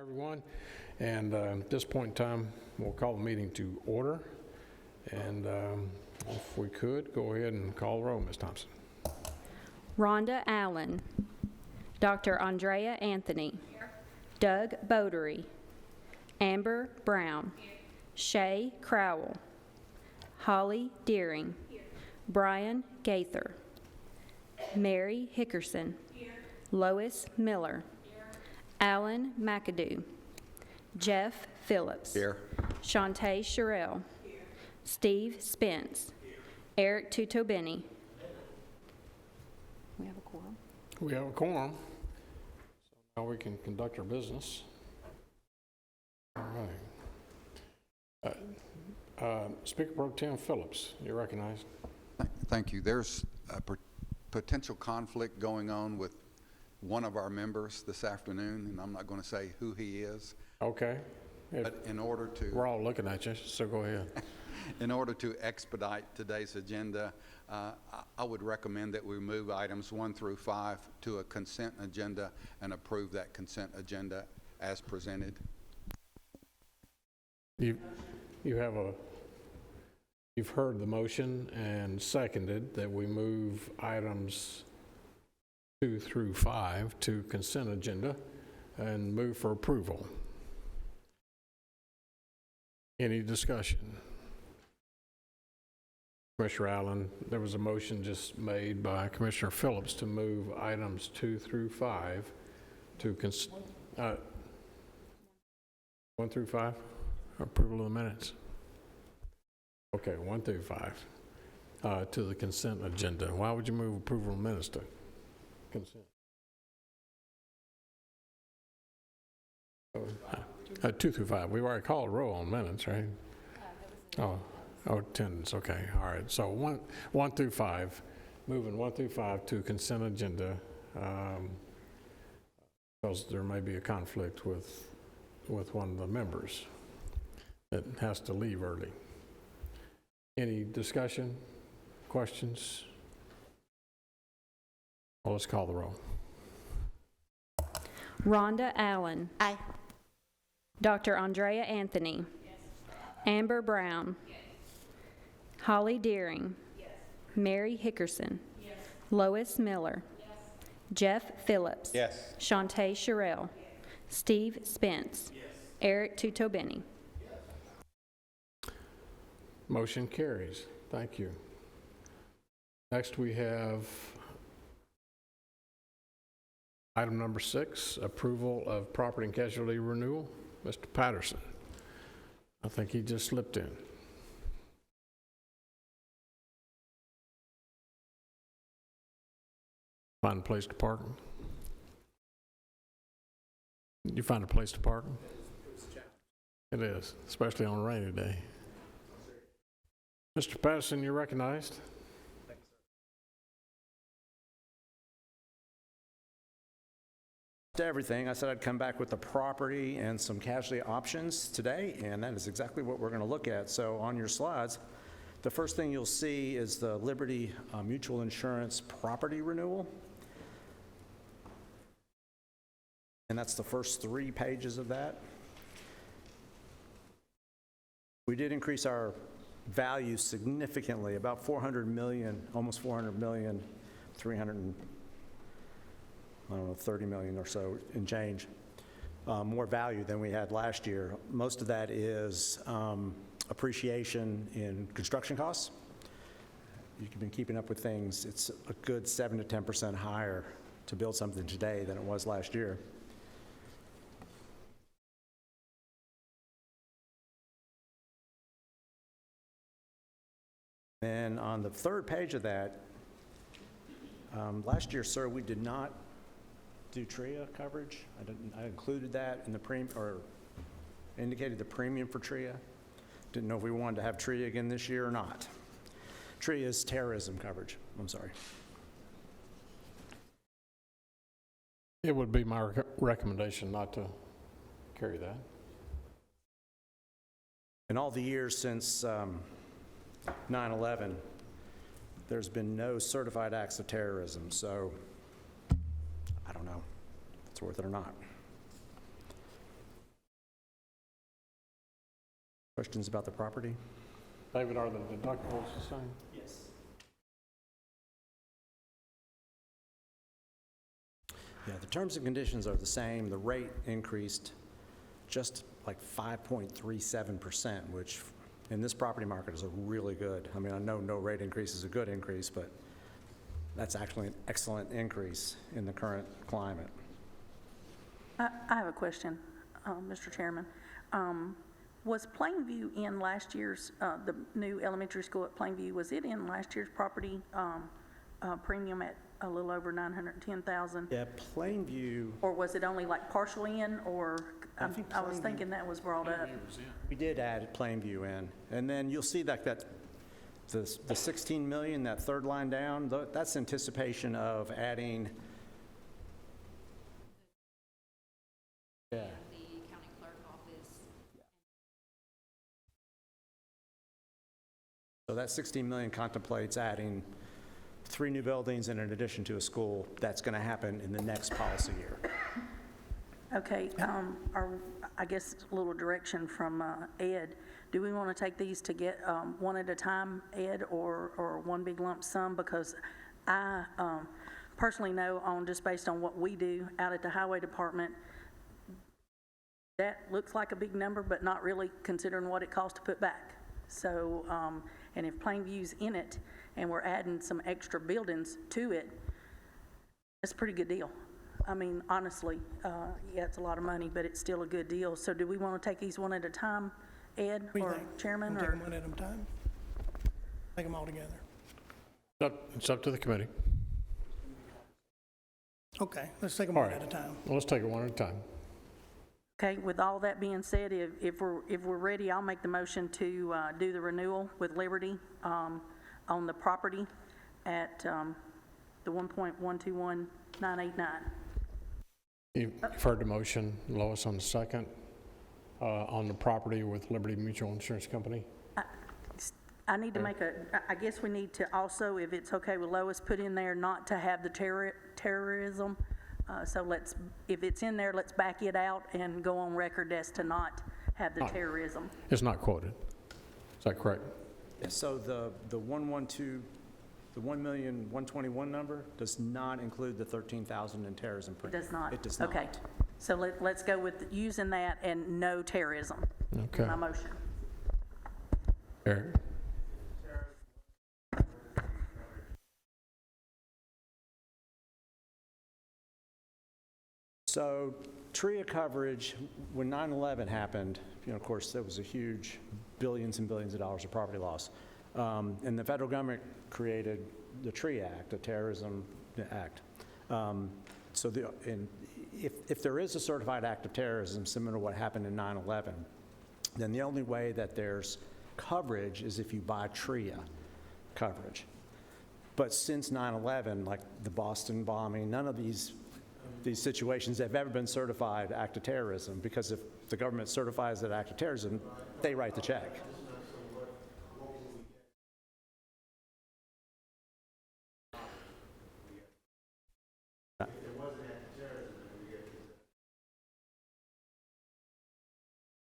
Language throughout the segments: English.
Everyone, and at this point in time, we'll call the meeting to order. And if we could, go ahead and call the roll, Ms. Thompson. Rhonda Allen. Dr. Andrea Anthony. Here. Doug Bodery. Amber Brown. Here. Shay Crowell. Holly Deering. Here. Brian Gaither. Mary Hickerson. Here. Lois Miller. Here. Alan McAdoo. Jeff Phillips. Here. Shantae Sherrill. Here. Steve Spence. Here. Eric Tutobeni. We have a quorum. We have a quorum, so now we can conduct our business. All right. Speaker Pro Tem Phillips, you're recognized. Thank you. There's a potential conflict going on with one of our members this afternoon, and I'm not going to say who he is. Okay. But in order to... We're all looking at you, so go ahead. In order to expedite today's agenda, I would recommend that we move items 1 through 5 to a consent agenda and approve that consent agenda as presented. You've heard the motion and seconded that we move items 2 through 5 to consent agenda and move for approval. Any discussion? Commissioner Allen, there was a motion just made by Commissioner Phillips to move items 2 through 5 to 1 through 5, approval of the minutes. Okay, 1 through 5 to the consent agenda. Why would you move approval of minutes to consent? 2 through 5. We've already called a roll on minutes, right? Oh, attendance. Okay, all right. So 1 through 5, moving 1 through 5 to consent agenda, because there may be a conflict with one of the members that has to leave early. Any discussion, questions? Well, let's call the roll. Rhonda Allen. Aye. Dr. Andrea Anthony. Yes. Amber Brown. Yes. Holly Deering. Yes. Mary Hickerson. Yes. Lois Miller. Yes. Jeff Phillips. Yes. Shantae Sherrill. Yes. Steve Spence. Yes. Eric Tutobeni. Motion carries. Thank you. Next we have item number 6, approval of property and casualty renewal. Mr. Patterson. I think he just slipped in. Find a place to park him. You find a place to park him? It is, especially on a rainy day. Mr. Patterson, you're recognized. Thank you, sir. To everything, I said I'd come back with the property and some casualty options today, and that is exactly what we're going to look at. So on your slides, the first thing you'll see is the Liberty Mutual Insurance property renewal. And that's the first 3 pages of that. We did increase our value significantly, about 400 million, almost 400 million, 30 million or so in change, more value than we had last year. Most of that is appreciation in construction costs. You've been keeping up with things. It's a good 7 to 10% higher to build something today than it was last year. And on the 3rd page of that, last year, sir, we did not do TRIA coverage. I included that in the indicated the premium for TRIA. Didn't know if we wanted to have TRIA again this year or not. TRIA is terrorism coverage. I'm sorry. It would be my recommendation not to carry that. In all the years since 9/11, there's been no certified acts of terrorism, so I don't know if it's worth it or not. Questions about the property? David, are the deductibles the same? Yes. Yeah, the terms and conditions are the same. The rate increased just like 5.37%, which in this property market is a really good. I mean, I know no rate increase is a good increase, but that's actually an excellent increase in the current climate. I have a question, Mr. Chairman. Was Plainview in last year's, the new elementary school at Plainview, was it in last year's property premium at a little over $910,000? Yeah, Plainview, Or was it only like partially in, or, I was thinking that was brought up. we did add Plainview in. And then you'll see that the 16 million, that third line down, that's anticipation of adding. Yeah. The county clerk office. So that 16 million contemplates adding 3 new buildings and in addition to a school. That's going to happen in the next policy year. Okay, I guess a little direction from Ed. Do we want to take these to get one at a time, Ed, or one big lump sum? Because I personally know, just based on what we do out at the highway department, that looks like a big number, but not really considering what it costs to put back. So, and if Plainview's in it and we're adding some extra buildings to it, it's a pretty good deal. I mean, honestly, yeah, it's a lot of money, but it's still a good deal. So do we want to take these one at a time, Ed, What do you or think? Chairman? Take Or them one at a time? Take them all together? It's up to the committee. Okay, let's take them All one right. at a time. Well, let's take it one at a time. Okay, with all that being said, if we're ready, I'll make the motion to do the renewal with Liberty on the property at the 1.121989. You've heard the motion. Lois on the second. On the property with Liberty Mutual Insurance Company. I need to make I guess we need to also, if it's okay with Lois, put in there not to have the terrorism. So if it's in there, let's back it out and go on record as to not have the terrorism. It's not quoted. Is that correct? So the 1,121,000 number does not include the 13,000 in terrorism. It does not? It does not. Okay. So let's go with using that and no terrorism. Okay. My motion. Eric? So TRIA coverage, when 9/11 happened, of course, there was a huge billions and billions of dollars of property loss. And the federal government created the TRIA Act, the Terrorism Act. So if there is a certified act of terrorism similar to what happened in 9/11, then the only way that there's coverage is if you buy TRIA coverage. But since 9/11, like the Boston bombing, none of these situations have ever been certified act of terrorism, because if the government certifies it act of terrorism, they write the check.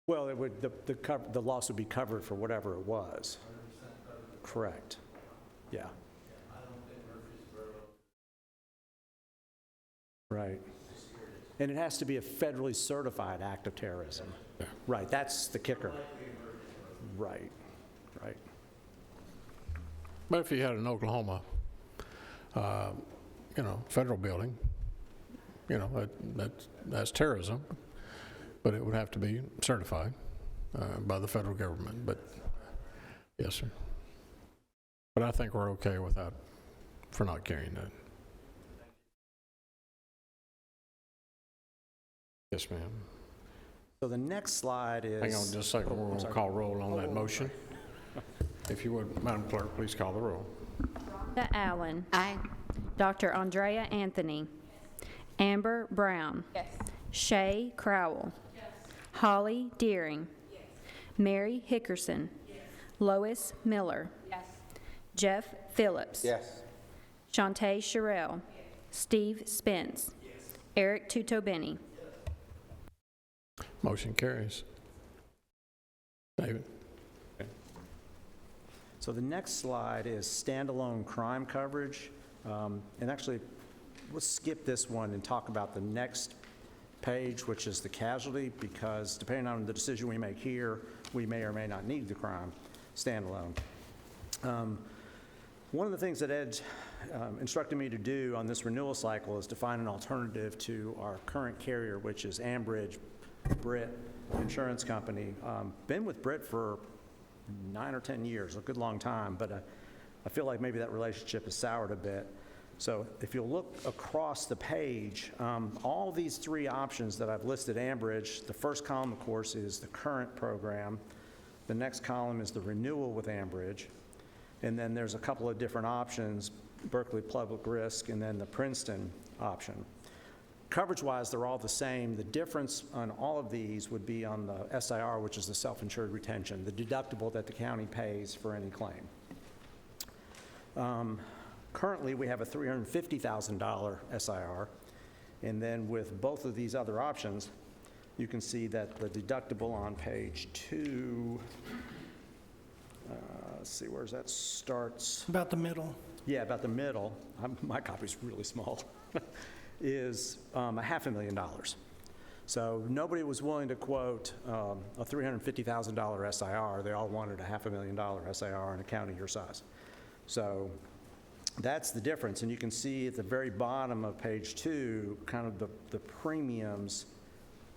Well, it would, the loss would be covered for whatever it was. Correct. Yeah. Right. And it has to be a federally certified act of terrorism. Right, that's the kicker. Right, right. But if you had an Oklahoma, federal building, that's terrorism, but it would have to be certified by the federal government. But yes, sir. But I think we're okay with that for not carrying that. Yes, ma'am. So the next slide is... Hang on just a second. We're going to call roll on that motion. If you would, Madam Clerk, please call the roll. Rhonda Allen. Aye. Dr. Andrea Anthony. Amber Brown. Yes. Shay Crowell. Yes. Holly Deering. Yes. Mary Hickerson. Yes. Lois Miller. Yes. Jeff Phillips. Yes. Shantae Sherrill. Yes. Steve Spence. Yes. Eric Tutobeni. Motion carries. David? So the next slide is standalone crime coverage. And actually, let's skip this one and talk about the next page, which is the casualty, because depending on the decision we make here, we may or may not need the crime standalone. One of the things that Ed instructed me to do on this renewal cycle is to find an alternative to our current carrier, which is Ambridge, Brit Insurance Company. Been with Brit for 9 or 10 years, a good long time, but I feel like maybe that relationship has soured a bit. So if you'll look across the page, all these three options that I've listed, Ambridge, the first column, of course, is the current program. The next column is the renewal with Ambridge. And then there's a couple of different options, Berkeley Public Risk, and then the Princeton option. Coverage-wise, they're all the same. The difference on all of these would be on the SIR, which is the self-insured retention, the deductible that the county pays for any claim. Currently, we have a $350,000 SIR, and then with both of these other options, you can see that the deductible on page 2, let's see, where's that starts? About the middle. Yeah, about the middle, my copy's really small, is $500,000. So nobody was willing to quote a $350,000 SIR. They all wanted a $500,000 SIR in a county your size. So that's the difference. And you can see at the very bottom of page 2, kind of the premiums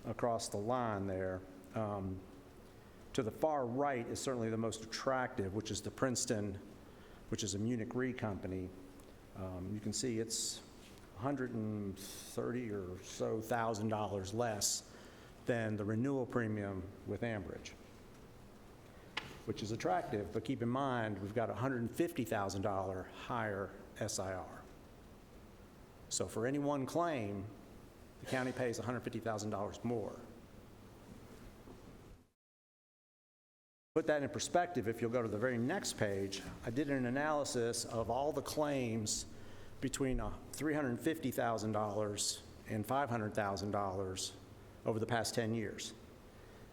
across the line there. To the far right is certainly the most attractive, which is the Princeton, which is a Munich Re company. You can see it's $130,000 or so less than the renewal premium with Ambridge, which is attractive, but keep in mind, we've got a $150,000 higher SIR. So for any one claim, the county pays $150,000 more. Put that in perspective, if you'll go to the very next page, I did an analysis of all the claims between $350,000 and $500,000 over the past 10 years.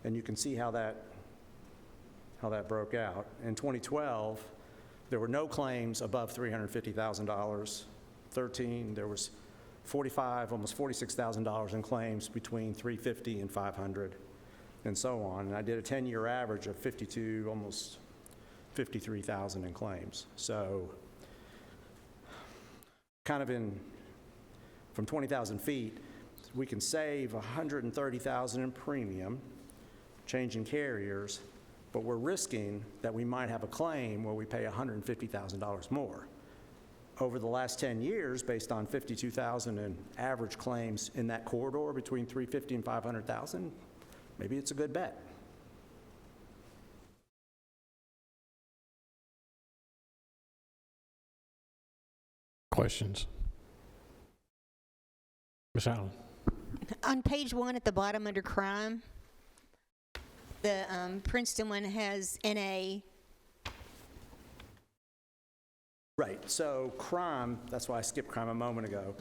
And you can see how that broke out. In 2012, there were no claims above $350,000. 13, there was almost $46,000 in claims between $350,000 and $500,000, and so on. And I did a 10-year average of 52, almost $53,000 in claims. So kind of from 20,000 feet, we can save $130,000 in premium, changing carriers, but we're risking that we might have a claim where we pay $150,000 more. Over the last 10 years, based on 52,000 in average claims in that corridor between 350 and 500,000, maybe it's a good bet. Questions? Ms. Allen? On page 1 at the bottom under crime, the Princeton one has NA. Right, so crime, that's why I skipped crime a moment ago.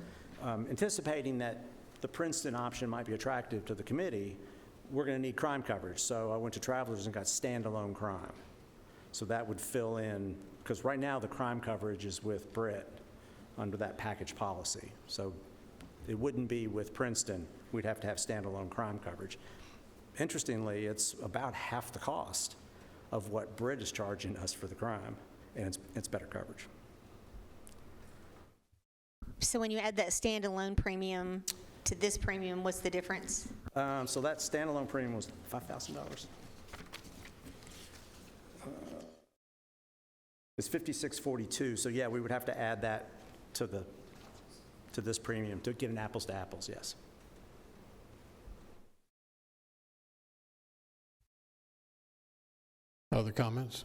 Anticipating that the Princeton option might be attractive to the committee, we're going to need crime coverage. So I went to Travelers and got standalone crime. So that would fill in, because right now the crime coverage is with Brit under that package policy. So it wouldn't be with Princeton. We'd have to have standalone crime coverage. Interestingly, it's about half the cost of what Brit is charging us for the crime, and it's better coverage. So when you add that standalone premium to this premium, what's the difference? So that standalone premium was $5,000. It's $56.42. So yeah, we would have to add that to this premium to get an apples to apples. Yes. Other comments?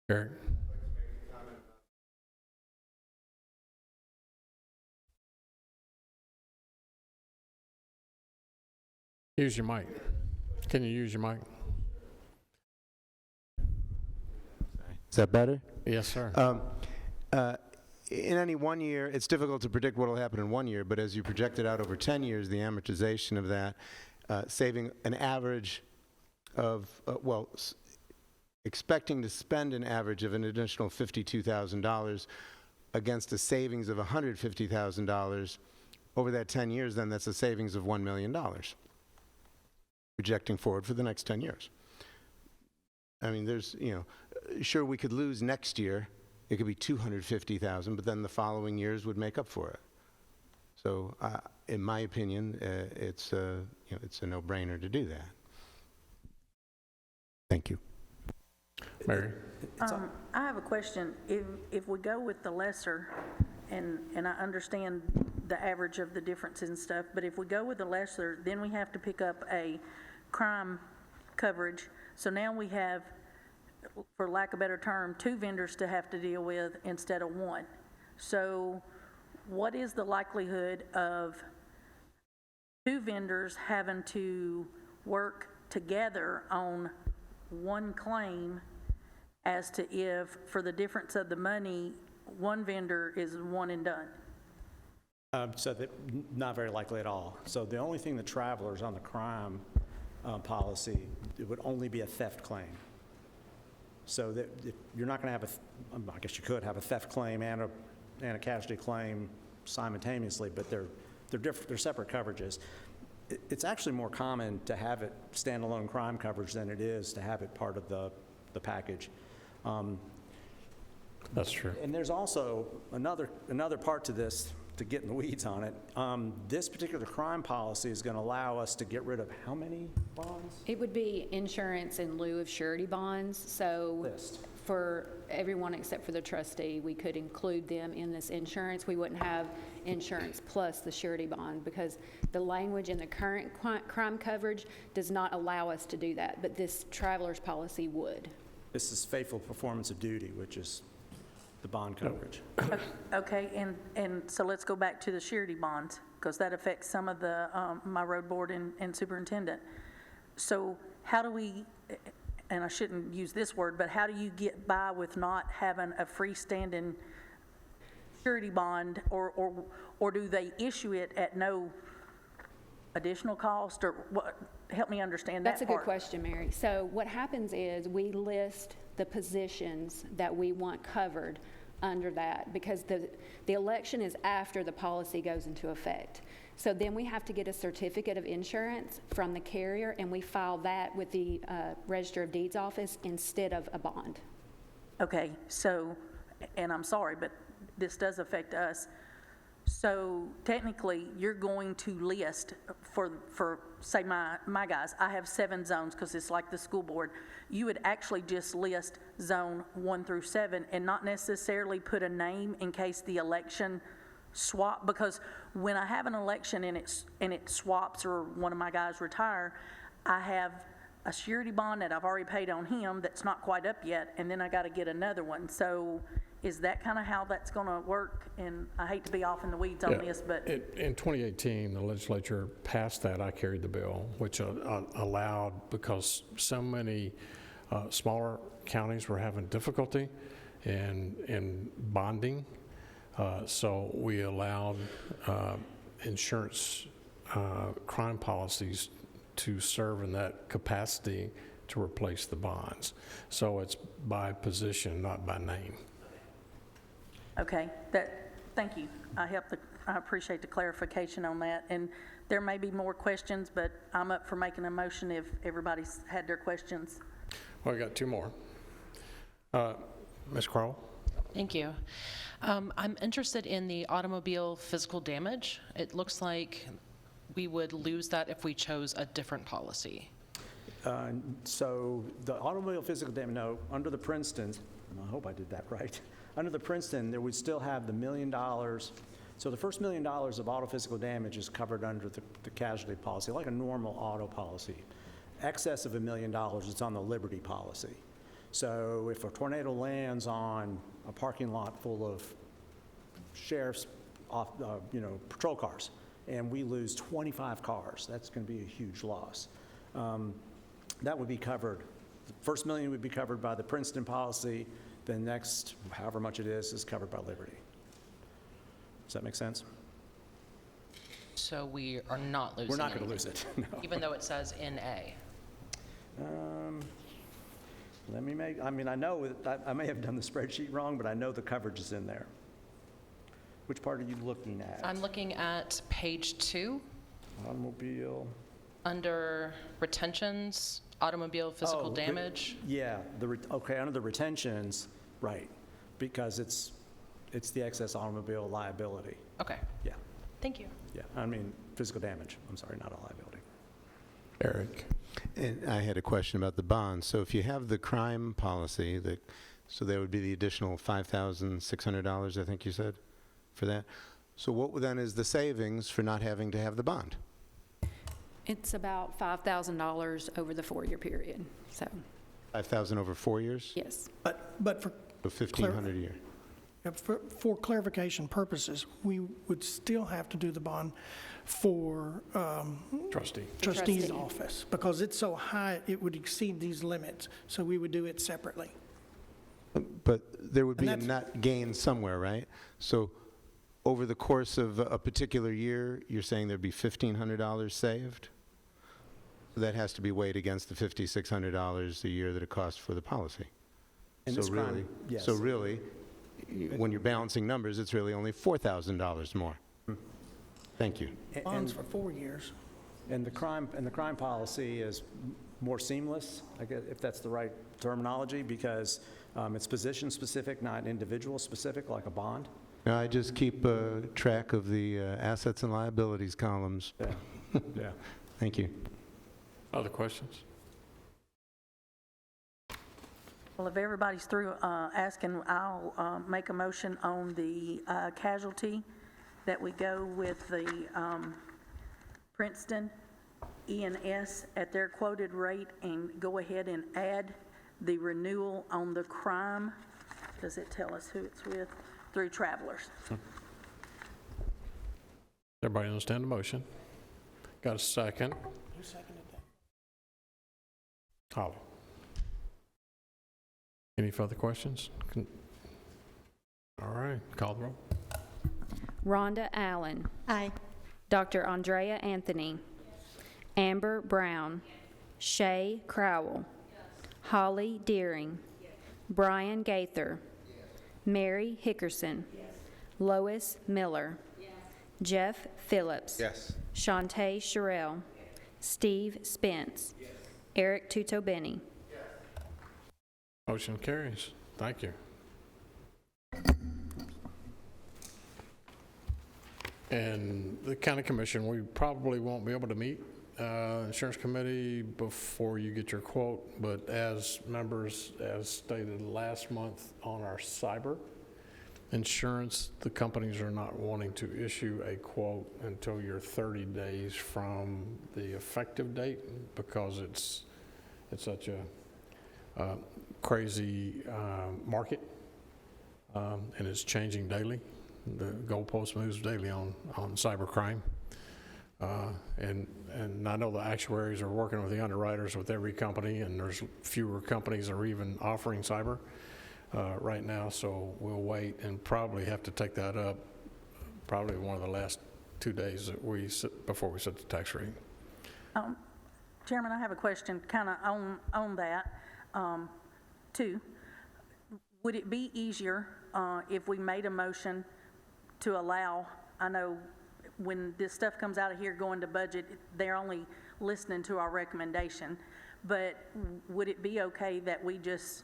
Eric? Use your mic. Can you use your mic? Is that better? Yes, sir. In any 1 year, it's difficult to predict what will happen in 1 year, but as you project it out over 10 years, the amortization of that, saving an average of, expecting to spend an average of an additional $52,000 against a savings of $150,000 over that 10 years, then that's a savings of $1 million, projecting forward for the next 10 years. I mean, there's, sure, we could lose next year. It could be $250,000, but then the following years would make up for it. So, in my opinion, it's a no-brainer to do that. Thank you. Mary? I have a question. If we go with the lesser, and I understand the average of the differences and stuff, but if we go with the lesser, then we have to pick up a crime coverage. So now we have, for lack of a better term, 2 vendors to have to deal with instead of 1. So what is the likelihood of 2 vendors having to work together on 1 claim as to if, for the difference of the money, 1 vendor is one and done? So that, not very likely at all. So the only thing that Travelers on the crime policy, it would only be a theft claim. So that if you're not going to have I guess you could have a theft claim and a casualty claim simultaneously, but they're different. They're separate coverages. It's actually more common to have it standalone crime coverage than it is to have it part of the package. That's true. And there's also another part to this, to get in the weeds on it. This particular crime policy is going to allow us to get rid of how many bonds? It would be insurance in lieu of surety bonds, so List. for everyone except for the trustee, we could include them in this insurance. We wouldn't have insurance plus the surety bond, because the language in the current crime coverage does not allow us to do that, but this traveler's policy would. This is faithful performance of duty, which is the bond coverage. Okay, and so let's go back to the surety bonds, because that affects some of the, my road board and superintendent. So how do we, and I shouldn't use this word, but how do you get by with not having a freestanding surety bond, or do they issue it at no additional cost, or what? Help me understand that part. That's a good question, Mary. So what happens is we list the positions that we want covered under that, because the election is after the policy goes into effect. So then we have to get a certificate of insurance from the carrier, and we file that with the Register of Deeds office instead of a bond. Okay, so, and I'm sorry, but this does affect us. So technically, you're going to list for say my guys, I have 7 zones because it's like the school board. You would actually just list zone 1 through 7 and not necessarily put a name in case the election swap, because when I have an election and it swaps or one of my guys retire, I have a surety bond that I've already paid on him that's not quite up yet, and then I got to get another one. So is that kind of how that's going to work? And I hate to be off in the weeds on this, but In 2018, the legislature passed that. I carried the bill, which allowed, because so many smaller counties were having difficulty in bonding, so we allowed insurance crime policies to serve in that capacity to replace the bonds. So it's by position, not by name. okay, thank you. I appreciate the clarification on that. And there may be more questions, but I'm up for making a motion if everybody's had their questions. Well, we got 2 more. Ms. Crowell? Thank you. I'm interested in the automobile physical damage. It looks like we would lose that if we chose a different policy. So the automobile physical damage, no, under the Princeton, I hope I did that right. Under the Princeton, there would still have the $1 million. So the first $1 million of auto physical damage is covered under the casualty policy, like a normal auto policy. Excess of $1 million, it's on the Liberty policy. So if a tornado lands on a parking lot full of sheriff's, patrol cars, and we lose 25 cars, that's going to be a huge loss. That would be covered. The first $1 million would be covered by the Princeton policy. The next, however much it is covered by Liberty. Does that make sense? So we are not losing We're not going to anything, lose it, no. even though it says in A. Let me make, I mean, I know, I may have done the spreadsheet wrong, but I know the coverage is in there. Which part are you looking at? I'm looking at page 2, Automobile. under retentions, automobile physical Oh, damage. Yeah, okay, under the retentions, right, because it's the excess automobile liability. Okay, Yeah, thank you. yeah, I mean, physical damage, I'm sorry, not a liability. Eric? And I had a question about the bonds. So if you have the crime policy, so there would be the additional $5,600, I think you said, for that. So what then is the savings for not having to have the bond? It's about $5,000 over the 4-year period, so, 5,000 over 4 years? yes. But for, So 1,500 a year. for clarification purposes, we would still have to do the bond for Trustee. trustee's Trustee. office, because it's so high, it would exceed these limits, so we would do it separately. But there would be a And net gain somewhere, right? So over the course of a particular year, you're saying there'd be $1,500 saved? That has to be weighed against the $5,600 a year that it costs for the policy. In So this crime, really, yes. so really, when you're balancing numbers, it's really only $4,000 more. Thank you. Bonds for 4 years. And the crime policy is more seamless, I guess, if that's the right terminology, because it's position-specific, not individual-specific, like a bond. Now, I just keep track of the assets and liabilities columns. Yeah, yeah. Thank you. Other questions? Well, if everybody's through asking, I'll make a motion on the casualty, that we go with the Princeton E&S at their quoted rate and go ahead and add the renewal on the crime. Does it tell us who it's with? Through Travelers. Everybody understand the motion? Got a second? Who seconded that? Holly. Any further questions? All right, call the roll. Rhonda Allen. Aye. Dr. Andrea Anthony. Amber Brown. Shay Crowell. Holly Deering. Brian Gaither. Mary Hickerson. Lois Miller. Jeff Phillips. Yes. Shantae Sherrill. Steve Spence. Eric Tutobeni. Motion carries. Thank you. And the county commission, we probably won't be able to meet insurance committee before you get your quote, but as members, as stated last month on our cyber insurance, the companies are not wanting to issue a quote until you're 30 days from the effective date, because it's such a crazy market, and it's changing daily. The goalpost moves daily on cybercrime. And I know the actuaries are working with the underwriters with every company, and there's fewer companies that are even offering cyber right now, so we'll wait and probably have to take that up probably one of the last 2 days that before we set the tax rate. Chairman, I have a question kind of on that, too. Would it be easier if we made a motion to allow, I know when this stuff comes out of here going to budget, they're only listening to our recommendation, but would it be okay that we just,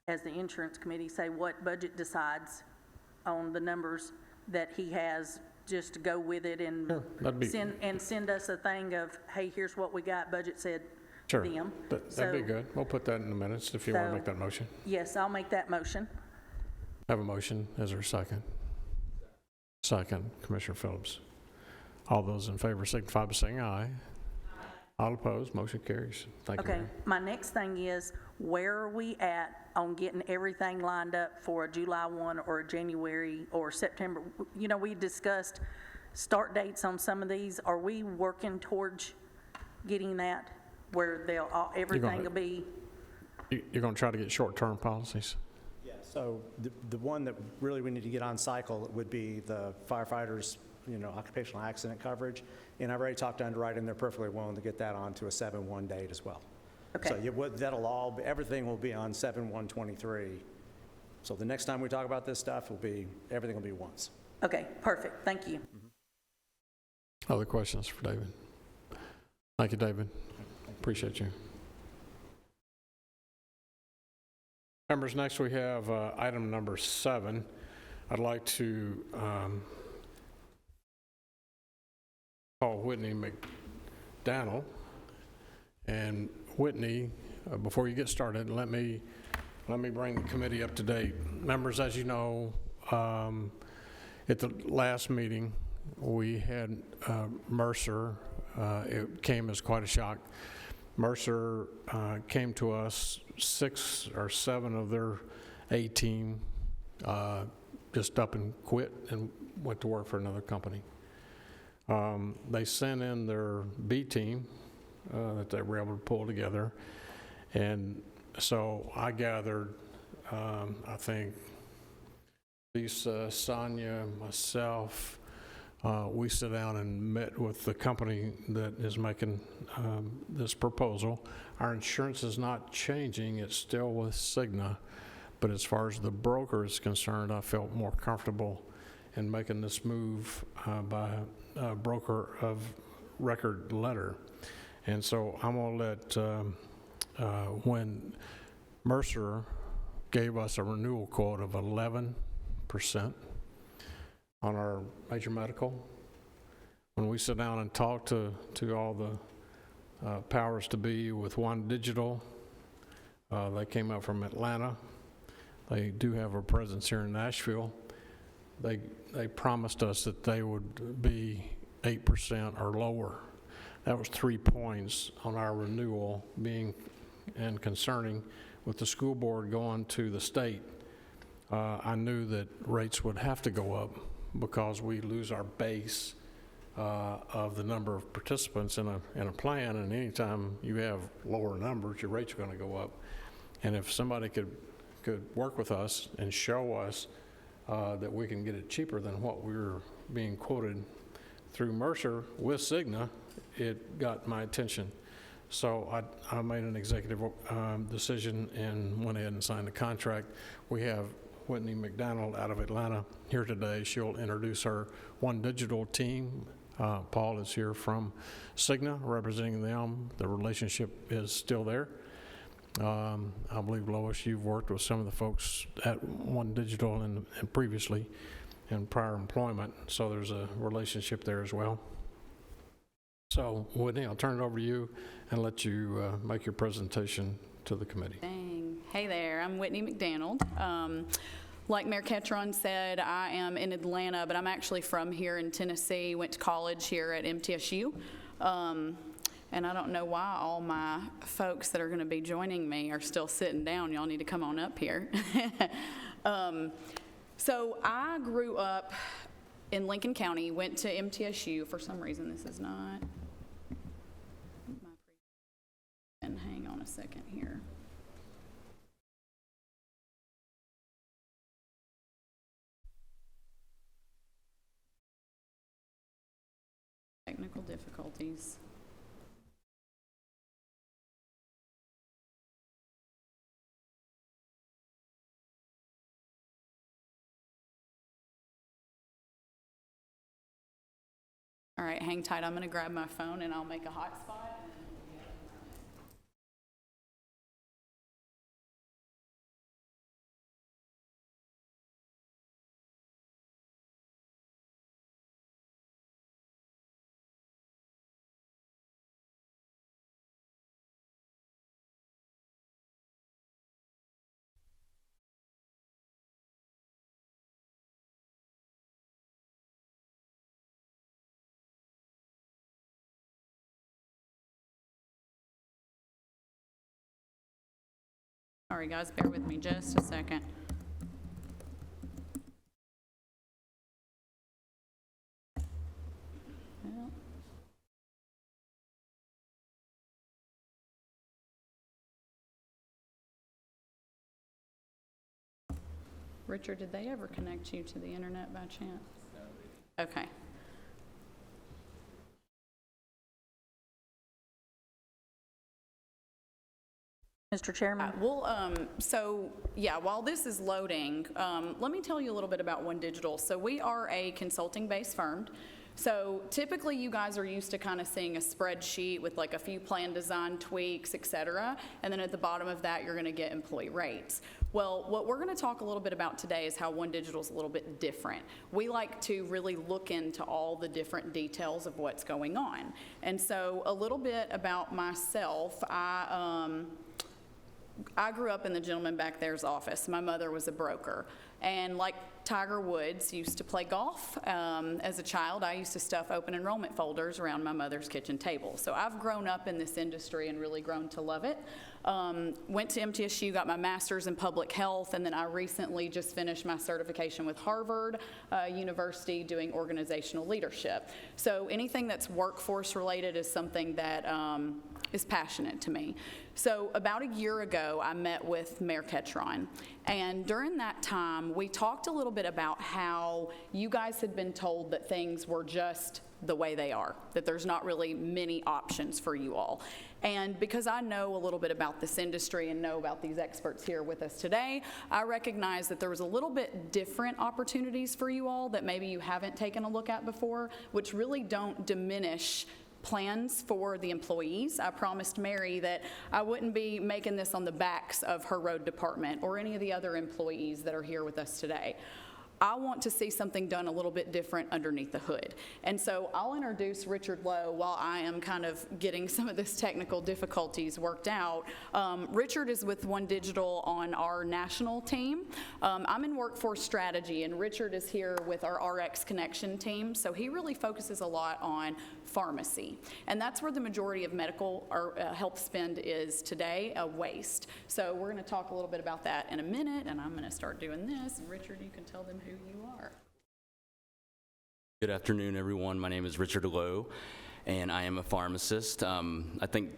as the insurance committee, say what budget decides on the numbers that he has, just to go with it and Sure, that'd be- send us a thing of, hey, here's what we got, budget said Sure, them. that'd be So- good. We'll put that in the minutes if you want to So- make that motion. Yes, I'll make that motion. Have a motion. Is there a second? Second, Commissioner Phillips. All those in favor signify by saying aye. All opposed, motion carries. Thank you, Okay, Mayor. my next thing is, where are we at on getting everything lined up for a July 1 or a January or September? You know, we discussed start dates on some of these. Are we working towards getting that, where everything will be? You're going to try to get short-term policies? Yeah, so the one that really we need to get on cycle would be the firefighters, occupational accident coverage. And I've already talked to underwriting, they're perfectly willing to get that on to a 7/1 date as well. Okay. So that'll all, everything will be on 7/1/23. So the next time we talk about this stuff everything will be once. Okay, perfect, thank you. Other questions for David? Thank you, David. Appreciate you. Members, next we have item number 7. I'd like to call Whitney McDaniel. And Whitney, before you get started, let me bring the committee up to date. Members, as you know, at the last meeting, we had Mercer. It came as quite a shock. Mercer came to us, 6 or 7 of their A team just up and quit and went to work for another company. They sent in their B team that they were able to pull together. And so I gathered, I think, Lisa, Sonia, myself, we sat down and met with the company that is making this proposal. Our insurance is not changing, it's still with Cigna, but as far as the broker is concerned, I felt more comfortable in making this move by a broker of record letter. And so I'm going to let, when Mercer gave us a renewal quote of 11% on our major medical, when we sit down and talk to all the powers to be with One Digital, they came up from Atlanta. They do have a presence here in Nashville. They promised us that they would be 8% or lower. That was 3 points on our renewal being and concerning with the school board going to the state. I knew that rates would have to go up because we lose our base of the number of participants in a plan, and anytime you have lower numbers, your rates are going to go up. And if somebody could work with us and show us that we can get it cheaper than what we were being quoted through Mercer with Cigna, it got my attention. So I made an executive decision and went ahead and signed the contract. We have Whitney McDaniel out of Atlanta here today. She'll introduce her One Digital team. Paul is here from Cigna representing them. The relationship is still there. I believe, Lois, you've worked with some of the folks at One Digital and previously in prior employment, so there's a relationship there as well. So, Whitney, I'll turn it over to you and let you make your presentation to the committee. Dang. Hey there, I'm Whitney McDaniel. Like Mayor Ketron said, I am in Atlanta, but I'm actually from here in Tennessee, went to college here at MTSU. And I don't know why all my folks that are going to be joining me are still sitting down. Y'all need to come on up here. So I grew up in Lincoln County, went to MTSU. For some reason, this is not my and hang on a second here. Technical difficulties. All right, hang tight. I'm going to grab my phone and I'll make a hotspot. Sorry guys, bear with me just a second. Well. Richard, did they ever connect you to the internet by chance? No. Okay. Mr. Chairman? While this is loading, let me tell you a little bit about One Digital. So we are a consulting-based firm. So typically you guys are used to kind of seeing a spreadsheet with like a few plan design tweaks, et cetera, and then at the bottom of that you're going to get employee rates. Well, what we're going to talk a little bit about today is how One Digital is a little bit different. We like to really look into all the different details of what's going on. And so a little bit about myself, I grew up in the gentleman back there's office. My mother was a broker. And like Tiger Woods used to play golf. As a child, I used to stuff open enrollment folders around my mother's kitchen table. So I've grown up in this industry and really grown to love it. Went to MTSU, got my master's in public health, and then I recently just finished my certification with Harvard University doing organizational leadership. So anything that's workforce related is something that is passionate to me. So about a year ago, I met with Mayor Ketron, and during that time, we talked a little bit about how you guys had been told that things were just the way they are, that there's not really many options for you all. And because I know a little bit about this industry and know about these experts here with us today, I recognize that there was a little bit different opportunities for you all that maybe you haven't taken a look at before, which really don't diminish plans for the employees. I promised Mary that I wouldn't be making this on the backs of her road department or any of the other employees that are here with us today. I want to see something done a little bit different underneath the hood. And so I'll introduce Richard Lowe while I am kind of getting some of this technical difficulties worked out. Richard is with One Digital on our national team. I'm in workforce strategy, and Richard is here with our RX Connection team. So he really focuses a lot on pharmacy. And that's where the majority of medical or health spend is today, a waste. So we're going to talk a little bit about that in a minute, and I'm going to start doing this. And Richard, you can tell them who you are. Good afternoon, everyone. My name is Richard Lowe, and I am a pharmacist. I think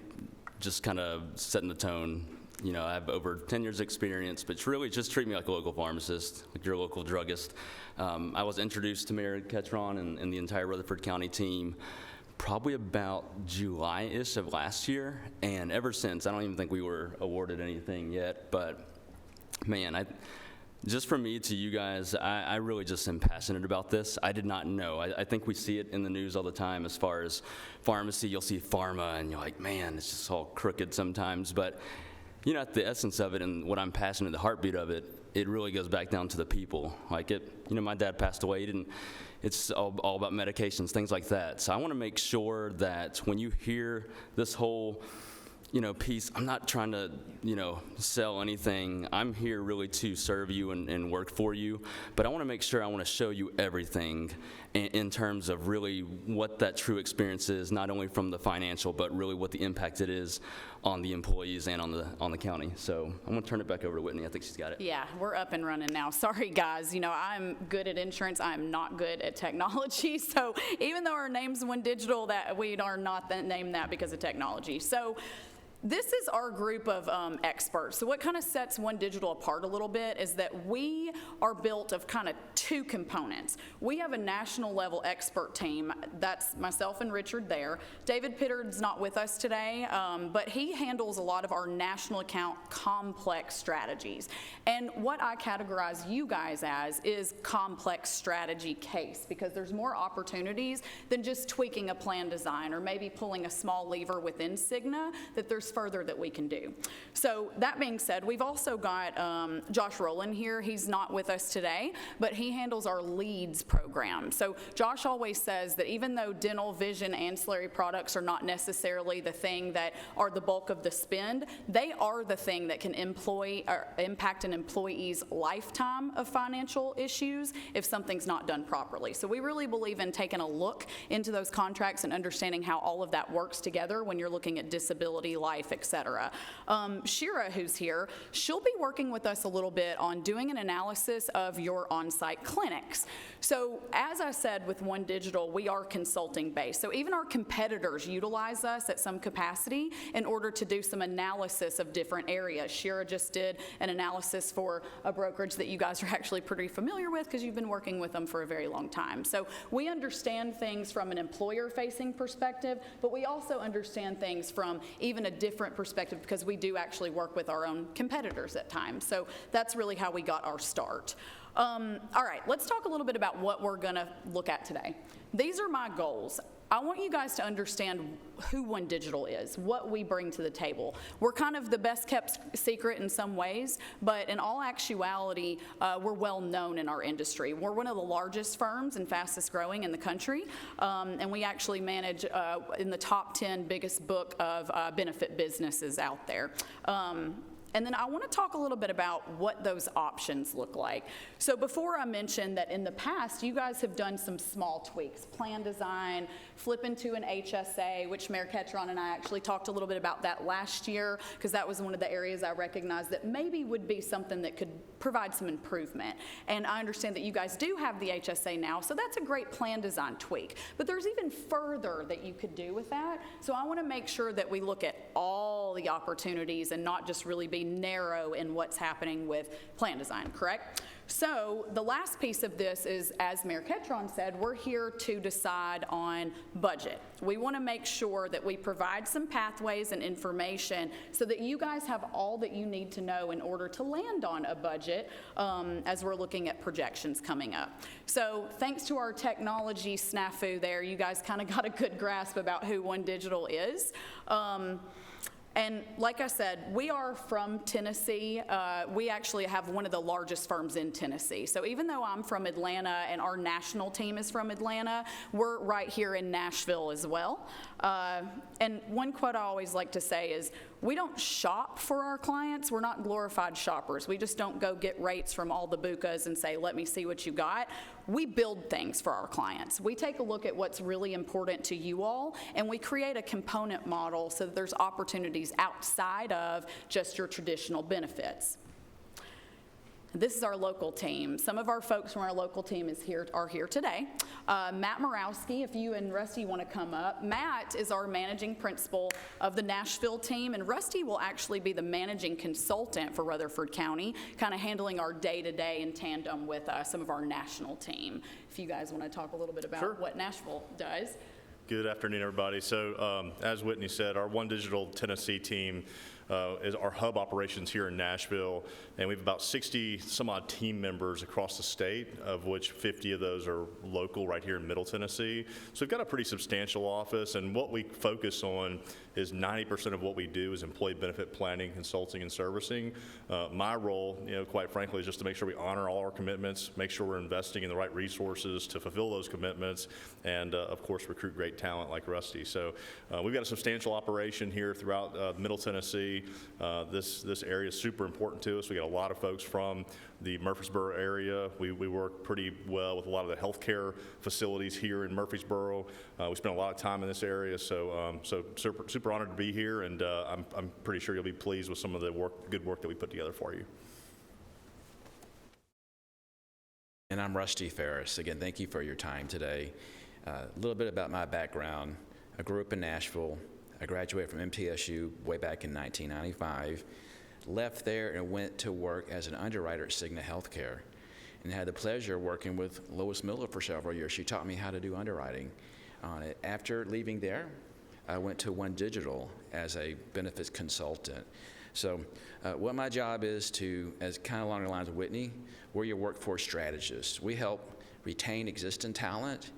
just kind of setting the tone, you know, I have over 10 years experience, but really just treat me like a local pharmacist, like your local druggist. I was introduced to Mayor Ketron and the entire Rutherford County team probably about July-ish of last year, and ever since, I don't even think we were awarded anything yet, but man, just from me to you guys, I really just am passionate about this. I did not know. I think we see it in the news all the time as far as pharmacy. You'll see pharma, and you're like, man, it's just all crooked sometimes. But, you know, at the essence of it and what I'm passionate, the heartbeat of it, it really goes back down to the people. Like it, you know, my dad passed away, it's all about medications, things like that. So I want to make sure that when you hear this whole, you know, piece, I'm not trying to, you know, sell anything. I'm here really to serve you and work for you, but I want to make sure I want to show you everything in terms of really what that true experience is, not only from the financial, but really what the impact it is on the employees and on the county. So I'm going to turn it back over to Whitney. I think she's got it. Yeah, we're up and running now. Sorry, guys. You know, I'm good at insurance. I'm not good at technology. So even though our name's One Digital, that we are not named that because of technology. So this is our group of experts. So what kind of sets One Digital apart a little bit is that we are built of kind of two components. We have a national level expert team. That's myself and Richard there. David Pittard's not with us today, but he handles a lot of our national account complex strategies. And what I categorize you guys as is complex strategy case, because there's more opportunities than just tweaking a plan design or maybe pulling a small lever within Cigna, that there's further that we can do. So that being said, we've also got Josh Rowland here. He's not with us today, but he handles our leads program. So Josh always says that even though dental, vision, ancillary products are not necessarily the thing that are the bulk of the spend, they are the thing that can impact an employee's lifetime of financial issues if something's not done properly. So we really believe in taking a look into those contracts and understanding how all of that works together when you're looking at disability, life, et cetera. Shira, who's here, she'll be working with us a little bit on doing an analysis of your on-site clinics. So as I said, with One Digital, we are consulting based. So even our competitors utilize us at some capacity in order to do some analysis of different areas. Shira just did an analysis for a brokerage that you guys are actually pretty familiar with because you've been working with them for a very long time. So we understand things from an employer-facing perspective, but we also understand things from even a different different perspective because we do actually work with our own competitors at times. So that's really how we got our start. All right, let's talk a little bit about what we're going to look at today. These are my goals. I want you guys to understand who One Digital is, what we bring to the table. We're kind of the best kept secret in some ways, but in all actuality, we're well known in our industry. We're one of the largest firms and fastest growing in the country, and we actually manage in the top 10 biggest book of benefit businesses out there. And then I want to talk a little bit about what those options look like. So before I mentioned that in the past, you guys have done some small tweaks, plan design, flip into an HSA, which Mayor Ketron and I actually talked a little bit about that last year, because that was one of the areas I recognized that maybe would be something that could provide some improvement. And I understand that you guys do have the HSA now, so that's a great plan design tweak. But there's even further that you could do with that. So I want to make sure that we look at all the opportunities and not just really be narrow in what's happening with plan design, correct? So the last piece of this is, as Mayor Ketron said, we're here to decide on budget. We want to make sure that we provide some pathways and information so that you guys have all that you need to know in order to land on a budget as we're looking at projections coming up. So thanks to our technology snafu there, you guys kind of got a good grasp about who One Digital is. And like I said, we are from Tennessee. We actually have one of the largest firms in Tennessee. So even though I'm from Atlanta and our national team is from Atlanta, we're right here in Nashville as well. And one quote I always like to say is, we don't shop for our clients. We're not glorified shoppers. We just don't go get rates from all the bukas and say, let me see what you got. We build things for our clients. We take a look at what's really important to you all, and we create a component model so that there's opportunities outside of just your traditional benefits. This is our local team. Some of our folks from our local team are here today. Matt Morawski, if you and Rusty want to come up. Matt is our managing principal of the Nashville team, and Rusty will actually be the managing consultant for Rutherford County, kind of handling our day-to-day in tandem with some of our national team. If you guys want to talk a little bit about what Nashville does. Good afternoon, everybody. So as Whitney said, our One Digital Tennessee team is our hub operations here in Nashville, and we have about 60 some odd team members across the state, of which 50 of those are local right here in Middle Tennessee. So we've got a pretty substantial office, and what we focus on is 90% of what we do is employee benefit planning, consulting, and servicing. My role, quite frankly, is just to make sure we honor all our commitments, make sure we're investing in the right resources to fulfill those commitments, and of course recruit great talent like Rusty. So we've got a substantial operation here throughout Middle Tennessee. This area is super important to us. We got a lot of folks from the Murfreesboro area. We work pretty well with a lot of the healthcare facilities here in Murfreesboro. We spend a lot of time in this area, so super honored to be here, and I'm pretty sure you'll be pleased with some of the good work that we put together for you. And I'm Rusty Ferris. Again, thank you for your time today. A little bit about my background. I grew up in Nashville. I graduated from MTSU way back in 1995. Left there and went to work as an underwriter at Cigna Healthcare, and had the pleasure of working with Lois Miller for several years. She taught me how to do underwriting on it. After leaving there, I went to One Digital as a benefits consultant. So what my job is as kind of along the lines of Whitney, we're your workforce strategists. We help retain existing talent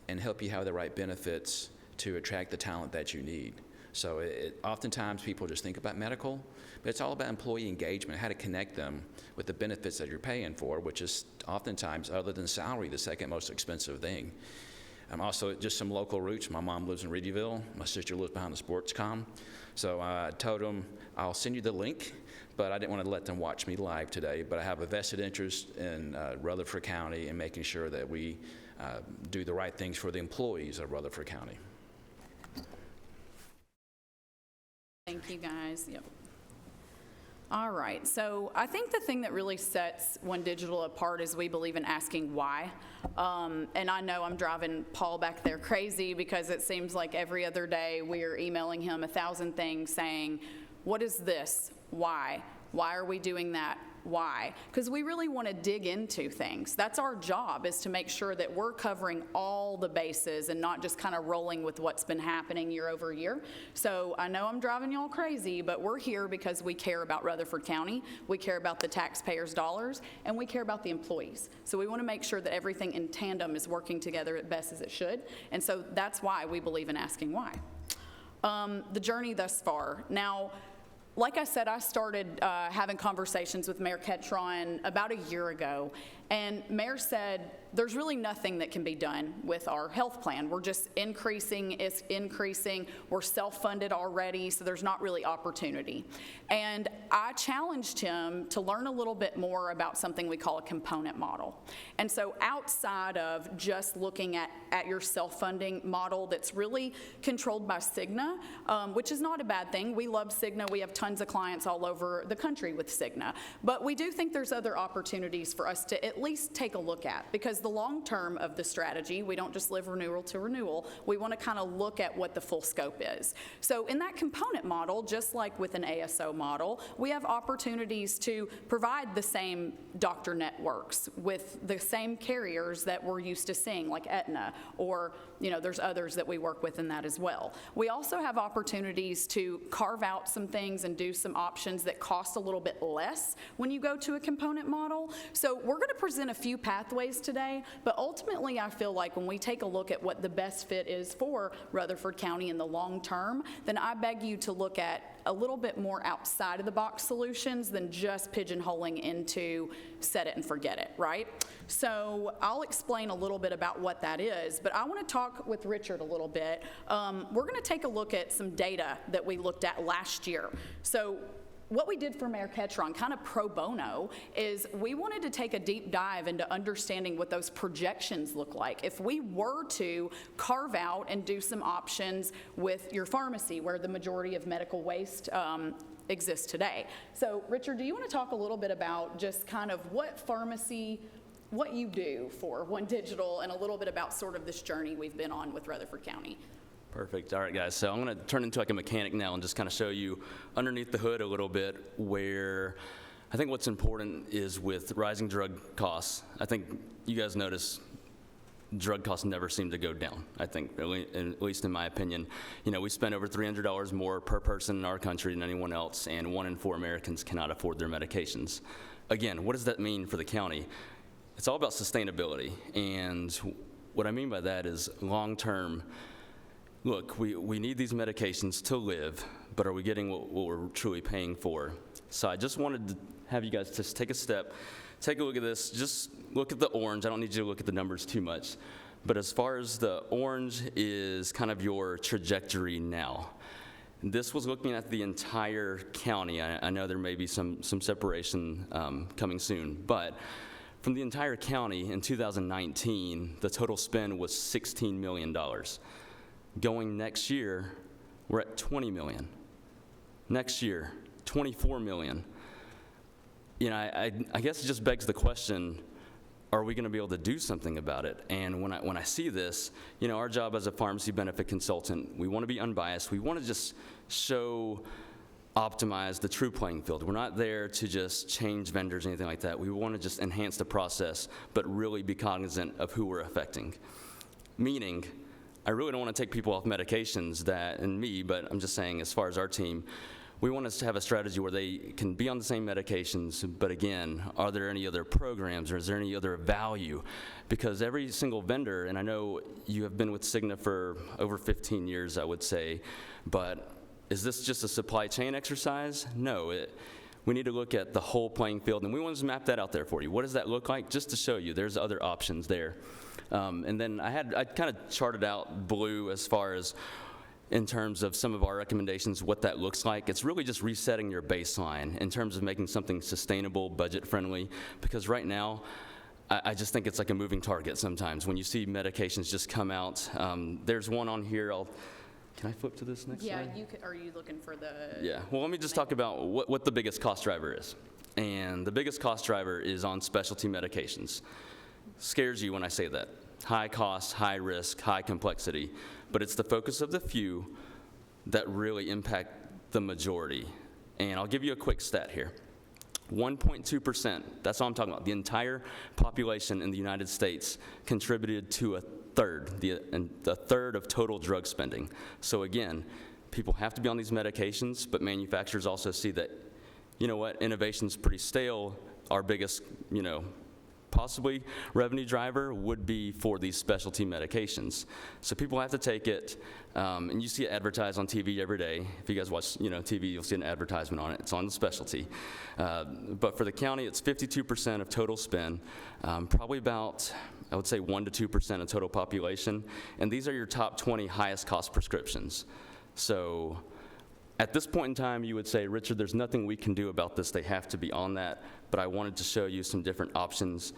and help you have the right benefits to attract the talent that you need. So oftentimes people just think about medical, but it's all about employee engagement, how to connect them with the benefits that you're paying for, which is oftentimes, other than salary, the second most expensive thing. Also, just some local roots. My mom lives in Reedyville. My sister lives behind the sports comm. So I told them, I'll send you the link, but I didn't want to let them watch me live today. But I have a vested interest in Rutherford County and making sure that we do the right things for the employees of Rutherford County. Thank you, guys. Yep. All right, so I think the thing that really sets One Digital apart is we believe in asking why. And I know I'm driving Paul back there crazy because it seems like every other day we're emailing him 1,000 things saying, what is this? Why? Why are we doing that? Why? Because we really want to dig into things. That's our job, is to make sure that we're covering all the bases and not just kind of rolling with what's been happening year over year. So I know I'm driving y'all crazy, but we're here because we care about Rutherford County, we care about the taxpayers' dollars, and we care about the employees. So we want to make sure that everything in tandem is working together as best as it should. And so that's why we believe in asking why. The journey thus far. Now, like I said, I started having conversations with Mayor Ketron about a year ago, and Mayor said, there's really nothing that can be done with our health plan. We're just increasing, it's increasing, we're self-funded already, so there's not really opportunity. And I challenged him to learn a little bit more about something we call a component model. And so outside of just looking at your self-funding model that's really controlled by Cigna, which is not a bad thing. We love Cigna. We have tons of clients all over the country with Cigna. But we do think there's other opportunities for us to at least take a look at, because the long term of the strategy, we don't just live renewal to renewal. We want to kind of look at what the full scope is. So in that component model, just like with an ASO model, we have opportunities to provide the same doctor networks with the same carriers that we're used to seeing, like Aetna, or there's others that we work with in that as well. We also have opportunities to carve out some things and do some options that cost a little bit less when you go to a component model. So we're going to present a few pathways today, but ultimately I feel like when we take a look at what the best fit is for Rutherford County in the long term, then I beg you to look at a little bit more outside of the box solutions than just pigeonholing into set it and forget it, right? So I'll explain a little bit about what that is, but I want to talk with Richard a little bit. We're going to take a look at some data that we looked at last year. So what we did for Mayor Ketron, kind of pro bono, is we wanted to take a deep dive into understanding what those projections look like if we were to carve out and do some options with your pharmacy, where the majority of medical waste exists today. So Richard, do you want to talk a little bit about just kind of what you do for One Digital, and a little bit about sort of this journey we've been on with Rutherford County? Perfect. All right, guys. So I'm going to turn into like a mechanic now and just kind of show you underneath the hood a little bit, where I think what's important is with rising drug costs. I think you guys notice drug costs never seem to go down, I think, at least in my opinion. We spend over $300 more per person in our country than anyone else, and 1 in 4 Americans cannot afford their medications. Again, what does that mean for the county? It's all about sustainability, and what I mean by that is long-term. Look, we need these medications to live, but are we getting what we're truly paying for? So I just wanted to have you guys just take a step, take a look at this, just look at the orange. I don't need you to look at the numbers too much, but as far as the orange is kind of your trajectory now. This was looking at the entire county. I know there may be some separation coming soon, but from the entire county in 2019, the total spend was $16 million. Going next year, we're at 20 million. Next year, 24 million. I guess it just begs the question, are we going to be able to do something about it? And when I see this, our job as a pharmacy benefit consultant, we want to be unbiased. We want to just optimize the true playing field. We're not there to just change vendors or anything like that. We want to just enhance the process, but really be cognizant of who we're affecting. Meaning, I really don't want to take people off medications, but I'm just saying, as far as our team, we want us to have a strategy where they can be on the same medications, but again, are there any other programs, or is there any other value? Because every single vendor, and I know you have been with Cigna for over 15 years, I would say, but is this just a supply chain exercise? No, we need to look at the whole playing field, and we want to map that out there for you. What does that look like? Just to show you, there's other options there. And then I kind of charted out blue as far as in terms of some of our recommendations, what that looks like. It's really just resetting your baseline in terms of making something sustainable, budget-friendly, because right now, I just think it's like a moving target sometimes. When you see medications just come out, there's one on here, can I flip to this next slide? Yeah, are you looking for the... Yeah, well, let me just talk about what the biggest cost driver is. And the biggest cost driver is on specialty medications. Scares you when I say that. High cost, high risk, high complexity, but it's the focus of the few that really impact the majority. And I'll give you a quick stat here. 1.2%, that's all I'm talking about. The entire population in the United States contributed to a third of total drug spending. So again, people have to be on these medications, but manufacturers also see that, you know what, innovation's pretty stale. Our biggest, possibly revenue driver would be for these specialty medications. So people have to take it, and you see it advertised on TV every day. If you guys watch, TV, you'll see an advertisement on it. It's on the specialty. But for the county, it's 52% of total spend, probably about, I would say 1 to 2% of total population. And these are your top 20 highest cost prescriptions. So at this point in time, you would say, Richard, there's nothing we can do about this. They have to be on that. But I wanted to show you some different options,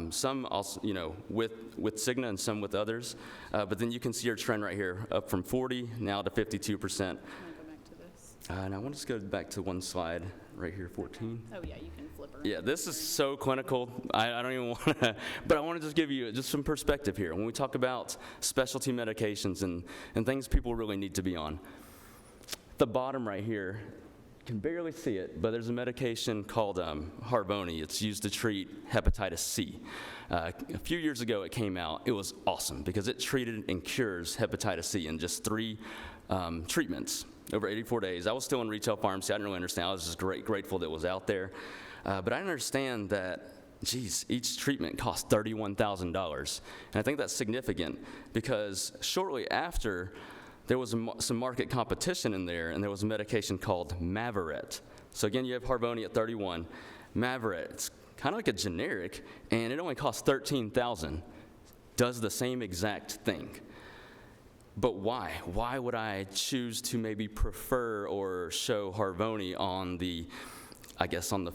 some also, with Cigna and some with others. But then you can see our trend right here, up from 40 now to 52%. Can I go back to this? And I want to just go back to one slide right here, 14. Oh, yeah, you can flip around. Yeah, this is so clinical. I don't even want to, but I want to just give you just some perspective here. When we talk about specialty medications and things people really need to be on, the bottom right here, you can barely see it, but there's a medication called Harvoni. It's used to treat hepatitis C. A few years ago it came out. It was awesome because it treated and cures hepatitis C in just 3 treatments over 84 days. I was still in retail pharmacy. I didn't really understand. I was just grateful that it was out there. But I didn't understand that, each treatment cost $31,000. And I think that's significant because shortly after, there was some market competition in there, and there was a medication called Mavorette. So again, you have Harvoni at 31. Mavorette, it's kind of like a generic, and it only costs $13,000. Does the same exact thing. But why? Why would I choose to maybe prefer or show Harvoni on the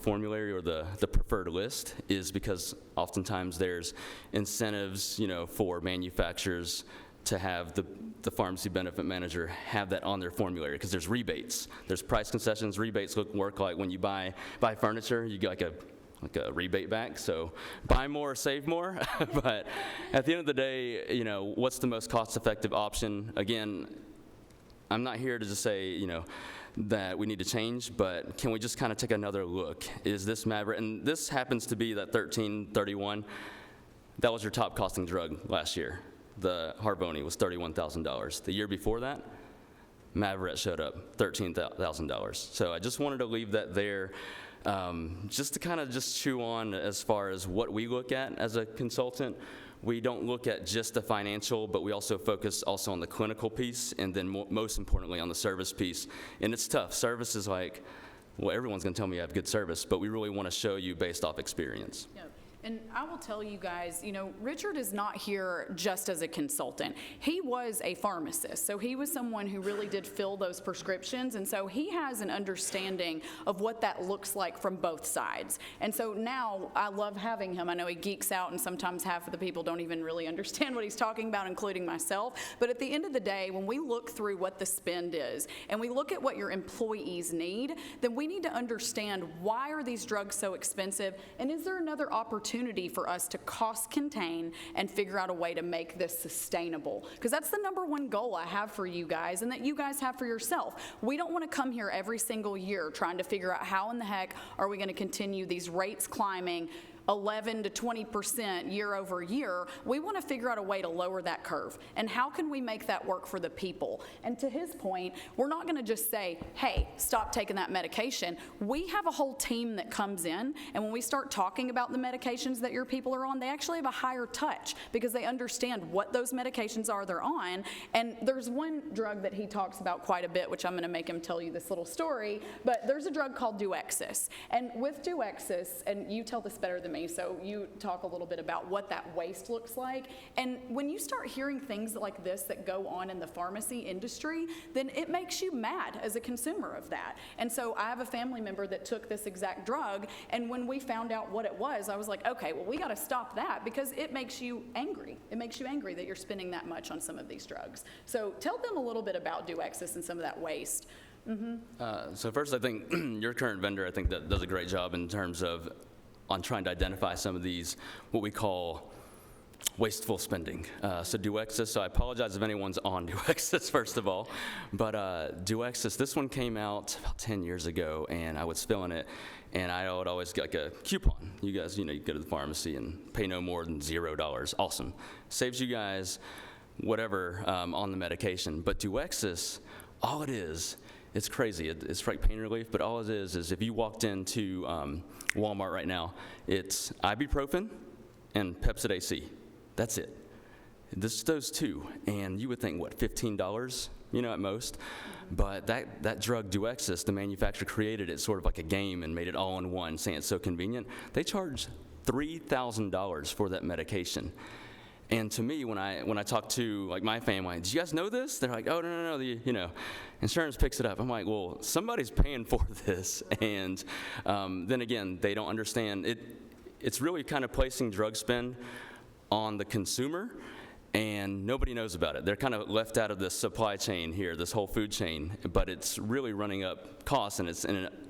formulary or the preferred list? Is because oftentimes there's incentives, for manufacturers to have the pharmacy benefit manager have that on their formulary because there's rebates. There's price concessions. Rebates work like when you buy furniture, you get like a rebate back. So buy more, save more. But at the end of the day, what's the most cost-effective option? Again, I'm not here to just say, that we need to change, but can we just kind of take another look? Is this Mavorette, and this happens to be that 1331, that was your top costing drug last year. The Harvoni was $31,000. The year before that, Mavorette showed up, $13,000. So I just wanted to leave that there, just to kind of just chew on as far as what we look at as a consultant. We don't look at just the financial, but we also focus also on the clinical piece, and then most importantly on the service piece. And it's tough. Service is like, well, everyone's going to tell me I have good service, but we really want to show you based off experience. Yep. And I will tell you guys, Richard is not here just as a consultant. He was a pharmacist, so he was someone who really did fill those prescriptions, and so he has an understanding of what that looks like from both sides. And so now I love having him. I know he geeks out, and sometimes half of the people don't even really understand what he's talking about, including myself. But at the end of the day, when we look through what the spend is, and we look at what your employees need, then we need to understand why are these drugs so expensive, and is there another opportunity for us to cost contain and figure out a way to make this sustainable? Because that's the number one goal I have for you guys and that you guys have for yourself. We don't want to come here every single year trying to figure out how in the heck are we going to continue these rates climbing 11 to 20% year over year. We want to figure out a way to lower that curve. And how can we make that work for the people? And to his point, we're not going to just say, hey, stop taking that medication. We have a whole team that comes in, and when we start talking about the medications that your people are on, they actually have a higher touch because they understand what those medications are they're on. And there's one drug that he talks about quite a bit, which I'm going to make him tell you this little story, but there's a drug called Duexis. And with Duexis, and you tell this better than me, so you talk a little bit about what that waste looks like. And when you start hearing things like this that go on in the pharmacy industry, then it makes you mad as a consumer of that. And so I have a family member that took this exact drug, and when we found out what it was, I was like, okay, well, we got to stop that because it makes you angry. It makes you angry that you're spending that much on some of these drugs. So tell them a little bit about Duexis and some of that waste. So first, I think your current vendor, I think that does a great job in terms of on trying to identify some of these, what we call wasteful spending. So Duexis, so I apologize if anyone's on Duexis, first of all, but Duexis, this one came out about 10 years ago, and I was filling it, and I would always get like a coupon. You guys, you go to the pharmacy and pay no more than $0. Awesome. Saves you guys whatever on the medication. But Duexis, all it is, it's crazy. It's like pain relief, but all it is if you walked into Walmart right now, it's ibuprofen and Pepcid AC. That's it. This those two, and you would think, what, $15, at most? But that drug Duexis, the manufacturer created it sort of like a game and made it all in one, saying it's so convenient. They charge $3,000 for that medication. And to me, when I talk to like my family, do you guys know this? They're like, oh, no, the insurance picks it up. I'm like, well, somebody's paying for this. And then again, they don't understand it. It's really kind of placing drug spend on the consumer, and nobody knows about it. They're kind of left out of this supply chain here, this whole food chain, but it's really running up costs, and it's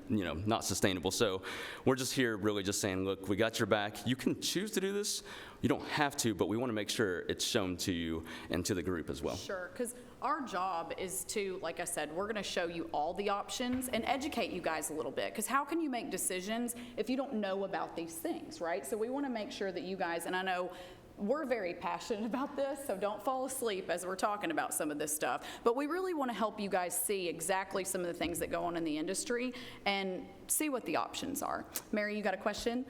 not sustainable. So we're just here really just saying, look, we got your back. You can choose to do this. You don't have to, but we want to make sure it's shown to you and to the group as well. Sure, because our job is to, like I said, we're going to show you all the options and educate you guys a little bit, because how can you make decisions if you don't know about these things, right? So we want to make sure that you guys, and I know we're very passionate about this, so don't fall asleep as we're talking about some of this stuff. But we really want to help you guys see exactly some of the things that go on in the industry and see what the options are. Mary, you got a question?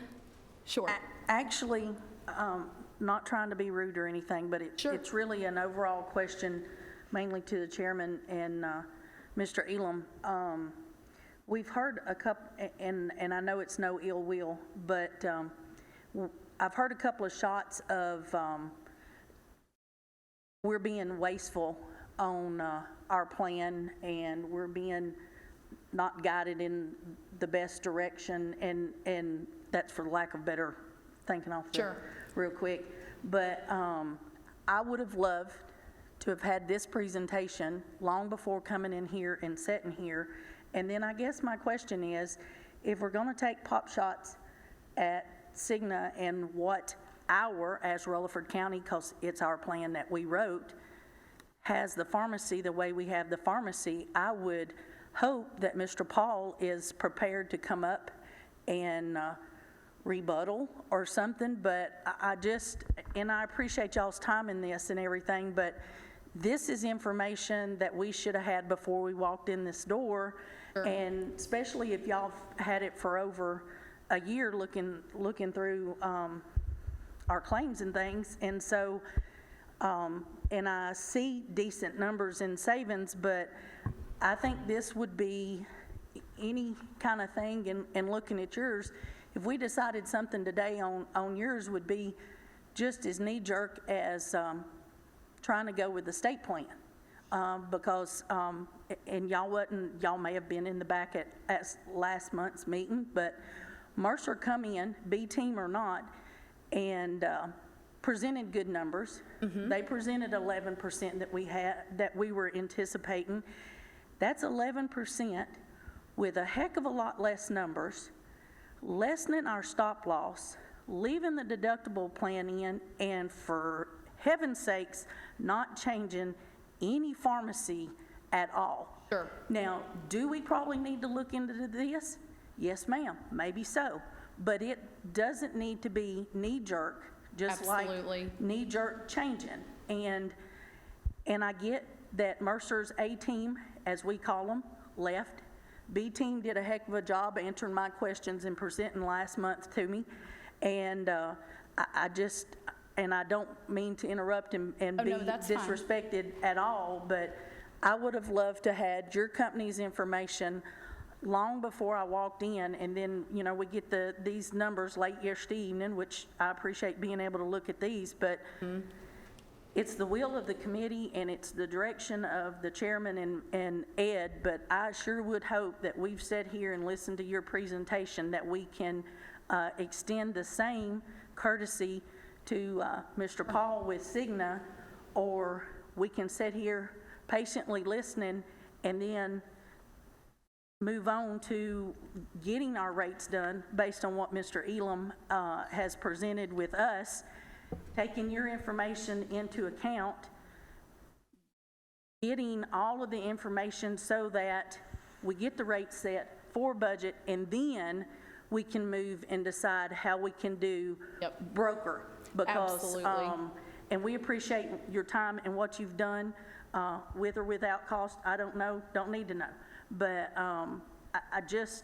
Sure. Actually, not trying to be rude or anything, but it's really an overall question, mainly to the chairman and Mr. Elam. We've heard a couple, and I know it's no ill will, but I've heard a couple of shots of we're being wasteful on our plan, and we're being not guided in the best direction, and that's for lack of better thinking off the real quick. But I would have loved to have had this presentation long before coming in here and sitting here. And then I guess my question is, if we're going to take pop shots at Cigna and what as Rutherford County, because it's our plan that we wrote, has the pharmacy the way we have the pharmacy, I would hope that Mr. Paul is prepared to come up and rebuttal or something. But I appreciate y'all's time in this and everything, but this is information that we should have had before we walked in this door. Sure. And especially if y'all had it for over a year looking through our claims and things. And so, and I see decent numbers in savings, but I think this would be any kind of thing, and looking at yours, if we decided something today on yours would be just as knee-jerk as trying to go with the state plan. Because, and y'all may have been in the back at last month's meeting, but Mercer come in, B team or not, and presented good numbers. Mm-hmm. They presented 11% that we were anticipating. That's 11% with a heck of a lot less numbers, lessening our stop loss, leaving the deductible plan in, and for heaven's sakes, not changing any pharmacy at all. Sure. Now, do we probably need to look into this? Yes, ma'am, maybe so. But it doesn't need to be knee-jerk, just Absolutely. Like knee-jerk changing. And I get that Mercer's A-team, as we call them, left. B-team did a heck of a job answering my questions and presenting last month to me. And I don't mean to interrupt and be disrespected at all, but I would have loved to had your company's information long before I walked in, and then, we get these numbers late yesterday evening, which I appreciate being able to look at these, but it's the will of the committee and it's the direction of the chairman and Ed, but I sure would hope that we've sat here and listened to your presentation, that we can extend the same courtesy to Mr. Paul with Cigna, or we can sit here patiently listening and then move on to getting our rates done based on what Mr. Elam has presented with us, taking your information into account, getting all of the information so that we get the rate set for budget, and then we can move and decide how we can do broker. Because, Absolutely. And we appreciate your time and what you've done, with or without cost. I don't know, don't need to know. But I just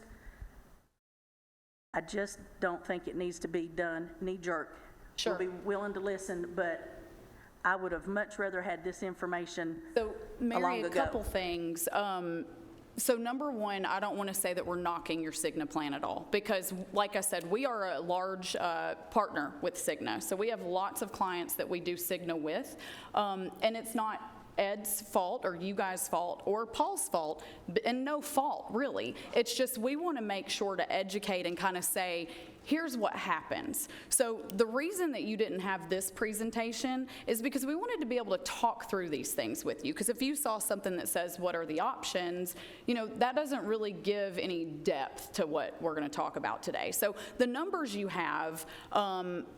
don't think it needs to be done knee-jerk. Sure. We'll be willing to listen, but I would have much rather had this information So, Mary, long a ago. couple things. So number one, I don't want to say that we're knocking your Cigna plan at all, because like I said, we are a large partner with Cigna. So we have lots of clients that we do Cigna with, and it's not Ed's fault or you guys' fault or Paul's fault, and no fault really. It's just we want to make sure to educate and kind of say, here's what happens. So the reason that you didn't have this presentation is because we wanted to be able to talk through these things with you. Because if you saw something that says, what are the options, you know, that doesn't really give any depth to what we're going to talk about today. So the numbers you have,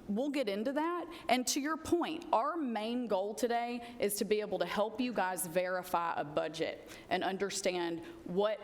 we'll get into that. And to your point, our main goal today is to be able to help you guys verify a budget and understand what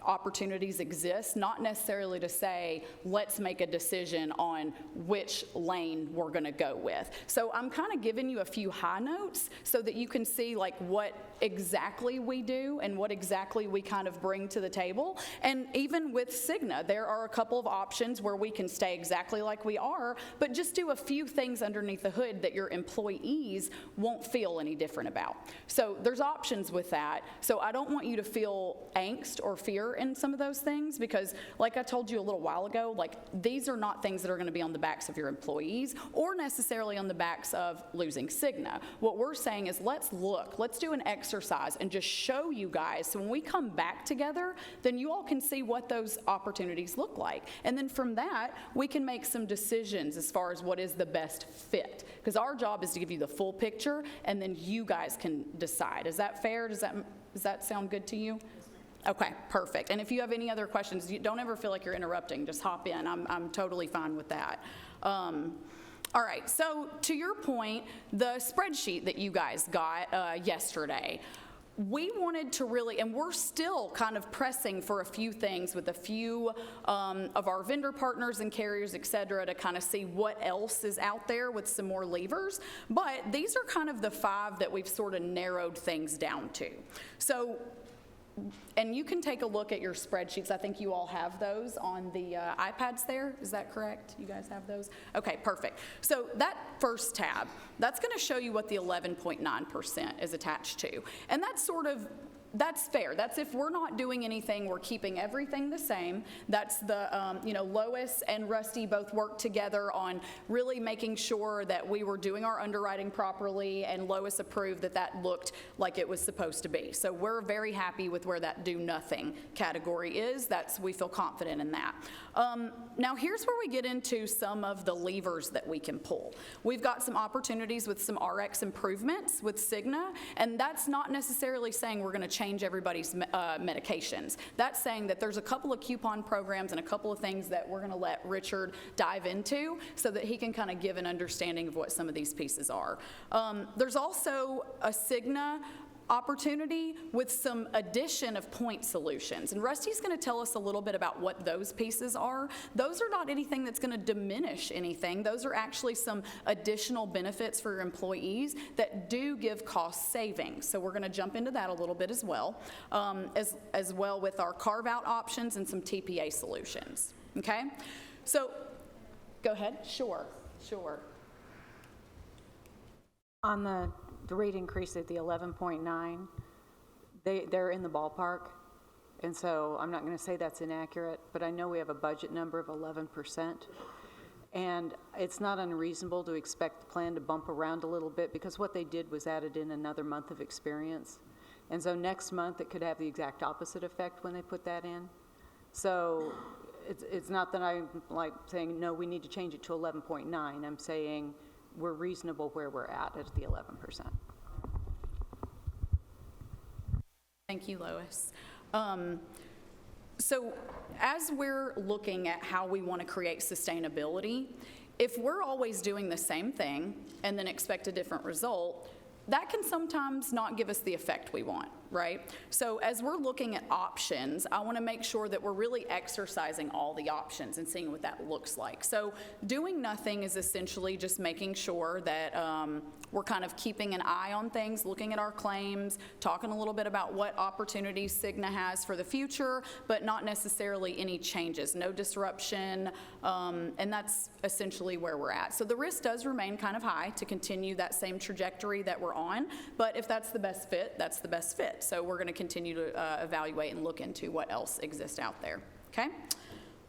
opportunities exist, not necessarily to say, let's make a decision on which lane we're going to go with. So I'm kind of giving you a few high notes so that you can see like what exactly we do and what exactly we kind of bring to the table. And even with Cigna, there are a couple of options where we can stay exactly like we are, but just do a few things underneath the hood that your employees won't feel any different about. So there's options with that. So I don't want you to feel angst or fear in some of those things, because like I told you a little while ago, like these are not things that are going to be on the backs of your employees or necessarily on the backs of losing Cigna. What we're saying is let's do an exercise and just show you guys, so when we come back together, then you all can see what those opportunities look like. And then from that, we can make some decisions as far as what is the best fit, because our job is to give you the full picture and then you guys can decide. Is that fair? Does that sound good to you? Okay, perfect. And if you have any other questions, you don't ever feel like you're interrupting. Just hop in. I'm totally fine with that. All right, so to your point, the spreadsheet that you guys got yesterday, we wanted to really, and we're still kind of pressing for a few things with a few of our vendor partners and carriers, et cetera, to kind of see what else is out there with some more levers. But these are kind of the 5 that we've sort of narrowed things down to. So, and you can take a look at your spreadsheets. I think you all have those on the iPads there. Is that correct? You guys have those? Okay, perfect. So that first tab, that's going to show you what the 11.9% is attached to. And that's fair. That's if we're not doing anything, we're keeping everything the same. That's the, Lois and Rusty both worked together on really making sure that we were doing our underwriting properly, and Lois approved that that looked like it was supposed to be. So we're very happy with where that do nothing category is. We feel confident in that. Now here's where we get into some of the levers that we can pull. We've got some opportunities with some RX improvements with Cigna, and that's not necessarily saying we're going to change everybody's medications. That's saying that there's a couple of coupon programs and a couple of things that we're going to let Richard dive into so that he can kind of give an understanding of what some of these pieces are. There's also a Cigna opportunity with some addition of point solutions. And Rusty's going to tell us a little bit about what those pieces are. Those are not anything that's going to diminish anything. Those are actually some additional benefits for your employees that do give cost savings. So we're going to jump into that a little bit as well, as well with our carve-out options and some TPA solutions. Okay? So go ahead. Sure. On the rate increase at the 11.9, they're in the ballpark, and so I'm not going to say that's inaccurate, but I know we have a budget number of 11%, and it's not unreasonable to expect the plan to bump around a little bit, because what they did was added in another month of experience, and so next month it could have the exact opposite effect when they put that in. So it's not that I'm like saying, no, we need to change it to 11.9. I'm saying we're reasonable where we're at the 11%. Thank you, Lois. So as we're looking at how we want to create sustainability, If we're always doing the same thing and then expect a different result, that can sometimes not give us the effect we want, right? So as we're looking at options, I want to make sure that we're really exercising all the options and seeing what that looks like. So doing nothing is essentially just making sure that we're kind of keeping an eye on things, looking at our claims, talking a little bit about what opportunities Cigna has for the future, but not necessarily any changes, no disruption, and that's essentially where we're at. So the risk does remain kind of high to continue that same trajectory that we're on, but if that's the best fit, that's the best fit. So we're going to continue to evaluate and look into what else exists out there, okay?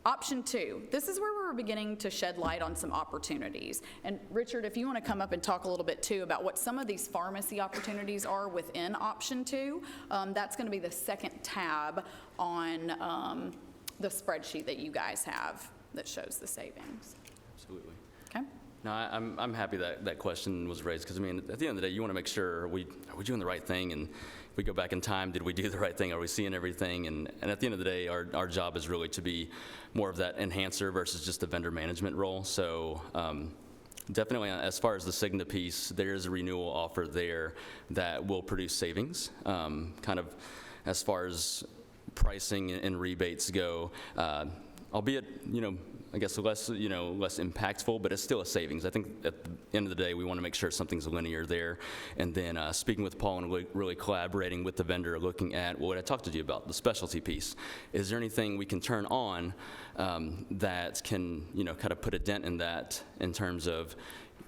Option 2, this is where we're beginning to shed light on some opportunities. And Richard, if you want to come up and talk a little bit too about what some of these pharmacy opportunities are within option 2, that's going to be the second tab on the spreadsheet that you guys have that shows the savings. Absolutely. Okay? No, I'm happy that question was raised, because I mean, at the end of the day, you want to make sure, are we doing the right thing? And if we go back in time, did we do the right thing? Are we seeing everything? And at the end of the day, our job is really to be more of that enhancer versus just the vendor management role. So definitely, as far as the Cigna piece, there is a renewal offer there that will produce savings. Kind of as far as pricing and rebates go, albeit, I guess less impactful, but it's still a savings. I think at the end of the day, we want to make sure something's linear there. And then speaking with Paul and really collaborating with the vendor, looking at what I talked to you about, the specialty piece. Is there anything we can turn on that can, kind of put a dent in that in terms of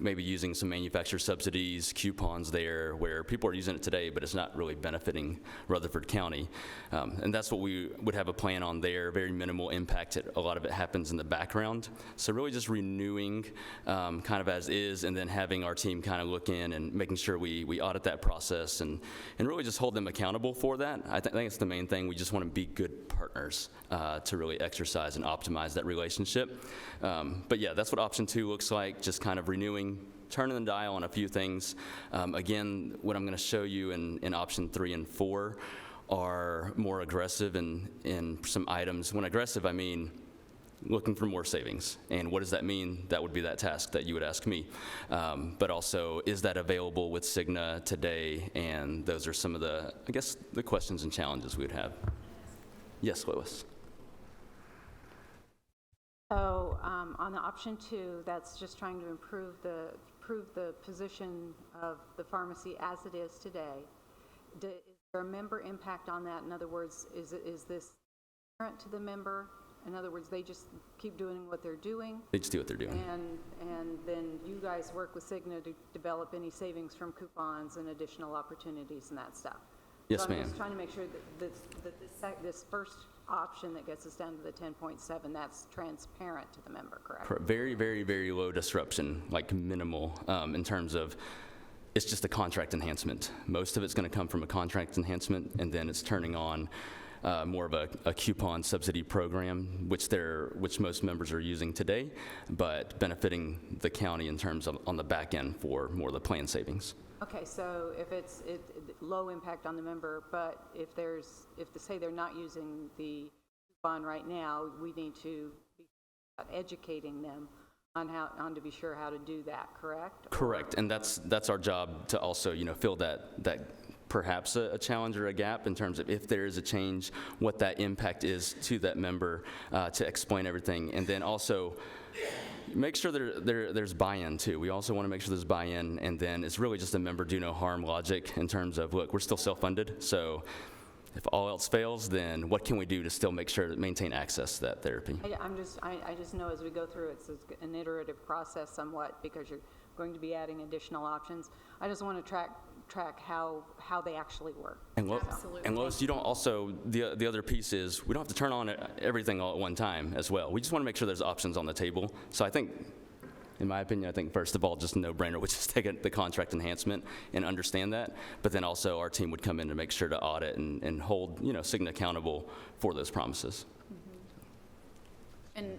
maybe using some manufacturer subsidies, coupons there, where people are using it today, but it's not really benefiting Rutherford County. And that's what we would have a plan on there, very minimal impact. A lot of it happens in the background. So really just renewing kind of as is, and then having our team kind of look in and making sure we audit that process and really just hold them accountable for that. I think it's the main thing. We just want to be good partners to really exercise and optimize that relationship. But yeah, that's what option 2 looks like, just kind of renewing, turning the dial on a few things. Again, what I'm going to show you in option 3 and 4 are more aggressive in some items. When aggressive, I mean looking for more savings. And what does that mean? That would be that task that you would ask me. But also, is that available with Cigna today? And those are some of the, I guess, the questions and challenges we would have. Yes, Lois. So on the option 2, that's just trying to improve the position of the pharmacy as it is today. Is there a member impact on that? In other words, is this current to the member? In other words, they just keep doing what they're doing? They just do what they're doing. And then you guys work with Cigna to develop any savings from coupons and additional opportunities and that stuff? Yes, so ma'am. I'm just trying to make sure that this first option that gets us down to the 10.7, that's transparent to the member, correct? Very, very, very low disruption, like minimal in terms of it's just a contract enhancement. Most of it's going to come from a contract enhancement, and then it's turning on more of a coupon subsidy program, which most members are using today, but benefiting the county in terms of on the back end for more of the plan savings. Okay, so if it's low impact on the member, but if say they're not using the coupon right now, we need to be educating them on to be sure how to do that, correct? Correct, and that's our job to also fill that perhaps a challenge or a gap in terms of if there is a change, what that impact is to that member, to explain everything, and then also make sure there's buy-in too. We also want to make sure there's buy-in, and then it's really just a member do no harm logic in terms of, look, we're still self-funded, so if all else fails, then what can we do to still make sure to maintain access to that therapy? I just know as we go through, it's an iterative process somewhat because you're going to be adding additional options. I just want to track how they actually work. And Lois, you don't also, the other piece is we don't have to turn on everything all at one time as well. We just want to make sure there's options on the table. So I think, in my opinion, I think first of all, just a no-brainer, which is take the contract enhancement and understand that. But then also our team would come in to make sure to audit and hold Cigna accountable for those promises. Mm-hmm.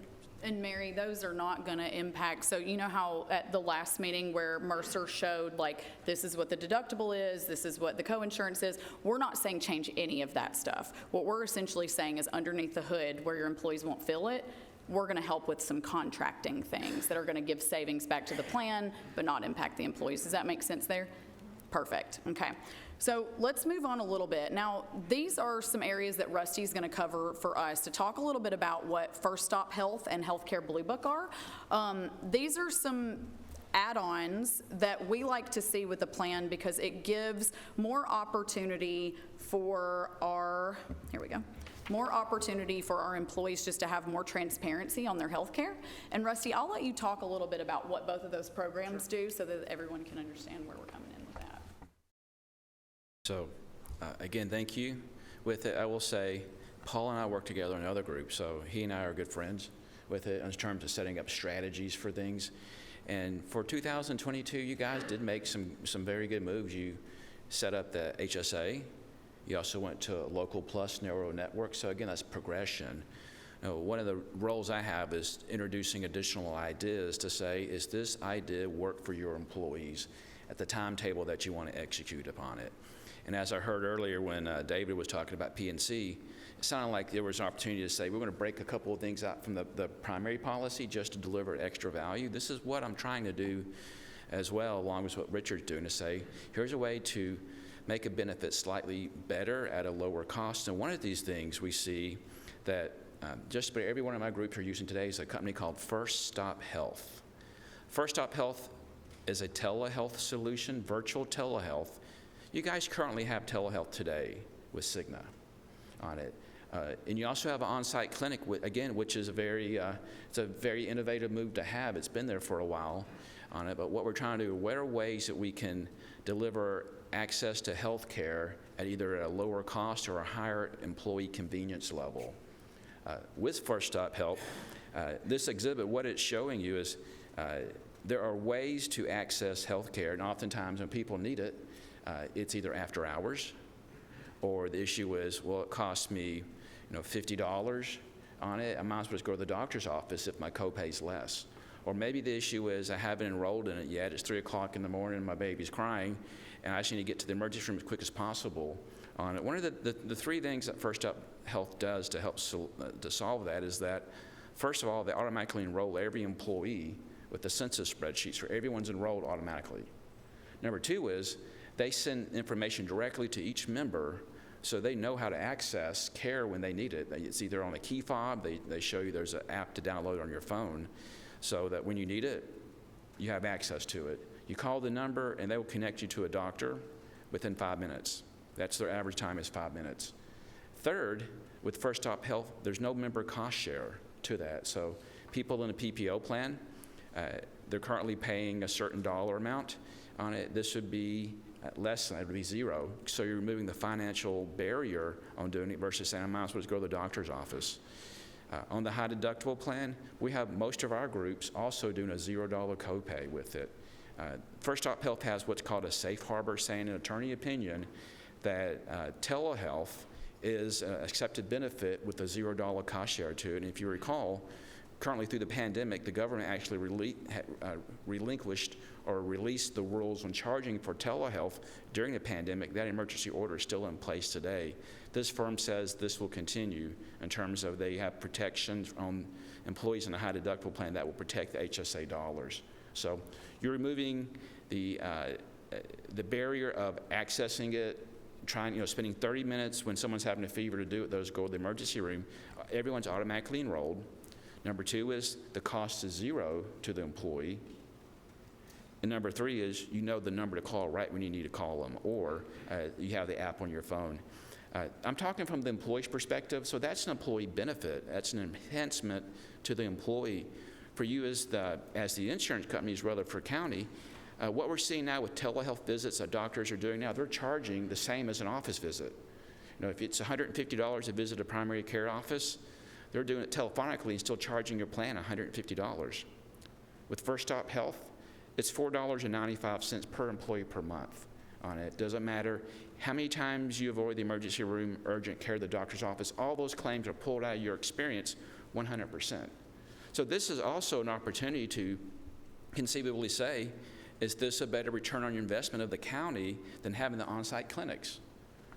And Mary, those are not going to impact, so you know how at the last meeting where Mercer showed like this is what the deductible is, this is what the coinsurance is, we're not saying change any of that stuff. What we're essentially saying is underneath the hood where your employees won't feel it, we're going to help with some contracting things that are going to give savings back to the plan, but not impact the employees. Does that make sense there? Perfect. Okay. So let's move on a little bit. Now, these are some areas that Rusty's going to cover for us to talk a little bit about what First Stop Health and Healthcare Blue Book are. These are some add-ons that we like to see with the plan because it gives more opportunity for our, here we go, more opportunity for our employees just to have more transparency on their health care. And Rusty, I'll let you talk a little bit about what both of those programs do so that everyone can understand where we're coming in with that. So, again, thank you. With it, I will say, Paul and I work together in another group, so he and I are good friends with it in terms of setting up strategies for things. And for 2022, you guys did make some very good moves. You set up the HSA. You also went to a Local Plus neural network. So again, that's progression. You know, one of the roles I have is introducing additional ideas to say, is this idea work for your employees at the timetable that you want to execute upon it? And as I heard earlier when David was talking about P&C, it sounded like there was an opportunity to say, we're going to break a couple of things out from the primary policy just to deliver extra value. This is what I'm trying to do as well, along with what Richard's doing, to say, here's a way to make a benefit slightly better at a lower cost. And one of these things we see that just about every one of my groups are using today is a company called First Stop Health. First Stop Health is a telehealth solution, virtual telehealth. You guys currently have telehealth today with Cigna on it. And you also have an on-site clinic, again, which is it's a very innovative move to have. It's been there for a while on it. But what we're trying to do, what are ways that we can deliver access to health care at either a lower cost or a higher employee convenience level? With First Stop Health, this exhibit, what it's showing you is there are ways to access health care, and oftentimes when people need it, it's either after hours, or the issue is, well, it costs me $50 on it. I might as well just go to the doctor's office if my copay's less. Or maybe the issue is I haven't enrolled in it yet. It's 3 o'clock in the morning, my baby's crying, and I just need to get to the emergency room as quick as possible on it. One of the three things that First Stop Health does to help to solve that is that, first of all, they automatically enroll every employee with the census spreadsheets, so everyone's enrolled automatically. Number two is they send information directly to each member so they know how to access care when they need it. It's either on a key fob, they show you there's an app to download on your phone so that when you need it, you have access to it. You call the number and they will connect you to a doctor within 5 minutes. That's their average time is 5 minutes. Third, with First Stop Health, there's no member cost share to that. So people in a PPO plan, they're currently paying a certain dollar amount on it. This would be less than, it would be zero. So you're removing the financial barrier on doing it versus saying I might as well just go to the doctor's office. On the high deductible plan, we have most of our groups also doing a $0 copay with it. First Stop Health has what's called a safe harbor, saying an attorney opinion that telehealth is an accepted benefit with a $0 cost share to it. And if you recall, currently through the pandemic, the government actually relinquished or released the rules on charging for telehealth during the pandemic. That emergency order is still in place today. This firm says this will continue in terms of they have protections on employees in a high deductible plan that will protect the HSA dollars. So you're removing the barrier of accessing it, spending 30 minutes when someone's having a fever to do it, those go to the emergency room. Everyone's automatically enrolled. Number two is the cost is zero to the employee. And number three is the number to call right when you need to call them, or you have the app on your phone. I'm talking from the employee's perspective, so that's an employee benefit. That's an enhancement to the employee. For you as the insurance companies, Rutherford County, what we're seeing now with telehealth visits that doctors are doing now, they're charging the same as an office visit. If it's $150 to visit a primary care office, they're doing it telephonically and still charging your plan $150. With First Stop Health, it's $4.95 per employee per month on it. Doesn't matter how many times you avoid the emergency room, urgent care, the doctor's office, all those claims are pulled out of your experience 100%. So this is also an opportunity to conceivably say, is this a better return on your investment of the county than having the on-site clinics?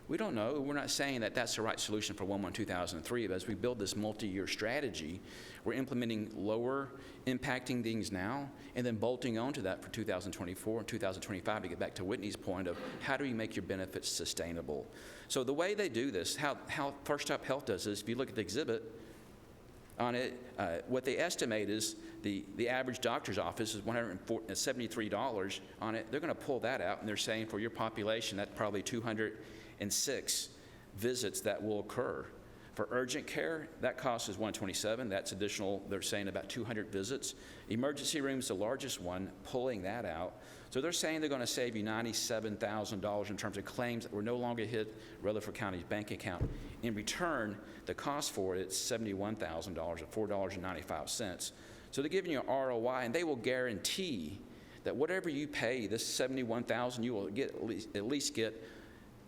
We don't know. We're not saying that that's the right solution for 1/1/2003, but as we build this multi-year strategy, we're implementing lower impacting things now and then bolting onto that for 2024 and 2025 to get back to Whitney's point of how do you make your benefits sustainable. So the way they do this, how First Stop Health does this, if you look at the exhibit on it, what they estimate is the average doctor's office is $173 on it. They're going to pull that out, and they're saying for your population, that's probably 206 visits that will occur. For urgent care, that cost is $127. That's additional, they're saying about 200 visits. Emergency room's the largest one, pulling that out. So they're saying they're going to save you $97,000 in terms of claims that will no longer hit Rutherford County's bank account. In return, the cost for it is $71,000 at $4.95. So they're giving you an ROI, and they will guarantee that whatever you pay, this $71,000, you will get at least get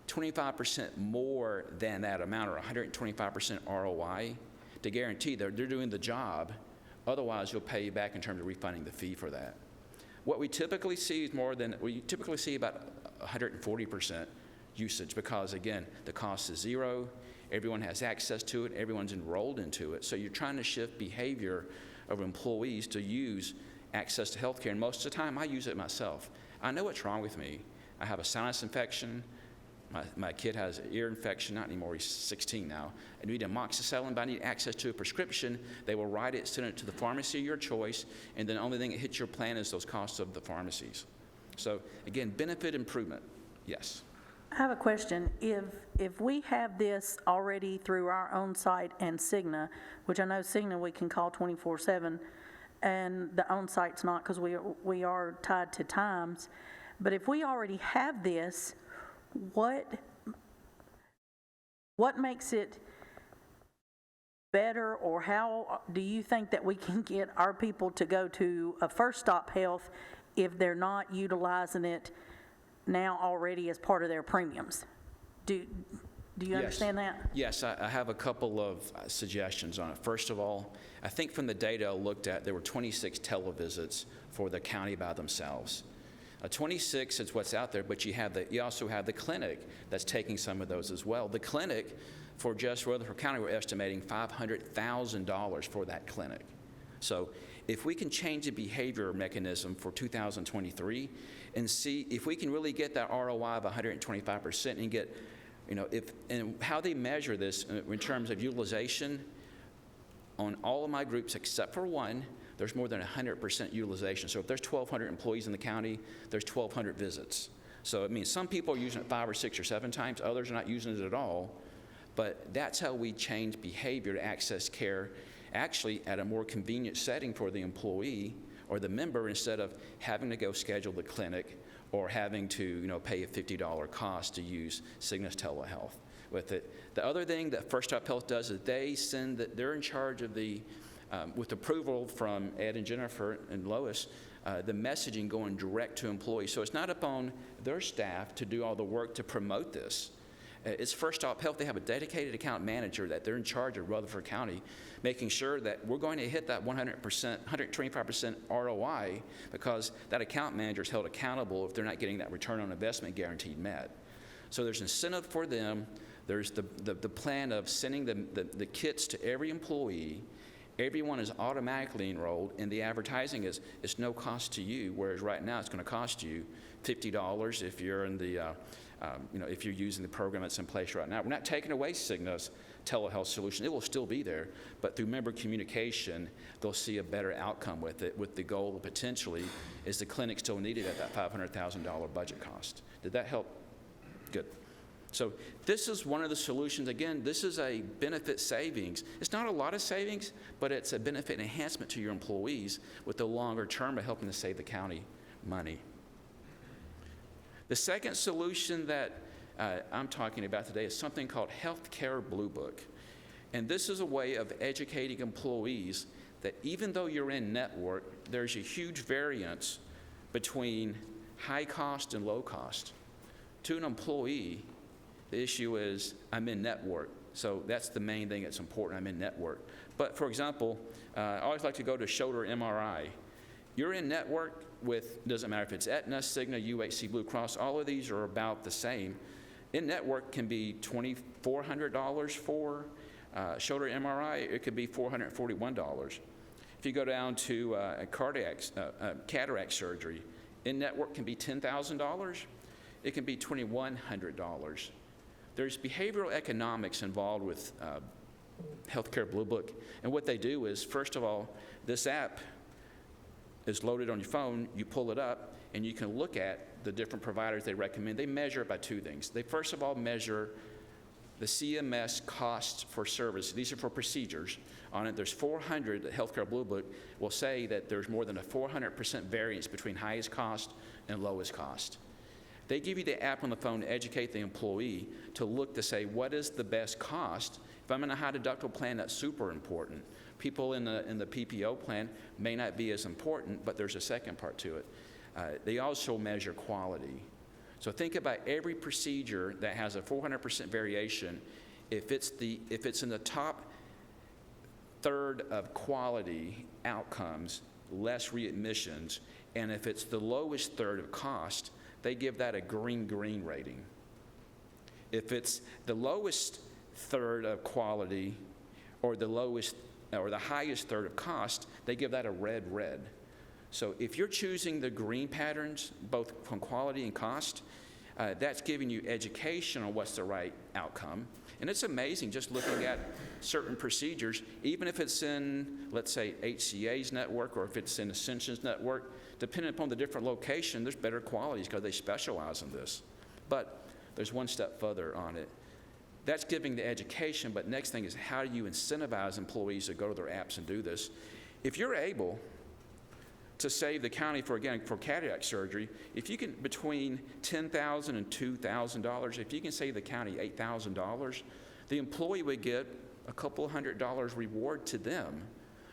25% more than that amount, or 125% ROI, to guarantee that they're doing the job. Otherwise, you'll pay you back in terms of refunding the fee for that. What we typically see is we typically see about 140% usage because, again, the cost is zero, everyone has access to it, everyone's enrolled into it. So you're trying to shift behavior of employees to use access to health care. And most of the time, I use it myself. I know what's wrong with me. I have a sinus infection. My kid has an ear infection, not anymore, he's 16 now. I need amoxicillin, but I need access to a prescription. They will write it, send it to the pharmacy of your choice, and then the only thing that hits your plan is those costs of the pharmacies. So again, benefit improvement, yes. I have a question. If we have this already through our own site and Cigna, which I know Cigna we can call 24/7, and the own site's not because we are tied to times, but if we already have this, what makes it better, or how do you think that we can get our people to go to a First Stop Health if they're not utilizing it now already as part of their premiums? Do you understand that? Yes, I have a couple of suggestions on it. First of all, I think from the data I looked at, there were 26 televisits for the county by themselves. 26 is what's out there, but you also have the clinic that's taking some of those as well. The clinic, for just Rutherford County, we're estimating $500,000 for that clinic. So if we can change the behavior mechanism for 2023 and see if we can really get that ROI of 125% and get, and how they measure this in terms of utilization on all of my groups except for one, there's more than 100% utilization. So if there's 1,200 employees in the county, there's 1,200 visits. So it means some people are using it 5 or 6 or 7 times, others are not using it at all. But that's how we change behavior to access care, actually at a more convenient setting for the employee or the member, instead of having to go schedule the clinic or having to pay a $50 cost to use Cigna's telehealth with it. The other thing that First Stop Health does is they're in charge of the with approval from Ed and Jennifer and Lois, the messaging going direct to employees. So it's not upon their staff to do all the work to promote this. It's First Stop Health. They have a dedicated account manager that they're in charge of Rutherford County, making sure that we're going to hit that 100%, 125% ROI, because that account manager is held accountable if they're not getting that return on investment guaranteed met. So there's incentive for them. There's the plan of sending the kits to every employee. Everyone is automatically enrolled, and the advertising is it's no cost to you, whereas right now it's going to cost you $50 if you're in the, if you're using the program that's in place right now. We're not taking away Cigna's telehealth solution. It will still be there, but through member communication, they'll see a better outcome with it, with the goal of potentially is the clinic still needed at that $500,000 budget cost. Did that help? Good. So this is one of the solutions. Again, this is a benefit savings. It's not a lot of savings, but it's a benefit enhancement to your employees with the longer term of helping to save the county money. The second solution that I'm talking about today is something called Healthcare Blue Book. And this is a way of educating employees that even though you're in network, there's a huge variance between high cost and low cost. To an employee, the issue is, I'm in network. So that's the main thing that's important, I'm in network. But for example, I always like to go to shoulder MRI. You're in network with, doesn't matter if it's Aetna, Cigna, UHC, Blue Cross, all of these are about the same. In-network can be $2,400 for shoulder MRI. It could be $441. If you go down to cataract surgery, in-network can be $10,000. It can be $2,100. There's behavioral economics involved with Healthcare Blue Book, and what they do is, first of all, this app is loaded on your phone, you pull it up, and you can look at the different providers they recommend. They measure it by two things. They first of all measure the CMS costs for service. These are for procedures. On it, there's 400, the Healthcare Blue Book will say that there's more than a 400% variance between highest cost and lowest cost. They give you the app on the phone to educate the employee to look to say, what is the best cost? If I'm in a high deductible plan, that's super important. People in the PPO plan may not be as important, but there's a second part to it. They also measure quality. So think about every procedure that has a 400% variation. If it's in the top third of quality outcomes, less readmissions, and if it's the lowest third of cost, they give that a green rating. If it's the lowest third of quality or the highest third of cost, they give that a red. So if you're choosing the green patterns, both from quality and cost, that's giving you education on what's the right outcome. And it's amazing just looking at certain procedures, even if it's in, let's say, HCA's network or if it's in Ascension's network, depending upon the different location, there's better qualities because they specialize in this. But there's one step further on it. That's giving the education, but next thing is how do you incentivize employees to go to their apps and do this? If you're able to save the county for cataract surgery, if you can, between $10,000 and $2,000, if you can save the county $8,000, the employee would get a couple $100 reward to them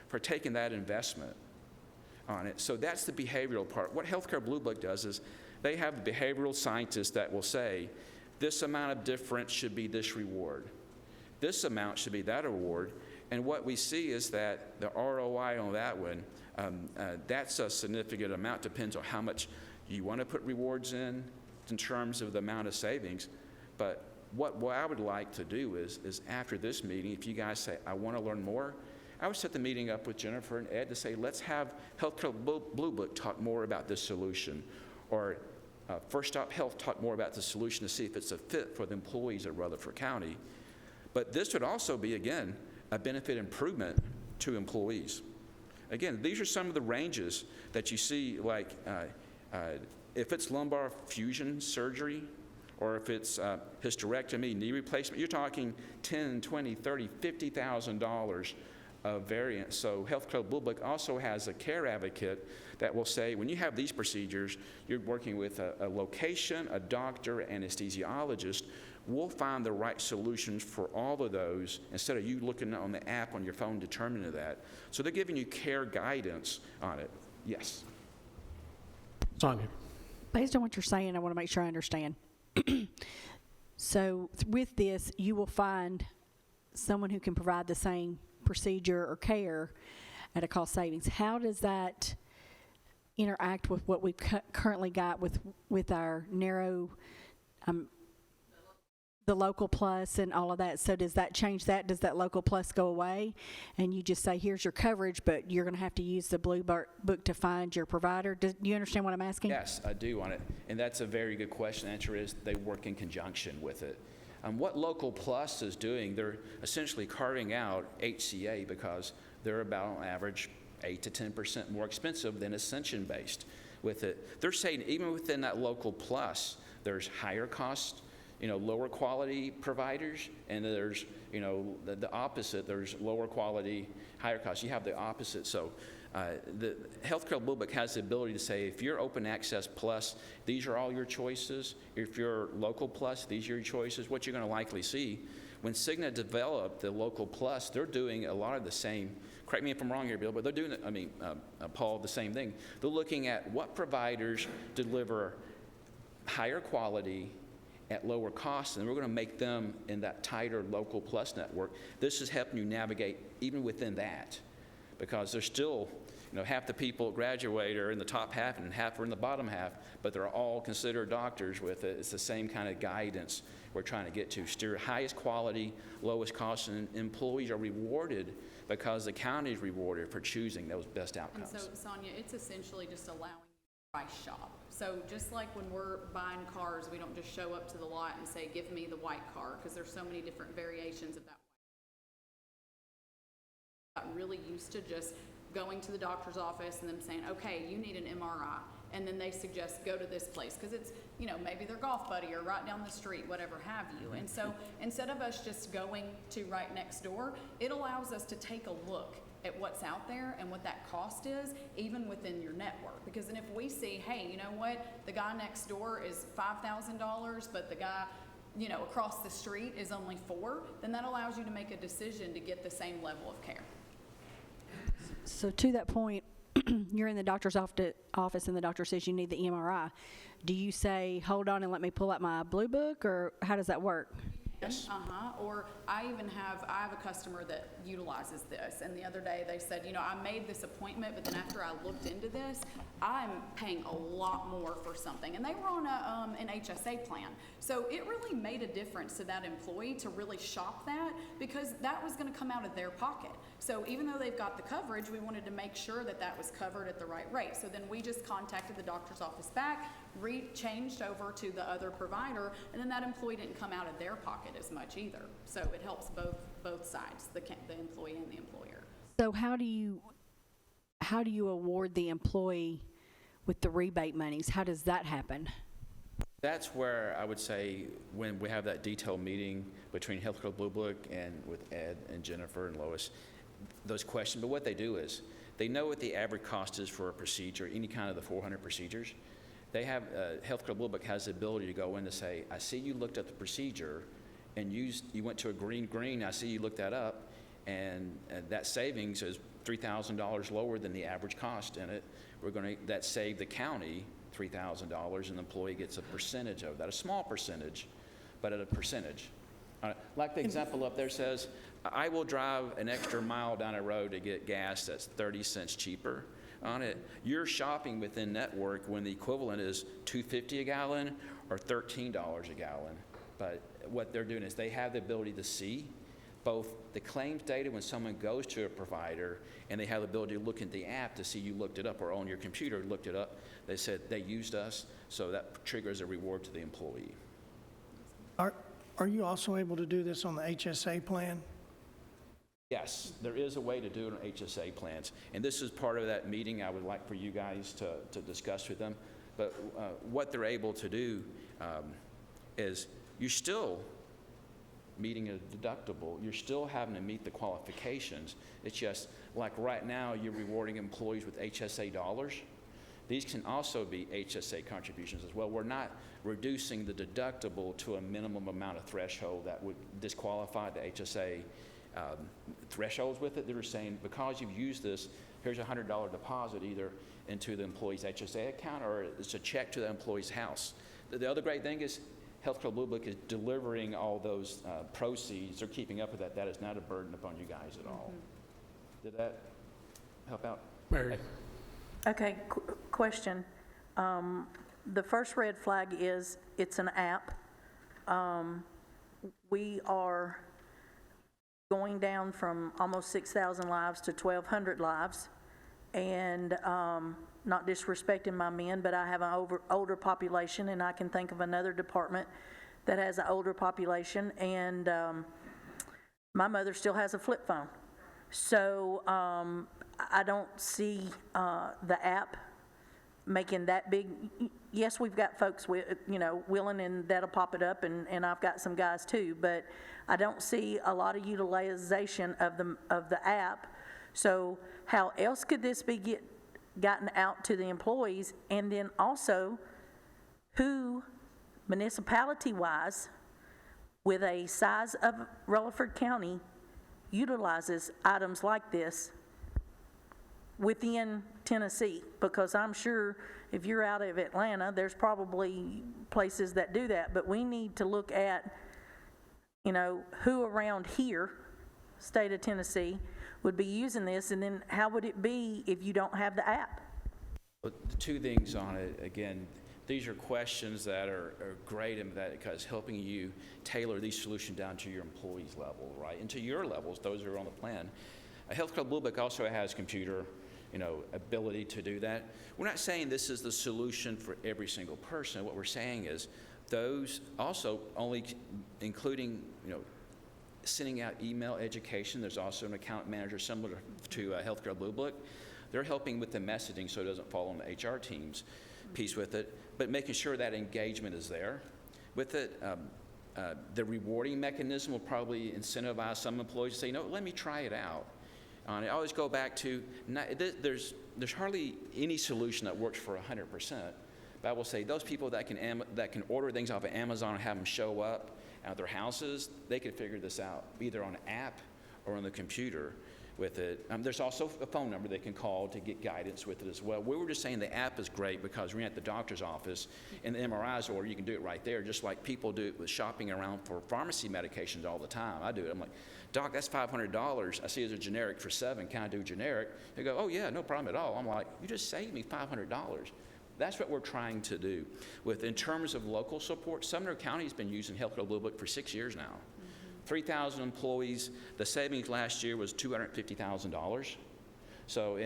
for taking that investment on it. So that's the behavioral part. What Healthcare Blue Book does is they have behavioral scientists that will say, this amount of difference should be this reward. This amount should be that reward. And what we see is that the ROI on that one, that's a significant amount. Depends on how much you want to put rewards in terms of the amount of savings. But what I would like to do is after this meeting, if you guys say, I want to learn more, I would set the meeting up with Jennifer and Ed to say, let's have Healthcare Blue Book talk more about this solution, or First Stop Health talk more about the solution to see if it's a fit for the employees at Rutherford County. But this would also be, again, a benefit improvement to employees. Again, these are some of the ranges that you see, like if it's lumbar fusion surgery, or if it's hysterectomy, knee replacement, you're talking $10,000, $20,000, $30,000, $50,000 of variance. So Healthcare Blue Book also has a care advocate that will say, when you have these procedures, you're working with a location, a doctor, anesthesiologist. We'll find the right solutions for all of those instead of you looking on the app on your phone determining that. So they're giving you care guidance on it. Yes. Sonia. Based on what you're saying, I want to make sure I understand. So with this, you will find someone who can provide the same procedure or care at a cost savings. How does that interact with what we've currently got with our narrow, the local plus and all of that? So does that change that? Does that local plus go away and you just say, here's your coverage, but you're going to have to use the Blue Book to find your provider? Do you understand what I'm asking? Yes, I do on it. And that's a very good question. The answer is they work in conjunction with it. What Local Plus is doing, they're essentially carving out HCA because they're about on average 8 to 10% more expensive than Ascension-based with it. They're saying even within that Local Plus, there's higher cost, lower quality providers, and there's, the opposite. There's lower quality, higher cost. You have the opposite. So the Healthcare Blue Book has the ability to say, if you're Open Access Plus, these are all your choices. If you're Local Plus, these are your choices. What you're going to likely see, when Cigna developed the Local Plus, they're doing a lot of the same, correct me if I'm wrong here, Bill, but they're doing, Paul, the same thing. They're looking at what providers deliver higher quality at lower costs, and we're going to make them in that tighter Local Plus network. This is helping you navigate even within that. because there's still, half the people graduate are in the top half and half are in the bottom half, but they're all considered doctors with it. It's the same kind of guidance we're trying to get to. Steer highest quality, lowest cost, and employees are rewarded because the county is rewarded for choosing those best outcomes. And so, Sonia, it's essentially just allowing you to price shop. So just like when we're buying cars, we don't just show up to the lot and say, give me the white car, because there's so many different variations of that. Got really used to just going to the doctor's office and them saying, okay, you need an MRI. And then they suggest go to this place because it's, maybe their golf buddy or right down the street, whatever have you. And so instead of us just going to right next door, it allows us to take a look at what's out there and what that cost is, even within your network. Because then if we see, hey, you know what, the guy next door is $5,000, but the guy, across the street is only $4,000, then that allows you to make a decision to get the same level of care. So to that point, you're in the doctor's office and the doctor says you need the MRI. Do you say, hold on and let me pull out my blue book, or how does that work? Yes. Or I have a customer that utilizes this, and the other day they said, I made this appointment, but then after I looked into this, I'm paying a lot more for something. And they were on an HSA plan. So it really made a difference to that employee to really shop that, because that was going to come out of their pocket. So even though they've got the coverage, we wanted to make sure that that was covered at the right rate. So then we just contacted the doctor's office back, changed over to the other provider, and then that employee didn't come out of their pocket as much either. So it helps both sides, the employee and the employer. So how do you award the employee with the rebate monies? How does that happen? That's where I would say when we have that detailed meeting between Healthcare Blue Book and with Ed and Jennifer and Lois, those questions, but what they do is they know what the average cost is for a procedure, any kind of the 400 procedures. They have, Healthcare Blue Book has the ability to go in to say, I see you looked at the procedure and you went to a green, I see you looked that up, and that savings is $3,000 lower than the average cost in it. That saved the county $3,000, and the employee gets a percentage of that, a small percentage, but at a percentage. Like the example up there says, I will drive an extra mile down a road to get gas that's 30 cents cheaper on it. You're shopping within network when the equivalent is $2.50 a gallon or $13 a gallon. But what they're doing is they have the ability to see both the claims data when someone goes to a provider, and they have the ability to look at the app to see you looked it up, or on your computer looked it up. They said they used us, so that triggers a reward to the employee. Are you also able to do this on the HSA plan? Yes, there is a way to do it on HSA plans, and this is part of that meeting I would like for you guys to discuss with them. But what they're able to do is you're still meeting a deductible. You're still having to meet the qualifications. It's just like right now you're rewarding employees with HSA dollars. These can also be HSA contributions as well. We're not reducing the deductible to a minimum amount of threshold that would disqualify the HSA thresholds with it. They're saying, because you've used this, here's a $100 deposit either into the employee's HSA account or it's a check to the employee's house. The other great thing is Healthcare Blue Book is delivering all those proceeds. They're keeping up with that. That is not a burden upon you guys at all. Did that help out? Mary? Okay, question. The first red flag is it's an app. We are going down from almost 6,000 lives to 1,200 lives. And not disrespecting my men, but I have an older population, and I can think of another department that has an older population, and my mother still has a flip phone. So I don't see the app making that big. Yes, we've got folks willing, and that'll pop it up, and I've got some guys too, but I don't see a lot of utilization of the app. So how else could this be gotten out to the employees? And then also, who, municipality-wise, with a size of Rutherford County, utilizes items like this within Tennessee? Because I'm sure if you're out of Atlanta, there's probably places that do that. But we need to look at, who around here, state of Tennessee, would be using this, and then how would it be if you don't have the app? Well, the two things on it, again, these are questions that are great and that because helping you tailor these solutions down to your employees' level, right? And to your levels, those who are on the plan. A Health Club Blue Book also has computer, ability to do that. We're not saying this is the solution for every single person. What we're saying is those also only including, sending out email education. There's also an account manager similar to Health Club Blue Book. They're helping with the messaging so it doesn't fall on the HR team's piece with it, but making sure that engagement is there with it. The rewarding mechanism will probably incentivize some employees to say, let me try it out. I always go back to, there's hardly any solution that works for 100%, but I will say those people that can order things off of Amazon and have them show up at their houses, they could figure this out, either on an app or on the computer with it. There's also a phone number they can call to get guidance with it as well. We were just saying the app is great because we're at the doctor's office and the MRI's order, you can do it right there, just like people do it with shopping around for pharmacy medications all the time. I do it. I'm like, Doc, that's $500. I see it's a generic for $7. Can I do generic? They go, oh yeah, no problem at all. I'm like, you just saved me $500. That's what we're trying to do. In terms of local support, Sumner County has been using Health Club Blue Book for 6 years now. 3,000 employees. The savings last year was $250,000. So,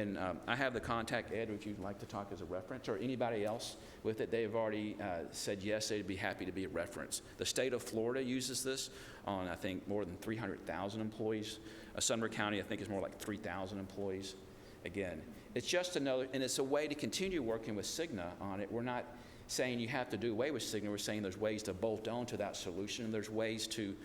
I have the contact, Ed, if you'd like to talk as a reference, or anybody else with it. They've already said yes, they'd be happy to be a reference. The state of Florida uses this on, I think, more than 300,000 employees. Sumner County, I think, is more like 3,000 employees. Again, it's just another, and it's a way to continue working with Cigna on it. We're not saying you have to do away with Cigna. We're saying there's ways to bolt on to that solution. There's ways to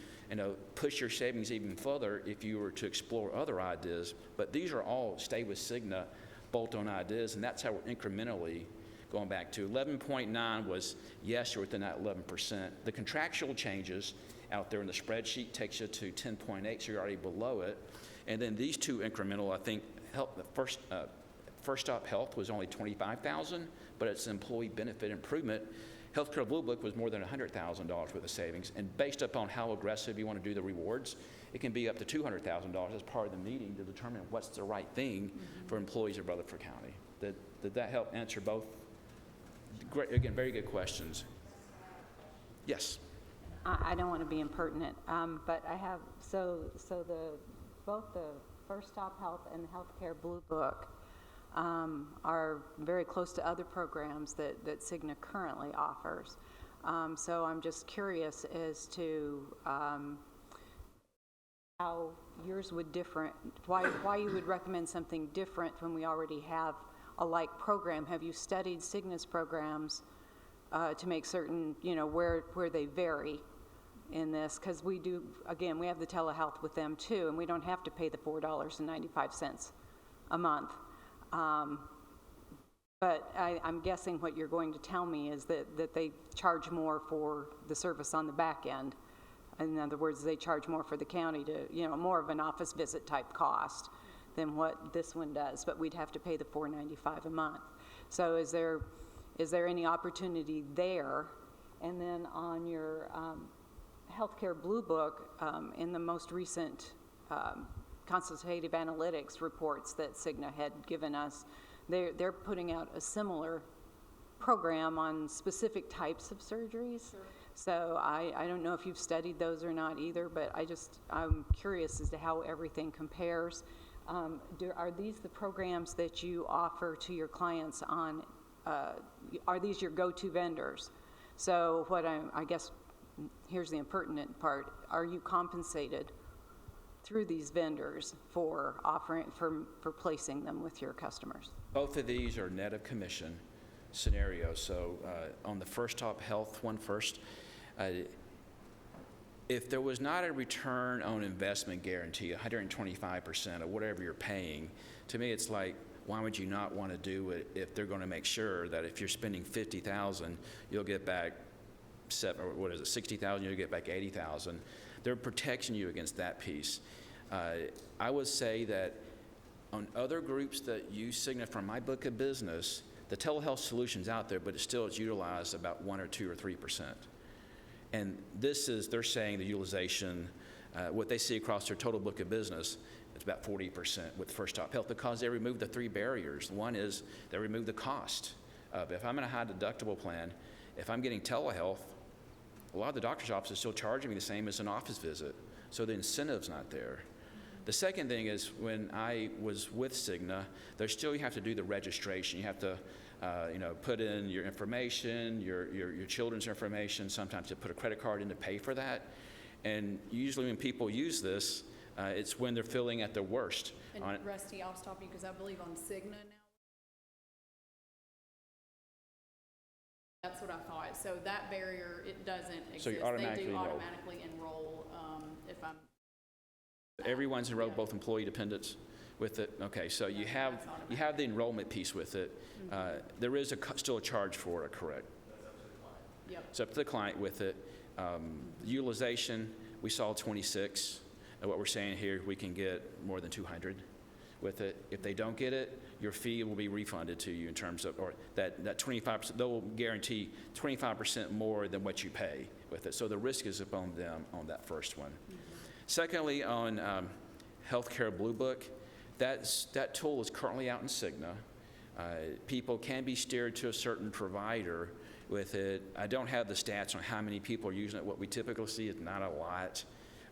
push your savings even further if you were to explore other ideas. But these are all stay with Cigna, bolt-on ideas, and that's how we're incrementally going back to. 11.9 was, yes, you're within that 11%. The contractual changes out there in the spreadsheet takes you to 10.8, so you're already below it. And then these two incremental, I think, First Stop Health was only $25,000, but it's employee benefit improvement. Healthcare Blue Book was more than $100,000 worth of savings, and based upon how aggressive you want to do the rewards, it can be up to $200,000 as part of the meeting to determine what's the right thing for employees of Rutherford County. Did that help answer both? Great, again, very good questions. Yes. I don't want to be impertinent, but I have, both the First Stop Health and the Healthcare Blue Book are very close to other programs that Cigna currently offers. So I'm just curious as to how yours would why you would recommend something different when we already have a like program. Have you studied Cigna's programs to make certain, where they vary in this? Because we do, again, we have the telehealth with them too, and we don't have to pay the $4.95 a month. But I'm guessing what you're going to tell me is that they charge more for the service on the back end. In other words, they charge more for the county to, more of an office visit type cost than what this one does, but we'd have to pay the $4.95 a month. So is there any opportunity there? And then on your Healthcare Blue Book, in the most recent consultative analytics reports that Cigna had given us, they're putting out a similar program on specific types of surgeries. Sure. So I don't know if you've studied those or not either, but I'm curious as to how everything compares. Are these the programs that you offer to your clients on, are these your go-to vendors? So I guess, here's the impertinent part, are you compensated through these vendors for placing them with your customers? Both of these are net of commission scenarios. So on the First Stop Health one first, if there was not a return on investment guarantee, 125% of whatever you're paying, to me it's like, why would you not want to do it if they're going to make sure that if you're spending $50,000, you'll get back $60,000, you'll get back $80,000. They're protecting you against that piece. I would say that on other groups that use Cigna from my book of business, the telehealth solution's out there, but it's utilized about 1 or 2 or 3%. And they're saying the utilization, what they see across their total book of business It's about 40% with First Stop Health because they removed the 3 barriers. One is they removed the cost of, if I'm in a high deductible plan, if I'm getting telehealth, a lot of the doctor's offices are still charging me the same as an office visit, so the incentive's not there. The second thing is when I was with Cigna, there's still, you have to do the registration. You have to put in your information, your children's information. Sometimes you put a credit card in to pay for that. And usually when people use this, it's when they're feeling at their worst. And Rusty, I'll stop you because I believe on Cigna now. That's what I thought. So that barrier, it doesn't exist. So you automatically They do enroll. automatically enroll if I'm. Everyone's enrolled, both employee dependents with it. Okay, so you have the enrollment piece with it. There is still a charge for it, correct? Yep. It's up to the client with it. Utilization, we saw 26. And what we're saying here, we can get more than 200 with it. If they don't get it, your fee will be refunded to you in terms of, or that 25%, they'll guarantee 25% more than what you pay with it. So the risk is upon them on that first one. Secondly, on Healthcare Blue Book, that tool is currently out in Cigna. People can be steered to a certain provider with it. I don't have the stats on how many people are using it. What we typically see is not a lot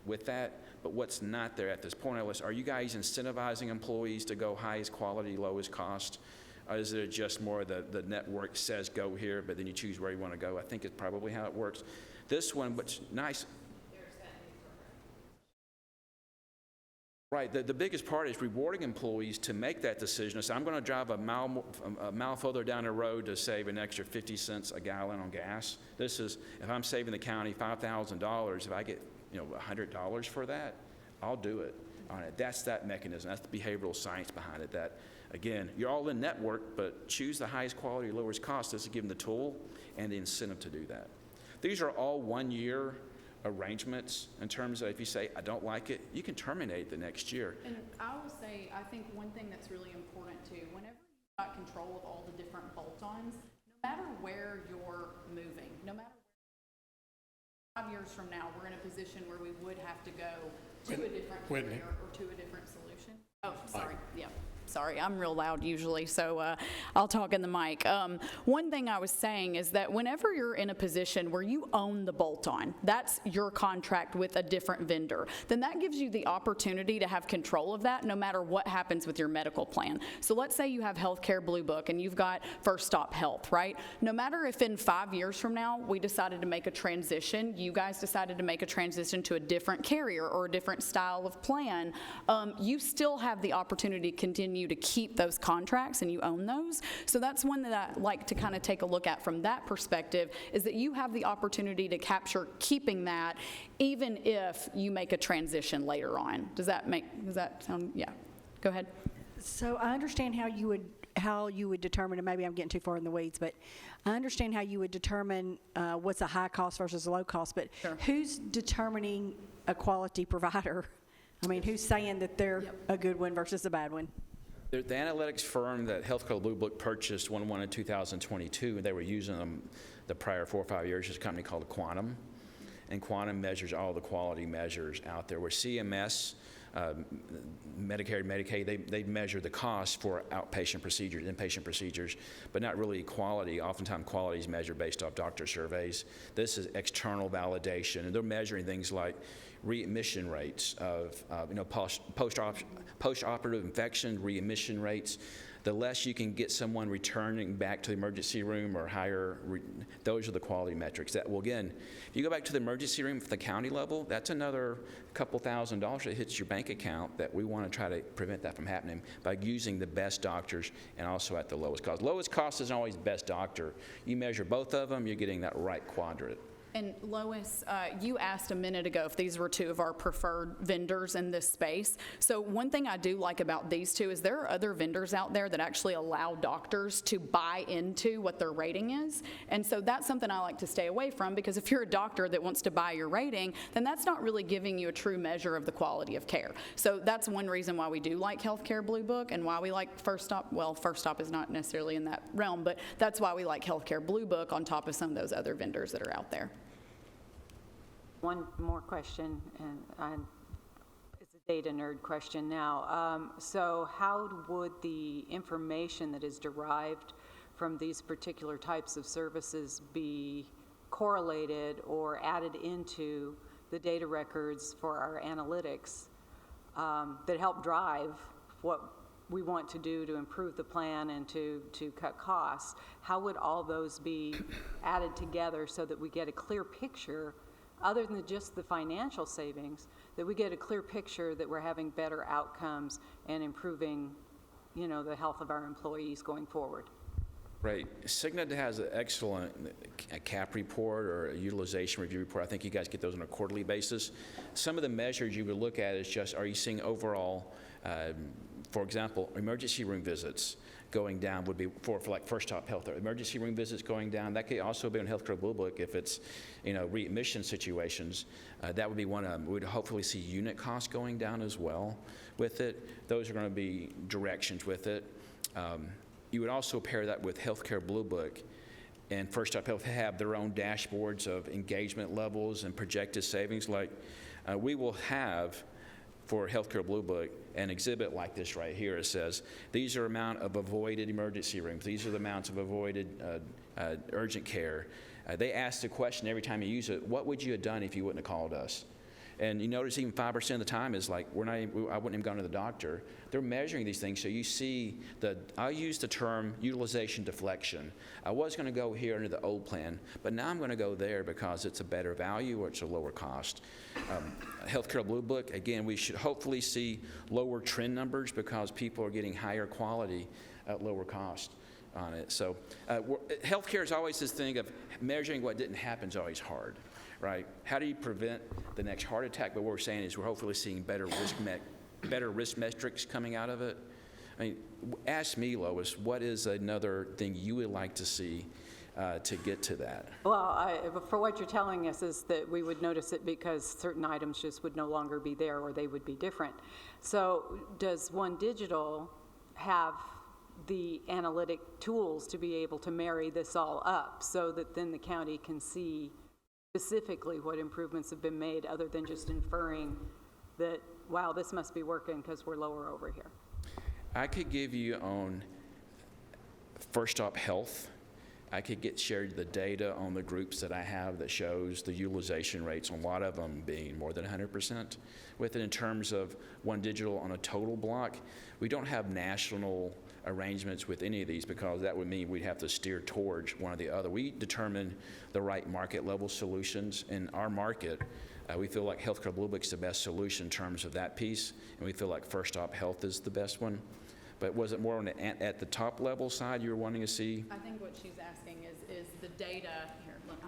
with that. But what's not there at this point on the list, are you guys incentivizing employees to go highest quality, lowest cost? Or is it just more the network says go here, but then you choose where you want to go? I think it's probably how it works. This one, what's nice. Right, the biggest part is rewarding employees to make that decision. So I'm going to drive a mile further down the road to save an extra 50 cents a gallon on gas. This is, if I'm saving the county $5,000, if I get $100 for that, I'll do it on it. That's that mechanism. That's the behavioral science behind it. That, again, you're all in network, but choose the highest quality, lowest cost. This is give them the tool and the incentive to do that. These are all 1-year arrangements in terms of if you say, I don't like it, you can terminate the next year. And I will say, I think one thing that's really important too, whenever you've got control of all the different bolt-ons, no matter where you're moving, no matter 5 years from now, we're in a position where we would have to go to a different carrier or to a different solution. Oh, sorry. Yeah. Sorry, I'm real loud usually, so I'll talk in the mic. One thing I was saying is that whenever you're in a position where you own the bolt-on, that's your contract with a different vendor, then that gives you the opportunity to have control of that no matter what happens with your medical plan. So let's say you have Healthcare Blue Book and you've got First Stop Health, right? No matter if in 5 years from now we decided to make a transition, you guys decided to make a transition to a different carrier or a different style of plan, you still have the opportunity to continue to keep those contracts and you own those. So that's one that I like to kind of take a look at from that perspective, is that you have the opportunity to capture keeping that even if you make a transition later on. Does that sound, yeah, go ahead. So I understand how you would determine, and maybe I'm getting too far in the weeds, but I understand how you would determine what's a high cost versus a low cost, but Sure. Who's determining a quality provider? I mean, who's saying that they're a good one versus a bad one? The analytics firm that Healthcare Blue Book purchased won one in 2022, and they were using them the prior 4 or 5 years. It's a company called Quantum, and Quantum measures all the quality measures out there. Where CMS, Medicare and Medicaid, they measure the cost for outpatient procedures, inpatient procedures, but not really quality. Oftentimes quality is measured based off doctor surveys. This is external validation, and they're measuring things like readmission rates of post-operative infection, readmission rates. The less you can get someone returning back to the emergency room or higher, those are the quality metrics. That will, again, if you go back to the emergency room at the county level, that's another couple $1,000s that hits your bank account that we want to try to prevent that from happening by using the best doctors and also at the lowest cost. Lowest cost isn't always best doctor. You measure both of them, you're getting that right quadrant. And Lois, you asked a minute ago if these were two of our preferred vendors in this space. So one thing I do like about these two is there are other vendors out there that actually allow doctors to buy into what their rating is. And so that's something I like to stay away from, because if you're a doctor that wants to buy your rating, then that's not really giving you a true measure of the quality of care. So that's one reason why we do like Healthcare Blue Book and why we like First Stop. Well, First Stop is not necessarily in that realm, but that's why we like Healthcare Blue Book on top of some of those other vendors that are out there. One more question, and it's a data nerd question now. So how would the information that is derived from these particular types of services be correlated or added into the data records for our analytics that help drive what we want to do to improve the plan and to cut costs? How would all those be added together so that we get a clear picture, other than just the financial savings, that we get a clear picture that we're having better outcomes and improving, the health of our employees going forward? Right. Cigna has an excellent CAP report or a utilization review report. I think you guys get those on a quarterly basis. Some of the measures you would look at is just, are you seeing overall, for example, emergency room visits going down would be for like First Stop Health. Emergency room visits going down. That could also be on Healthcare Blue Book if it's, readmission situations. That would be one of them. We would hopefully see unit costs going down as well with it. Those are going to be directions with it. You would also pair that with Healthcare Blue Book, and First Stop Health have their own dashboards of engagement levels and projected savings. Like we will have for Healthcare Blue Book an exhibit like this right here. It says these are amount of avoided emergency rooms. These are the amounts of avoided urgent care. They ask the question every time you use it, what would you have done if you wouldn't have called us? And you notice even 5% of the time is like, I wouldn't have gone to the doctor. They're measuring these things, so you see I'll use the term utilization deflection. I was going to go here under the old plan, but now I'm going to go there because it's a better value or it's a lower cost. Healthcare Blue Book, again, we should hopefully see lower trend numbers because people are getting higher quality at lower cost on it. So healthcare is always this thing of measuring what didn't happen is always hard. Right? How do you prevent the next heart attack? But what we're saying is we're hopefully seeing better risk metrics coming out of it. I mean, ask me, Lois, what is another thing you would like to see to get to that? Well, for what you're telling us is that we would notice it because certain items just would no longer be there or they would be different. So does One Digital have the analytic tools to be able to marry this all up so that then the county can see specifically what improvements have been made other than just inferring that, wow, this must be working because we're lower over here? I could give you on First Stop Health. I could get shared the data on the groups that I have that shows the utilization rates, on a lot of them being more than 100% with it. In terms of One Digital on a total block, we don't have national arrangements with any of these because that would mean we'd have to steer towards one or the other. We determine the right market level solutions. In our market, we feel like Healthcare Blue Book's the best solution in terms of that piece, and we feel like First Stop Health is the best one. But was it more on at the top level side you were wanting to see? I think what she's asking is the data. Here, look,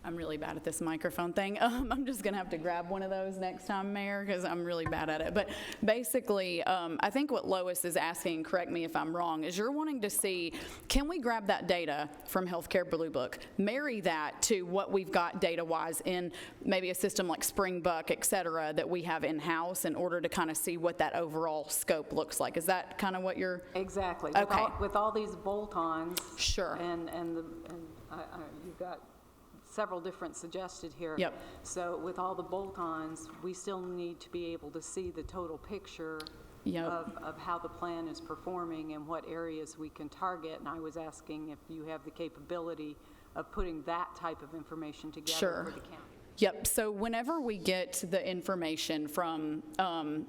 I'm really bad at this microphone thing. I'm just going to have to grab one of those next time, Mayor, because I'm really bad at it. But basically, I think what Lois is asking, correct me if I'm wrong, is you're wanting to see, can we grab that data from Healthcare Blue Book, marry that to what we've got data-wise in maybe a system like Springbuck, et cetera, that we have in-house in order to kind of see what that overall scope looks like? Is that kind of what you're... Exactly. Okay. With all these bolt-ons. Sure. And you've got several different suggested here. Yep. So with all the bolt-ons, we still need to be able to see the total picture of how the plan is performing and what areas we can target. And I was asking if you have the capability of putting that type of information together for the county. Yep, so whenever we get the information from,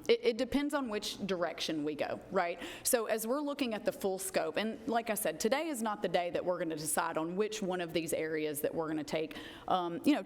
it depends on which direction we go, right? So as we're looking at the full scope, and like I said, today is not the day that we're gonna decide on which one of these areas that we're gonna take,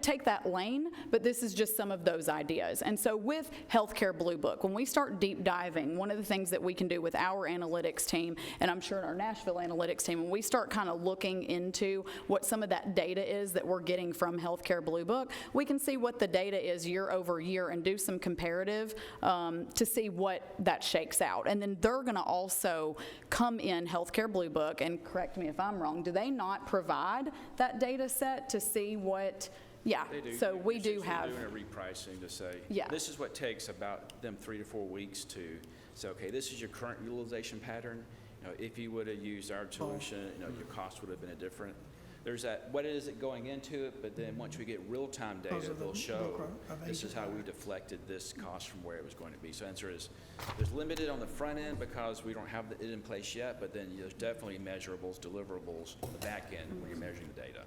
take that lane, but this is just some of those ideas. And so with Healthcare Blue Book, when we start deep diving, one of the things that we can do with our analytics team, and I'm sure in our Nashville analytics team, when we start kind of looking into what some of that data is that we're getting from Healthcare Blue Book, we can see what the data is year over year and do some comparative to see what that shakes out. And then they're going to also come in Healthcare Blue Book, and correct me if I'm wrong, do they not provide that data set to see what? Yeah, they do. So we do have. Doing a repricing to say, yeah, this is what takes about them 3 to 4 weeks to say, okay, this is your current utilization pattern. If you would have used our solution, your cost would have been different. there's that, what is it going into it, but then once we get real-time Those data, are the we'll show book of this is agent how we value. deflected this cost from where it was going to be. So answer is, there's limited on the front end because we don't have it in place yet, but then there's definitely measurables, deliverables on the back end when you're measuring the data.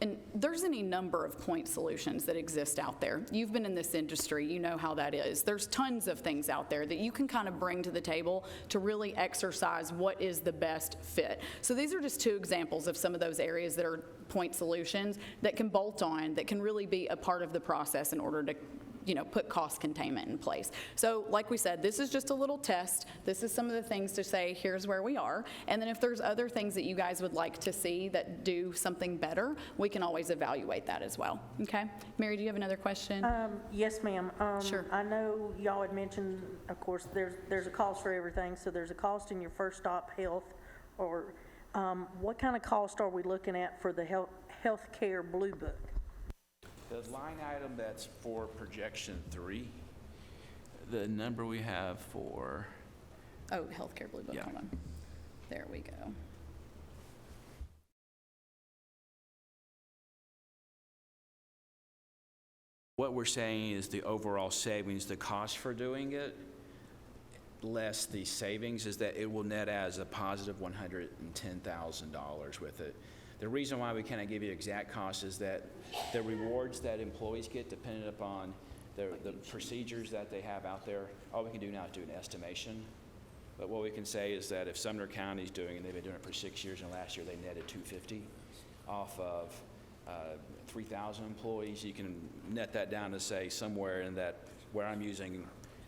And there's any number of point solutions that exist out there. You've been in this industry, you know how that is. There's tons of things out there that you can kind of bring to the table to really exercise what is the best fit. So these are just two examples of some of those areas that are point solutions that can bolt on, that can really be a part of the process in order to put cost containment in place. So like we said, this is just a little test. This is some of the things to say, here's where we are. And then if there's other things that you guys would like to see that do something better, we can always evaluate that as well. Okay? Mary, do you have another question? Yes, ma'am. Sure. I know y'all had mentioned, of course, there's a cost for everything. So there's a cost in your first stop health, or what kind of cost are we looking at for the healthcare blue book? The line item that's for projection 3, the number we have for, Oh, healthcare blue book, Yeah. hold on. There we go. what we're saying is the overall savings, the cost for doing it, less the savings, is that it will net as a positive $110,000 with it. The reason why we cannot give you exact cost is that the rewards that employees get dependent upon the procedures that they have out there, all we can do now is do an estimation. But what we can say is that if Sumner County's doing it, and they've been doing it for 6 years, and last year they netted $250 off of 3,000 employees, you can net that down to say somewhere in that, where I'm using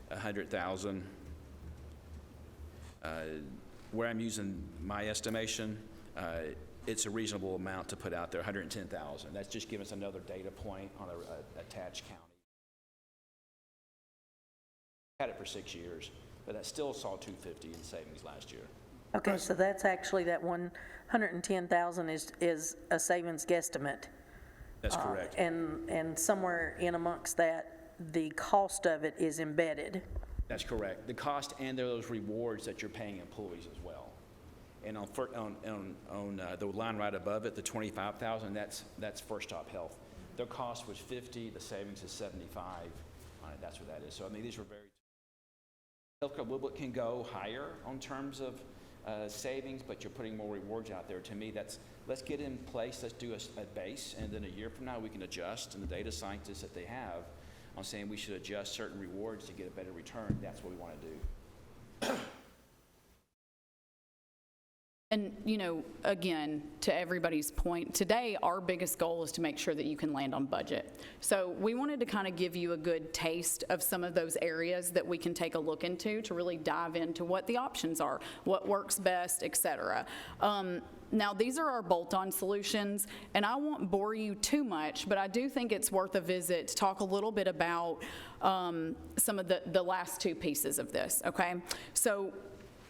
100,000, where I'm using my estimation, it's a reasonable amount to put out there, 110,000. That's just giving us another data point on a attached county. Had it for 6 years, but that still saw 250 in savings last year. Okay, so that's actually, that 110,000 is a savings guesstimate. That's correct. And somewhere in amongst that, the cost of it is embedded. That's correct. The cost and those rewards that you're paying employees as well. And on the line right above it, the 25,000, that's First Stop Health. Their cost was 50, the savings is 75 on it. That's what that is. So I mean, these were very. Healthcare Blue Book can go higher on terms of savings, but you're putting more rewards out there. To me, let's get in place. Let's do a base, and then a year from now we can adjust. And the data scientists that they have on saying we should adjust certain rewards to get a better return. That's what we want to do. And, again, to everybody's point, today our biggest goal is to make sure that you can land on budget. So we wanted to kind of give you a good taste of some of those areas that we can take a look into to really dive into what the options are, what works best, et cetera. Now, these are our bolt-on solutions, and I won't bore you too much, but I do think it's worth a visit to talk a little bit about some of the last two pieces of this, okay? So,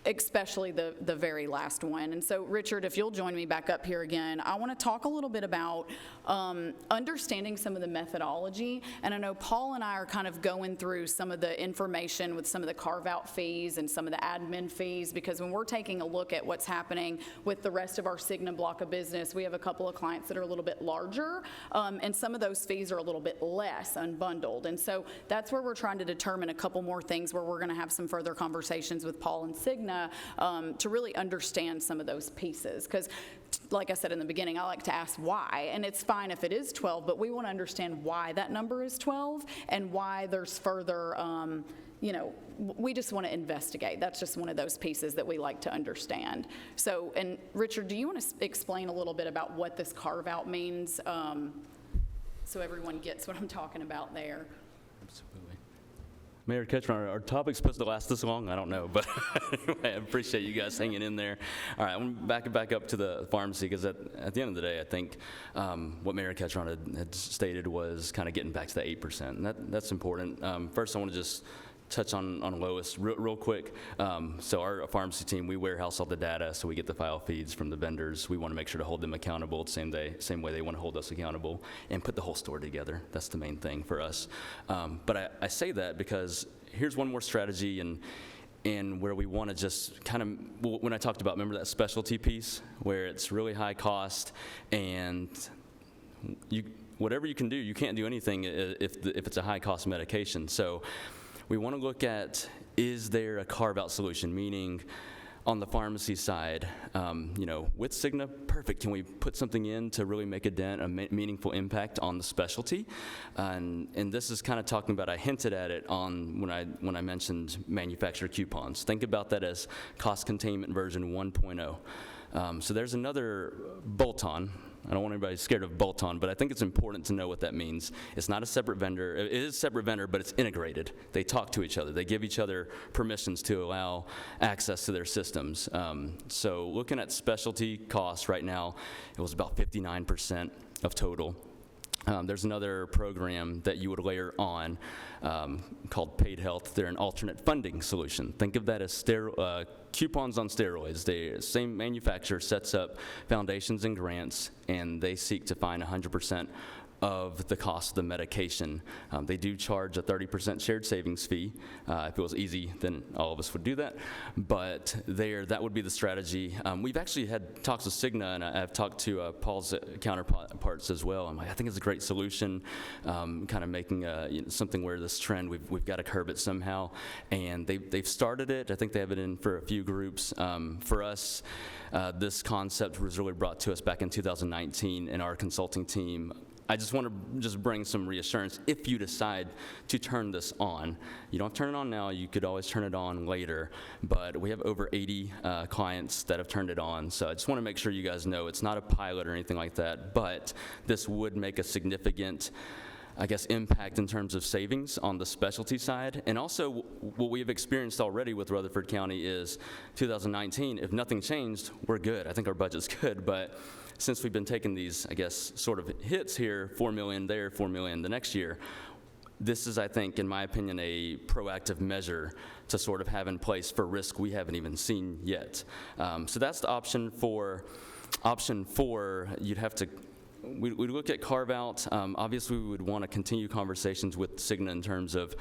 especially the very last one. And so, Richard, if you'll join me back up here again, I want to talk a little bit about understanding some of the methodology. And I know Paul and I are kind of going through some of the information with some of the carve-out fees and some of the admin fees, because when we're taking a look at what's happening with the rest of our Cigna block of business, we have a couple of clients that are a little bit larger, and some of those fees are a little bit less unbundled. And so that's where we're trying to determine a couple more things where we're going to have some further conversations with Paul and Cigna to really understand some of those pieces. Because, like I said in the beginning, I like to ask why, and it's fine if it is 12, but we want to understand why that number is 12 and why there's further, we just want to investigate. That's just one of those pieces that we like to understand. So, and Richard, do you want to explain a little bit about what this carve-out means so everyone gets what I'm talking about there? Absolutely. Mayor Ketchner, our topic's supposed to last this long? I don't know, but I appreciate you guys hanging in there. All right, I'm back up to the pharmacy, because at the end of the day, I think what Mayor Ketchner had stated was kind of getting back to the 8%, and that's important. First, I want to just touch on Lois real quick. So our pharmacy team, we warehouse all the data, so we get the file feeds from the vendors. We want to make sure to hold them accountable the same way they want to hold us accountable, and put the whole store together. That's the main thing for us. But I say that because here's one more strategy, and and where we want to just kind of, when I talked about, remember that specialty piece, where it's really high cost, and whatever you can do, you can't do anything if it's a high-cost medication. So we want to look at, is there a carve-out solution, meaning on the pharmacy side, with Cigna, perfect. Can we put something in to really make a dent, a meaningful impact on the specialty? And this is kind of talking about, I hinted at it on when I mentioned manufacturer coupons. Think about that as cost containment version 1.0. So there's another bolt-on. I don't want anybody scared of bolt-on, but I think it's important to know what that means. It's not a separate vendor. It is a separate vendor, but it's integrated. They talk to each other. They give each other permissions to allow access to their systems. So looking at specialty costs right now, it was about 59% of total. There's another program that you would layer on called Paid Health. They're an alternate funding solution. Think of that as coupons on steroids. The same manufacturer sets up foundations and grants, and they seek to find 100% of the cost of the medication. They do charge a 30% shared savings fee. If it was easy, then all of us would do that. But that would be the strategy. We've actually had talks with Cigna, and I've talked to Paul's counterparts as well. I'm like, I think it's a great solution, kind of making something where this trend, we've got to curb it somehow. And they've started it. I think they have it in for a few groups. For us, this concept was really brought to us back in 2019 in our consulting team. I just want to bring some reassurance. If you decide to turn this on, you don't turn it on now, you could always turn it on later, but we have over 80 clients that have turned it on, so I just want to make sure you guys know it's not a pilot or anything like that, but this would make a significant, I guess, impact in terms of savings on the specialty side. And also what we have experienced already with Rutherford County is 2019, if nothing changed, we're good. I think our budget's good, but since we've been taking these, I guess, sort of hits here, 4 million there, 4 million the next year, this is, I think, in my opinion, a proactive measure to sort of have in place for risk we haven't even seen yet. So that's the option four. Option four, you'd have to, we look at carve out. Obviously, we would want to continue conversations with Cigna in terms of,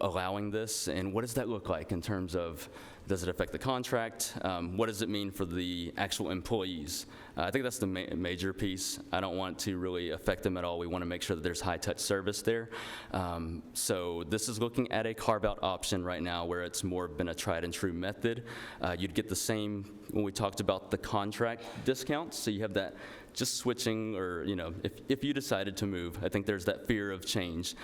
allowing this, and what does that look like in terms of, does it affect the contract? What does it mean for the actual employees? I think that's the major piece. I don't want to really affect them at all. We want to make sure that there's high-touch service there. So this is looking at a carve-out option right now where it's more been a tried-and-true method. You'd get the same when we talked about the contract discounts. So you have that just switching, or if you decided to move, I think there's that fear of change.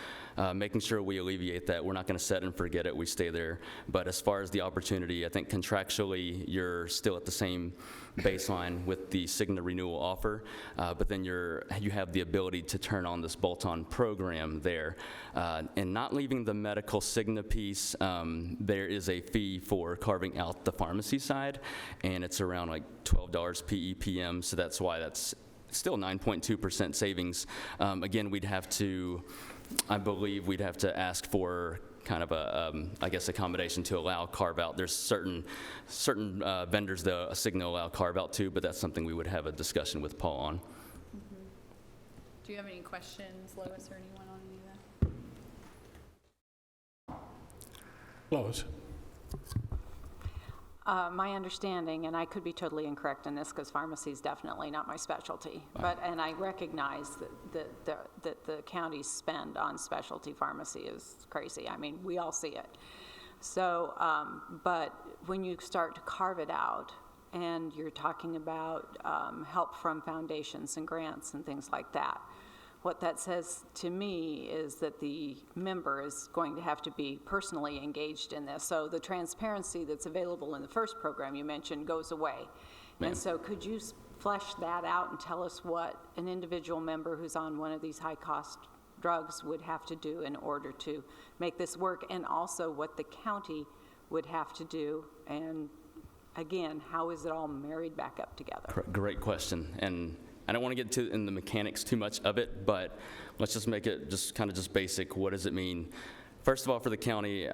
Making sure we alleviate that. We're not going to set and forget it. We stay there. But as far as the opportunity, I think contractually you're still at the same baseline with the Cigna renewal offer, but then you have the ability to turn on this bolt-on program there. And not leaving the medical Cigna piece, there is a fee for carving out the pharmacy side, and it's around like $12 PEPM, so that's why that's still 9.2% savings. Again, I believe we'd have to ask for kind of I guess, accommodation to allow carve-out. There's certain vendors that Cigna allow carve-out to, but that's something we would have a discussion with Paul on. Mm-hmm. Do you have any questions, Lois, or anyone on any of that? Lois? My understanding, and I could be totally incorrect in this because pharmacy is definitely not my specialty, and I recognize that the county's spend on specialty pharmacy is crazy. I mean, we all see it. So, but when you start to carve it out and you're talking about help from foundations and grants and things like that, what that says to me is that the member is going to have to be personally engaged in this. So the transparency that's available in the first program you mentioned goes away. Ma'am. And so could you flesh that out and tell us what an individual member who's on one of these high-cost drugs would have to do in order to make this work, and also what the county would have to do, and again, how is it all married back up together? Great question. And I don't want to get in the mechanics too much of it, but let's just make it just kind of just basic. What does it mean? First of all, for the county,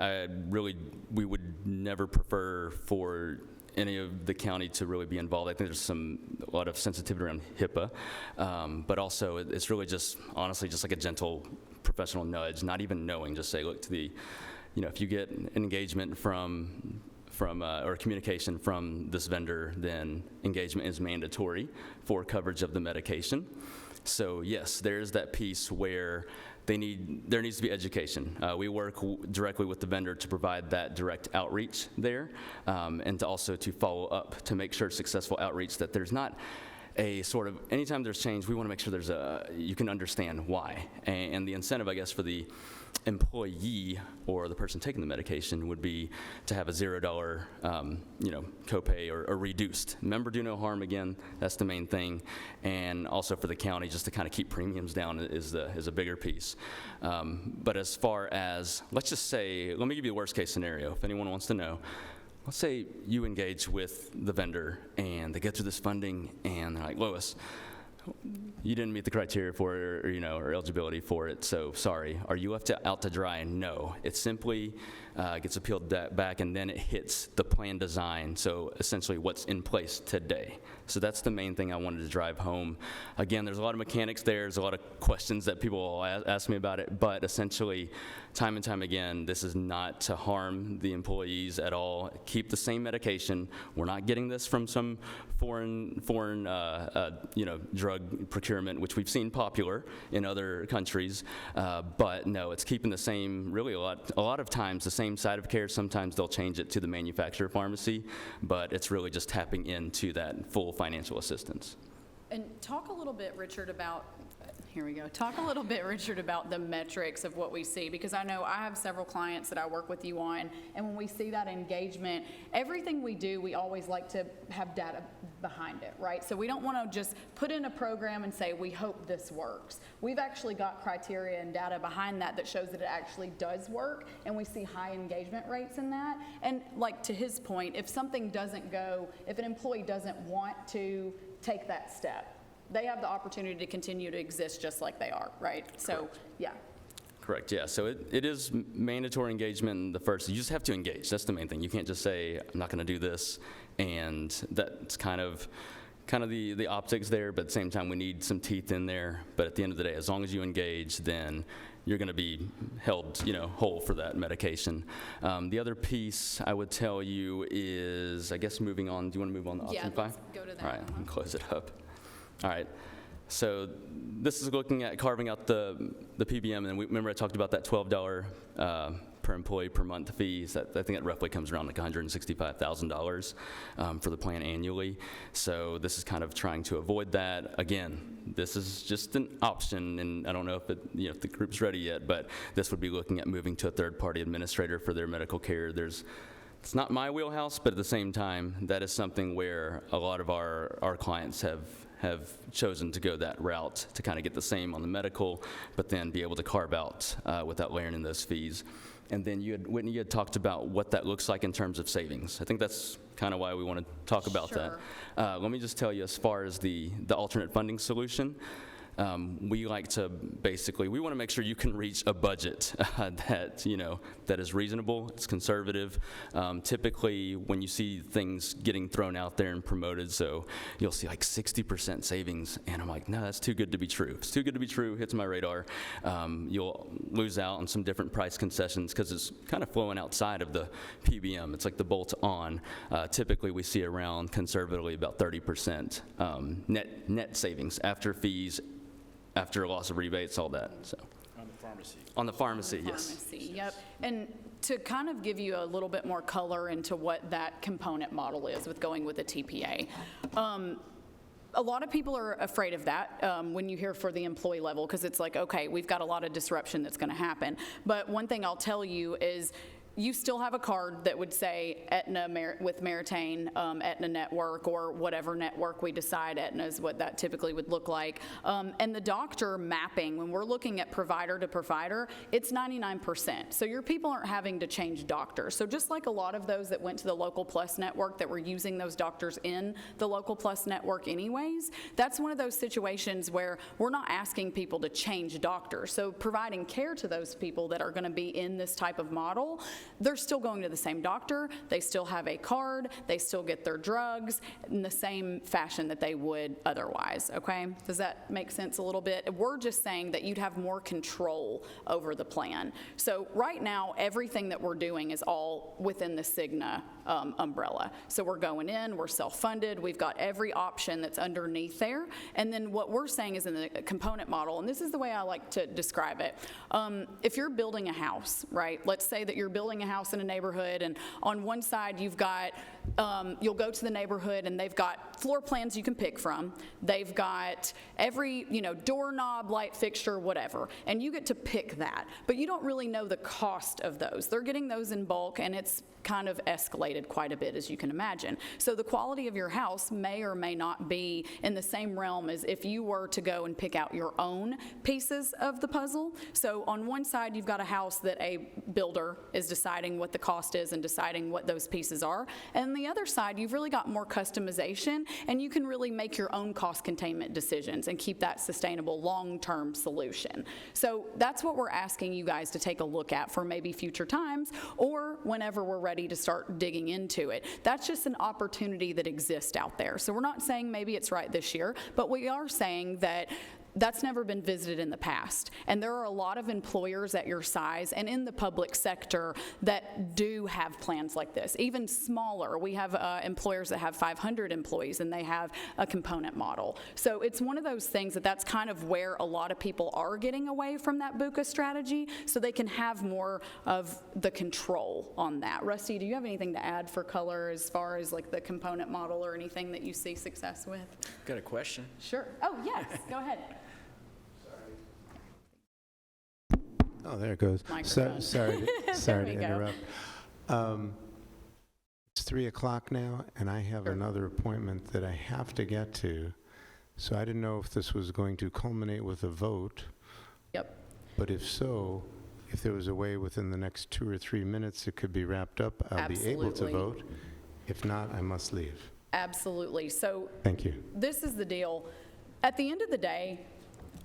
we would never prefer for any of the county to really be involved. I think there's a lot of sensitivity around HIPAA, but also it's really just, honestly, just like a gentle professional nudge, not even knowing, just say, look, to the if you get an engagement from or communication from this vendor, then engagement is mandatory for coverage of the medication. So yes, there's that piece where there needs to be education. We work directly with the vendor to provide that direct outreach there, and to follow up to make sure successful outreach, that there's not a sort of, anytime there's change, we want to make sure you can understand why. And the incentive, I guess, for the employee or the person taking the medication would be to have a $0, copay or reduced. Remember, do no harm again. That's the main thing. And also for the county, just to kind of keep premiums down is a bigger piece. But as far as, let me give you the worst case scenario, if anyone wants to know. Let's say you engage with the vendor and they get through this funding and they're like, Lois, you didn't meet the criteria for it, or eligibility for it, so sorry. Are you left out to dry? No. It simply gets appealed back, and then it hits the plan design, so essentially what's in place today. So that's the main thing I wanted to drive home. Again, there's a lot of mechanics there. There's a lot of questions that people will ask me about it, but essentially, time and time again, this is not to harm the employees at all. Keep the same medication. We're not getting this from some foreign drug procurement, which we've seen popular in other countries. But no, it's keeping the same, really a lot of times the same side of care. Sometimes they'll change it to the manufacturer pharmacy, but it's really just tapping into that full financial assistance. And talk a little bit, Richard, about the metrics of what we see, because I know I have several clients that I work with you on, and when we see that engagement, everything we do, we always like to have data behind it, right? So we don't want to just put in a program and say, we hope this works. We've actually got criteria and data behind that shows that it actually does work, and we see high engagement rates in that. And like to his point, if something doesn't go, if an employee doesn't want to take that step, they have the opportunity to continue to exist just like they are, right? So, yeah. Correct, yeah. So it is mandatory engagement in the first. You just have to engage. That's the main thing. You can't just say, I'm not going to do this, and that's kind of the optics there, but at the same time, we need some teeth in there. But at the end of the day, as long as you engage, then you're going to be held, whole for that medication. The other piece I would tell you is, I guess, moving on. Do you want to move on to option 5? Yeah, let's go to that. All right, and close it up. All right, so this is looking at carving out the PBM, and remember I talked about that $12 per employee per month fees. I think that roughly comes around like $165,000 for the plan annually. So this is kind of trying to avoid that. Again, this is just an option, and I don't know if if the group's ready yet, but this would be looking at moving to a third-party administrator for their medical care. It's not my wheelhouse, but at the same time, that is something where a lot of our clients have chosen to go that route to kind of get the same on the medical, but then be able to carve out without layering in those fees. And then Whitney, you had talked about what that looks like in terms of savings. I think that's kind of why we want to talk about that. Let me just tell you, as far as the alternate funding solution, we like to we want to make sure you can reach a budget that is reasonable, it's conservative. Typically, when you see things getting thrown out there and promoted, so you'll see like 60% savings, and I'm like, no, that's too good to be true. If it's too good to be true, hits my radar. You'll lose out on some different price concessions because it's kind of flowing outside of the PBM. It's like the bolt-on. Typically, we see around conservatively about 30% net savings after fees, after loss of rebates, all that. So on the pharmacy, yes. Pharmacy, yep. And to kind of give you a little bit more color into what that component model is with going with a TPA. A lot of people are afraid of that when you hear for the employee level, because it's like, okay, we've got a lot of disruption that's going to happen. But one thing I'll tell you is, you still have a card that would say Aetna with Meritain, Aetna Network, or whatever network we decide. Aetna is what that typically would look like. And the doctor mapping, when we're looking at provider to provider, it's 99%. So your people aren't having to change doctors. So just like a lot of those that went to the Local Plus network that were using those doctors in the Local Plus network anyways, that's one of those situations where we're not asking people to change doctors. So providing care to those people that are going to be in this type of model, they're still going to the same doctor, they still have a card, they still get their drugs in the same fashion that they would otherwise, okay? Does that make sense a little bit? We're just saying that you'd have more control over the plan. So right now, everything that we're doing is all within the Cigna umbrella. So we're going in, we're self-funded, we've got every option that's underneath there. And then what we're saying is in the component model, and this is the way I like to describe it. If you're building a house, right? Let's say that you're building a house in a neighborhood, and on one side you've got, you'll go to the neighborhood and they've got floor plans you can pick from. They've got every, doorknob, light fixture, whatever. And you get to pick that. But you don't really know the cost of those. They're getting those in bulk, and it's kind of escalated quite a bit, as you can imagine. So the quality of your house may or may not be in the same realm as if you were to go and pick out your own pieces of the puzzle. So on one side, you've got a house that a builder is deciding what the cost is and deciding what those pieces are. And on the other side, you've really got more customization, and you can really make your own cost containment decisions and keep that sustainable long-term solution. So that's what we're asking you guys to take a look at for maybe future times, or whenever we're ready to start digging into it. That's just an opportunity that exists out there. So we're not saying maybe it's right this year, but we are saying that that's never been visited in the past. And there are a lot of employers at your size and in the public sector that do have plans like this, even smaller. We have employers that have 500 employees and they have a component model. So it's one of those things that's kind of where a lot of people are getting away from that BUCA strategy, so they can have more of the control on that. Rusty, do you have anything to add for color as far as like the component model or anything that you see success with? Got a question? Sure. Oh, yes, go ahead. Oh, there it goes. Microphone. Sorry There we to go. interrupt. It's 3 o'clock now, and I have another appointment that I have to get to. So I didn't know if this was going to culminate with a vote. Yep. But if so, if there was a way within the next 2 or 3 minutes it could be wrapped up, I'll be able to Absolutely. vote. If not, I must leave. Absolutely. So Thank you. this is the deal. At the end of the day,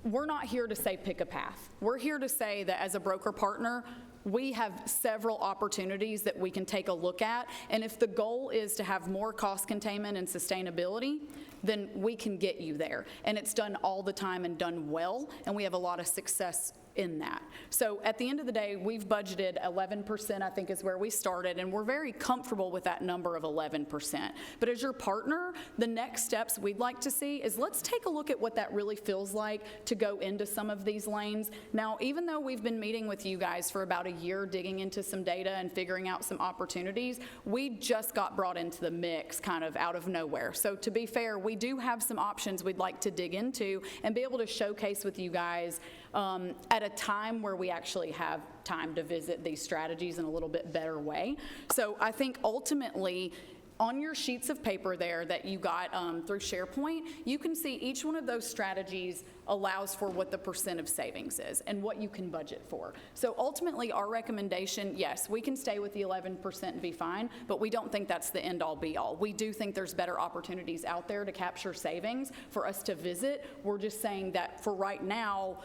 we're not here to say pick a path. We're here to say that as a broker partner, we have several opportunities that we can take a look at. And if the goal is to have more cost containment and sustainability, then we can get you there. And it's done all the time and done well, and we have a lot of success in that. So at the end of the day, we've budgeted 11%, I think is where we started, and we're very comfortable with that number of 11%. But as your partner, the next steps we'd like to see is let's take a look at what that really feels like to go into some of these lanes. Now, even though we've been meeting with you guys for about a year, digging into some data and figuring out some opportunities, we just got brought into the mix kind of out of nowhere. So to be fair, we do have some options we'd like to dig into and be able to showcase with you guys at a time where we actually have time to visit these strategies in a little bit better way. So I think ultimately, on your sheets of paper there that you got through SharePoint, you can see each one of those strategies allows for what the % of savings is and what you can budget for. So ultimately, our recommendation, yes, we can stay with the 11% and be fine, but we don't think that's the end-all be-all. We do think there's better opportunities out there to capture savings for us to visit. We're just saying that for right now,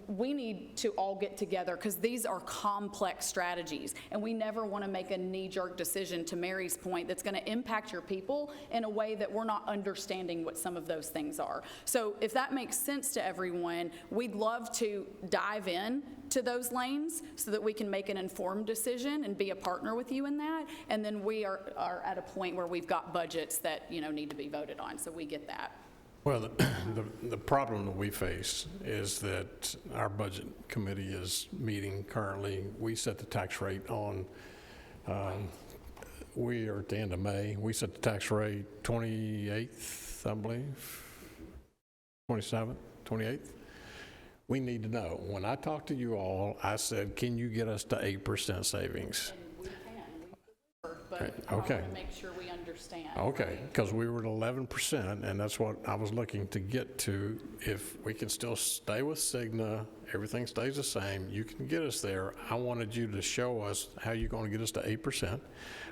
we need to all get together because these are complex strategies, and we never want to make a knee-jerk decision, to Mary's point, that's going to impact your people in a way that we're not understanding what some of those things are. So if that makes sense to everyone, we'd love to dive in to those lanes so that we can make an informed decision and be a partner with you in that. And then we are at a point where we've got budgets that need to be voted on, so we get that. Well, the problem that we face is that our budget committee is meeting currently. We set the tax rate on, we are at the end of May. We set the tax rate 28th, I believe, 27th, 28th. We need to know. When I talked to you all, I said, can you get us to 8% savings? But I want to make sure we understand. Okay, because we were at 11%, and that's what I was looking to get to. If we can still stay with Cigna, everything stays the same, you can get us there. I wanted you to show us how you're going to get us to 8%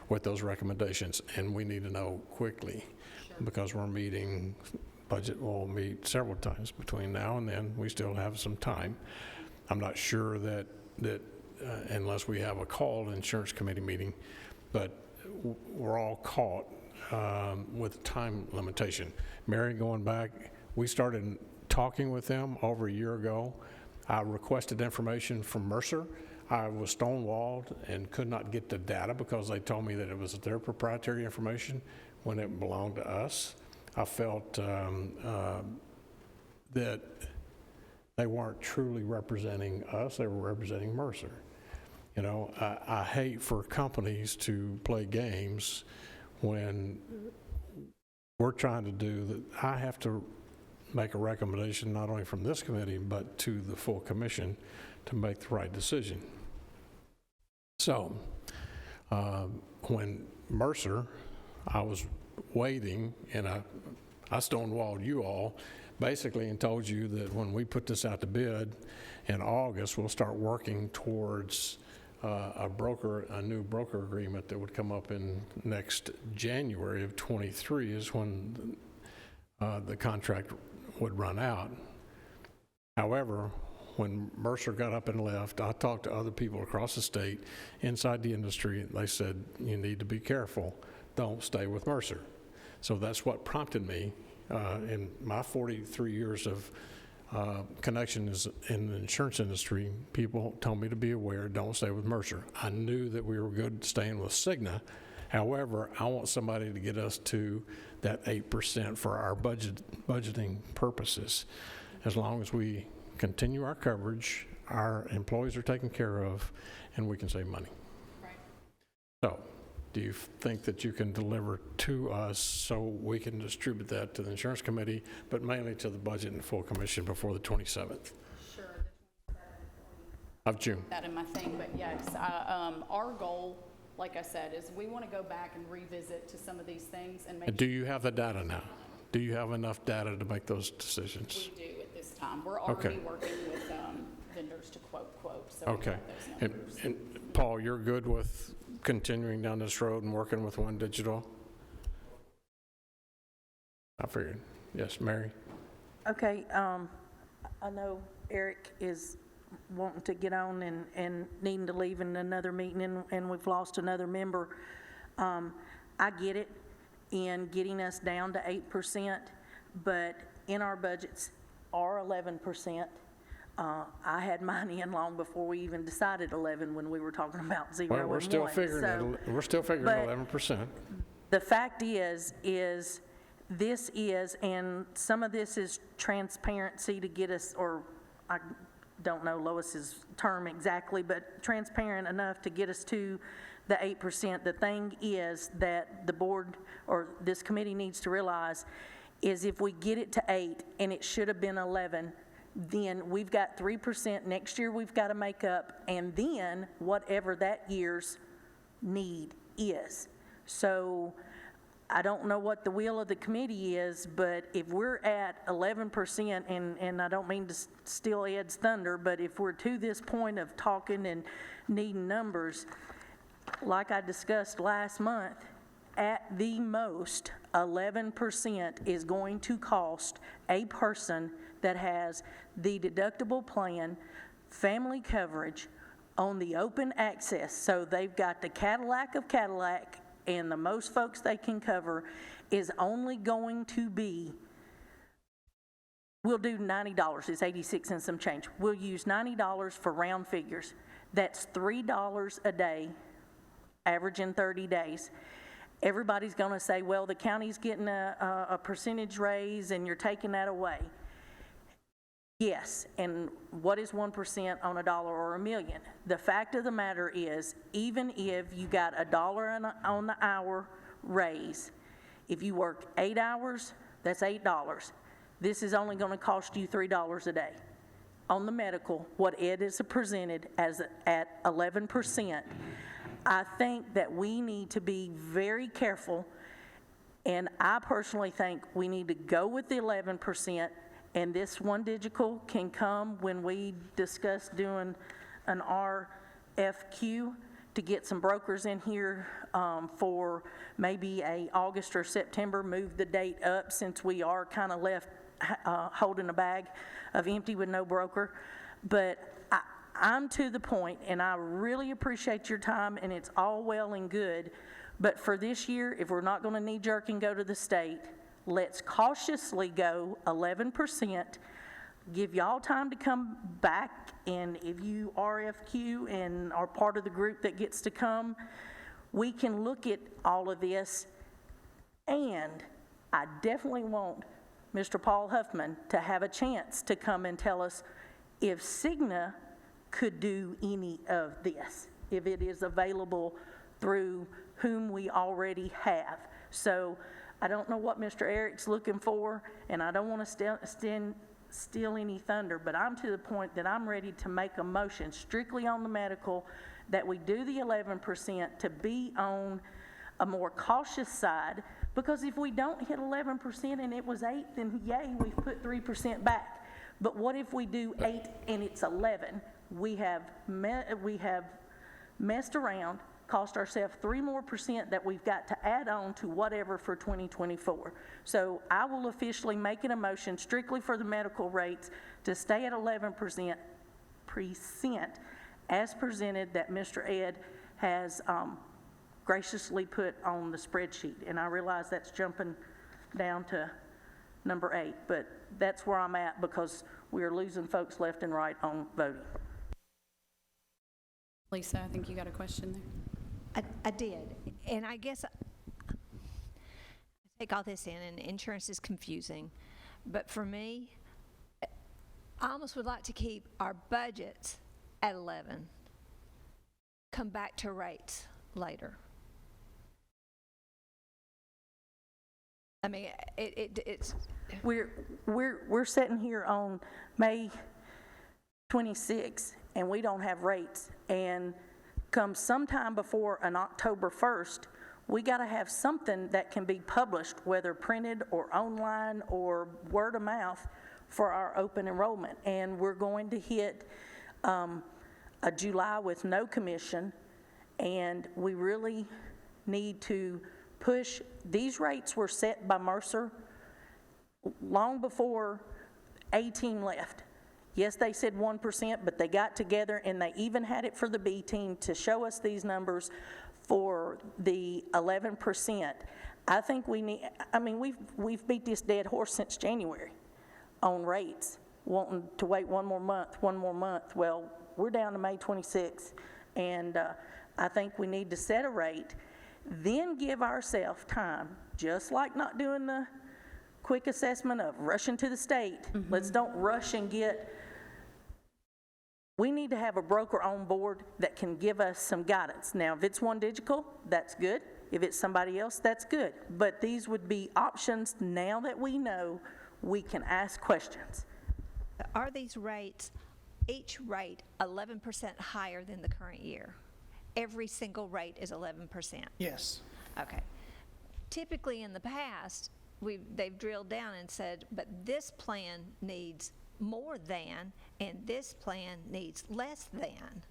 with those recommendations, and we need to know quickly. Sure. Because we're meeting, budget will meet several times between now and then. We still have some time. I'm not sure that unless we have a called insurance committee meeting, but we're all caught with time limitation. Mary, going back, we started talking with them over a year ago. I requested information from Mercer. I was stonewalled and could not get the data because they told me that it was their proprietary information when it belonged to us. I felt that they weren't truly representing us, they were representing Mercer. You know, I hate for companies to play games when we're trying to do that. I have to make a recommendation not only from this committee, but to the full commission to make the right decision. So, when Mercer, I was waiting, and I stonewalled you all, basically, and told you that when we put this out to bid in August, we'll start working towards a new broker agreement that would come up in next January of 23 is when the contract would run out. However, when Mercer got up and left, I talked to other people across the state inside the industry. They said, you need to be careful. Don't stay with Mercer. So that's what prompted me in my 43 years of connection is in the insurance industry. People told me to be aware, don't stay with Mercer. I knew that we were good staying with Cigna. However, I want somebody to get us to that 8% for our budgeting purposes. As long as we continue our coverage, our employees are taken care of, and we can save money. Right. So, do you think that you can deliver to us so we can distribute that to the insurance committee, but mainly to the budget and full commission before the 27th? Sure. Of June. That in my thing, but yes, our goal, like I said, is we want to go back and revisit to some of these things and make. Do you have the data now? Do you have enough data to make those decisions? We do at this time. We're already working with vendors to quote. So okay. We have those numbers. And Paul, you're good with continuing down this road and working with One Digital? I figured. Yes, Mary? Okay, I know Eric is wanting to get on and needing to leave in another meeting, and we've lost another member. I get it in getting us down to 8%, but in our budgets are 11%. I had mine in long before we even decided 11 when we were talking about 0 Well, and 1. we're still figuring we're still figuring 11%. The fact is this is, and some of this is transparency to get us, or I don't know Lois's term exactly, but transparent enough to get us to the 8%. The thing is that the board or this committee needs to realize is if we get it to 8 and it should have been 11, then we've got 3% next year we've got to make up, and then whatever that year's need is. So I don't know what the will of the committee is, but if we're at 11%, and I don't mean to steal Ed's thunder, but if we're to this point of talking and needing numbers, like I discussed last month, at the most, 11% is going to cost a person that has the deductible plan, family coverage on the open access. So they've got the Cadillac of Cadillac, and the most folks they can cover is only going to be, we'll do $90, it's 86 and some change. We'll use $90 for round figures. That's $3 a day, averaging 30 days. Everybody's gonna say, well, the county's getting a percentage raise and you're taking that away. Yes, and what is 1% on $1 or $1 million? The fact of the matter is, even if you got $1 on the hour raise, if you work 8 hours, that's $8. This is only going to cost you $3 a day. On the medical, what Ed has presented as at 11%, I think that we need to be very careful, and I personally think we need to go with the 11%. And this One Digital can come when we discuss doing an RFQ to get some brokers in here for maybe a August or September, move the date up since we are kind of left holding a bag of empty with no broker. But I'm to the point, and I really appreciate your time, and it's all well and good, but for this year, if we're not going to knee-jerk and go to the state, let's cautiously go 11%, give y'all time to come back, and if you RFQ and are part of the group that gets to come, we can look at all of this, and I definitely want Mr. Paul Huffman to have a chance to come and tell us if Cigna could do any of this, if it is available through whom we already have. So I don't know what Mr. Eric's looking for, and I don't want to steal any thunder, but I'm to the point that I'm ready to make a motion strictly on the medical that we do the 11% to be on a more cautious side, because if we don't hit 11% and it was 8, then yay, we've put 3% back. But what if we do 8 and it's 11? We have messed around, cost ourselves 3% more that we've got to add on to whatever for 2024. So I will officially make an motion strictly for the medical rates to stay at 11% as presented that Mr. Ed has graciously put on the spreadsheet. And I realize that's jumping down to number 8, but that's where I'm at because we are losing folks left and right on voting. Lisa, I think you got a question there. I did, and I guess I take all this in, and insurance is confusing, but for me, I almost would like to keep our budgets at 11, come back to rates later. I mean, it's we're sitting here on May 26th, and we don't have rates, and come sometime before an October 1st, we got to have something that can be published, whether printed or online or word of mouth, for our open enrollment. And we're going to hit a July with no commission, and we really need to push. These rates were set by Mercer long before A team left. Yes, they said 1%, but they got together and they even had it for the B team to show us these numbers for the 11%. I think we need, I mean, we've beat this dead horse since January on rates, wanting to wait one more month. Well, we're down to May 26th, and I think we need to set a rate, then give ourselves time, just like not doing the quick assessment of rushing to the state. Let's don't rush and get. We need to have a broker on board that can give us some guidance. Now, if it's One Digital, that's good. If it's somebody else, that's good. But these would be options now that we know we can ask questions. Are these rates, each rate, 11% higher than the current year? Every single rate is 11%? Yes. Okay. Typically in the past, they've drilled down and said, but this plan needs more than, and this plan needs less than.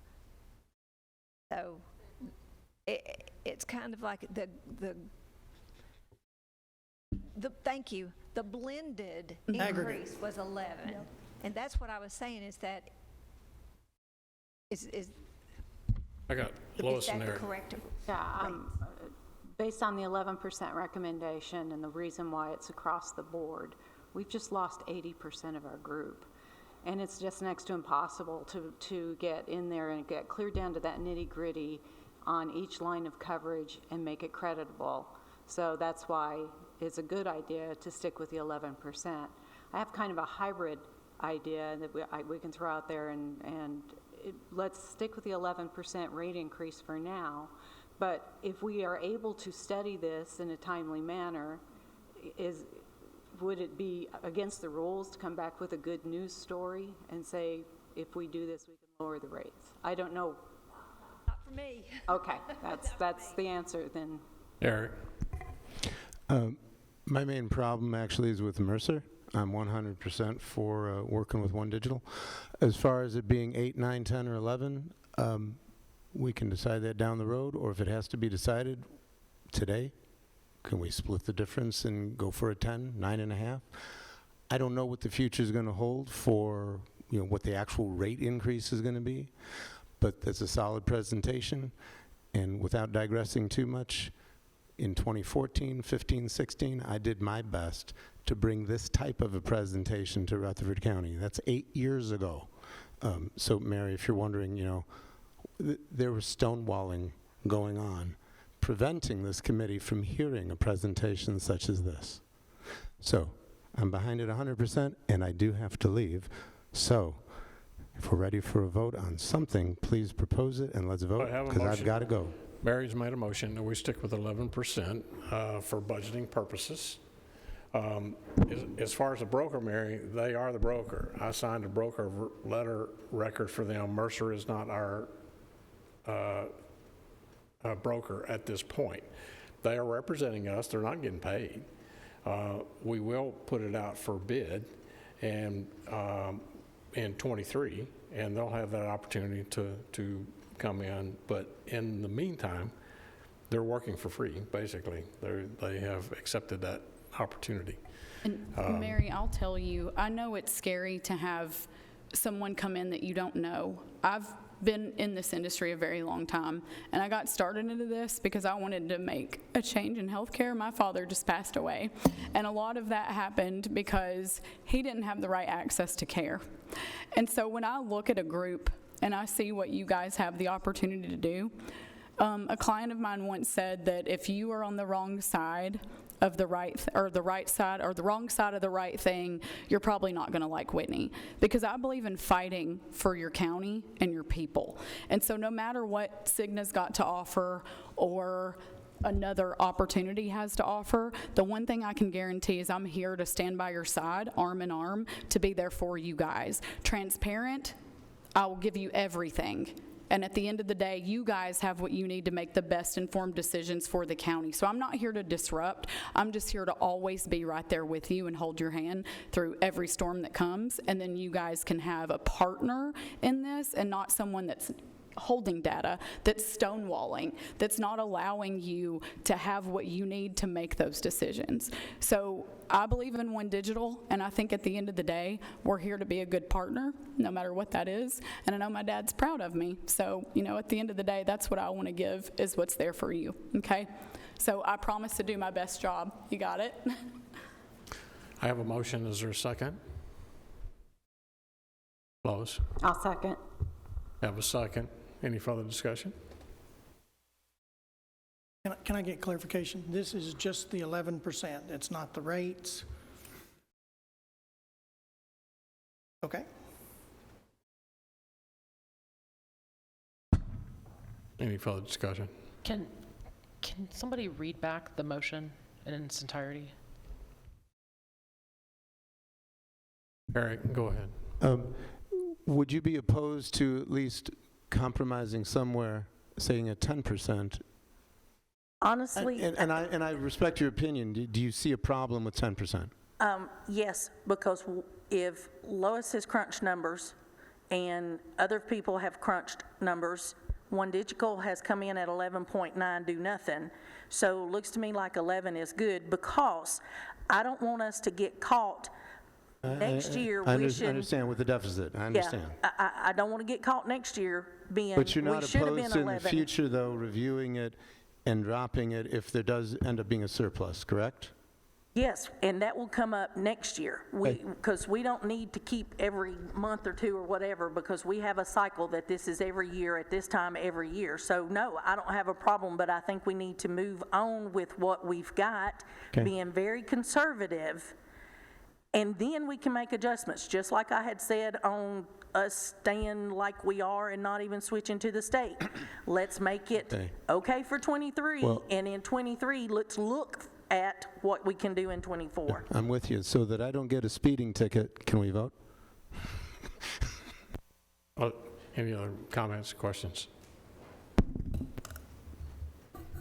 So it's kind of like thank you, the blended increase was 11. Yep. And that's what I was saying, is that is I got Lois in that there. the correct? Yeah, based on the 11% recommendation and the reason why it's across the board, we've just lost 80% of our group. And it's just next to impossible to get in there and get clear down to that nitty-gritty on each line of coverage and make it creditable. So that's why it's a good idea to stick with the 11%. I have kind of a hybrid idea that we can throw out there, and let's stick with the 11% rate increase for now. But if we are able to study this in a timely manner, would it be against the rules to come back with a good news story and say, if we do this, we can lower the rates? I don't know. Not for me. Okay, that's the answer then. Eric. My main problem actually is with Mercer. I'm 100% for working with One Digital. As far as it being 8, 9, 10, or 11, we can decide that down the road, or if it has to be decided today, can we split the difference and go for a 10, 9.5? I don't know what the future is going to hold for, what the actual rate increase is going to be, but that's a solid presentation. And without digressing too much, in 2014, 15, 16, I did my best to bring this type of a presentation to Rutherford County. That's 8 years ago. So Mary, if you're wondering, there was stonewalling going on, preventing this committee from hearing a presentation such as this. So I'm behind it 100%, and I do have to leave. So if we're ready for a vote on something, please propose it, and let's vote, because I've got to go. Mary's made a motion that we stick with 11% for budgeting purposes. As far as the broker, Mary, they are the broker. I signed a broker letter record for them. Mercer is not our broker at this point. They are representing us. They're not getting paid. We will put it out for bid and in 23, and they'll have that opportunity to come in. But in the meantime, they're working for free, basically. They have accepted that opportunity. And Mary, I'll tell you, I know it's scary to have someone come in that you don't know. I've been in this industry a very long time, and I got started into this because I wanted to make a change in healthcare. My father just passed away, and a lot of that happened because he didn't have the right access to care. And so when I look at a group and I see what you guys have the opportunity to do, a client of mine once said that if you are on the wrong side of the right or the right side or the wrong side of the right thing, you're probably not going to like Whitney, because I believe in fighting for your county and your people. And so no matter what Cigna's got to offer or another opportunity has to offer, the one thing I can guarantee is I'm here to stand by your side, arm in arm, to be there for you guys. Transparent, I will give you everything. And at the end of the day, you guys have what you need to make the best informed decisions for the county. So I'm not here to disrupt. I'm just here to always be right there with you and hold your hand through every storm that comes. And then you guys can have a partner in this and not someone that's holding data, that's stonewalling, that's not allowing you to have what you need to make those decisions. So I believe in One Digital, and I think at the end of the day, we're here to be a good partner, no matter what that is. And I know my dad's proud of me. So, at the end of the day, that's what I want to give, is what's there for you, okay? So I promise to do my best job. You got it? I have a motion. Is there a second? Lois? I'll second. Have a second. Any further discussion? Can I get clarification? This is just the 11%. It's not the rates. Okay. Any further discussion? Can somebody read back the motion in its entirety? Eric, go ahead. Would you be opposed to at least compromising somewhere, saying a 10%? Honestly. And I respect your opinion. Do you see a problem with 10%? Yes, because if Lois has crunched numbers and other people have crunched numbers, One Digital has come in at 11.9, do nothing. So it looks to me like 11 is good, because I don't want us to get caught next year I wishing. understand with the deficit. I understand. Yeah, I don't want to get caught next year being, But you're not we should have been opposed to 11. in the future, though, reviewing it and dropping it if there does end up being a surplus, correct? Yes, and that will come up next year. Because we don't need to keep every month or two or whatever, because we have a cycle that this is every year at this time every year. So no, I don't have a problem, but I think we need to move on with what we've got, being very conservative, and then we can make adjustments, just like I had said on us staying like we are and not even switching to the state. Let's make it okay for 23, and in 23, let's look at what we can do in 24. I'm with you. So that I don't get a speeding ticket, can we vote? Any other comments, questions?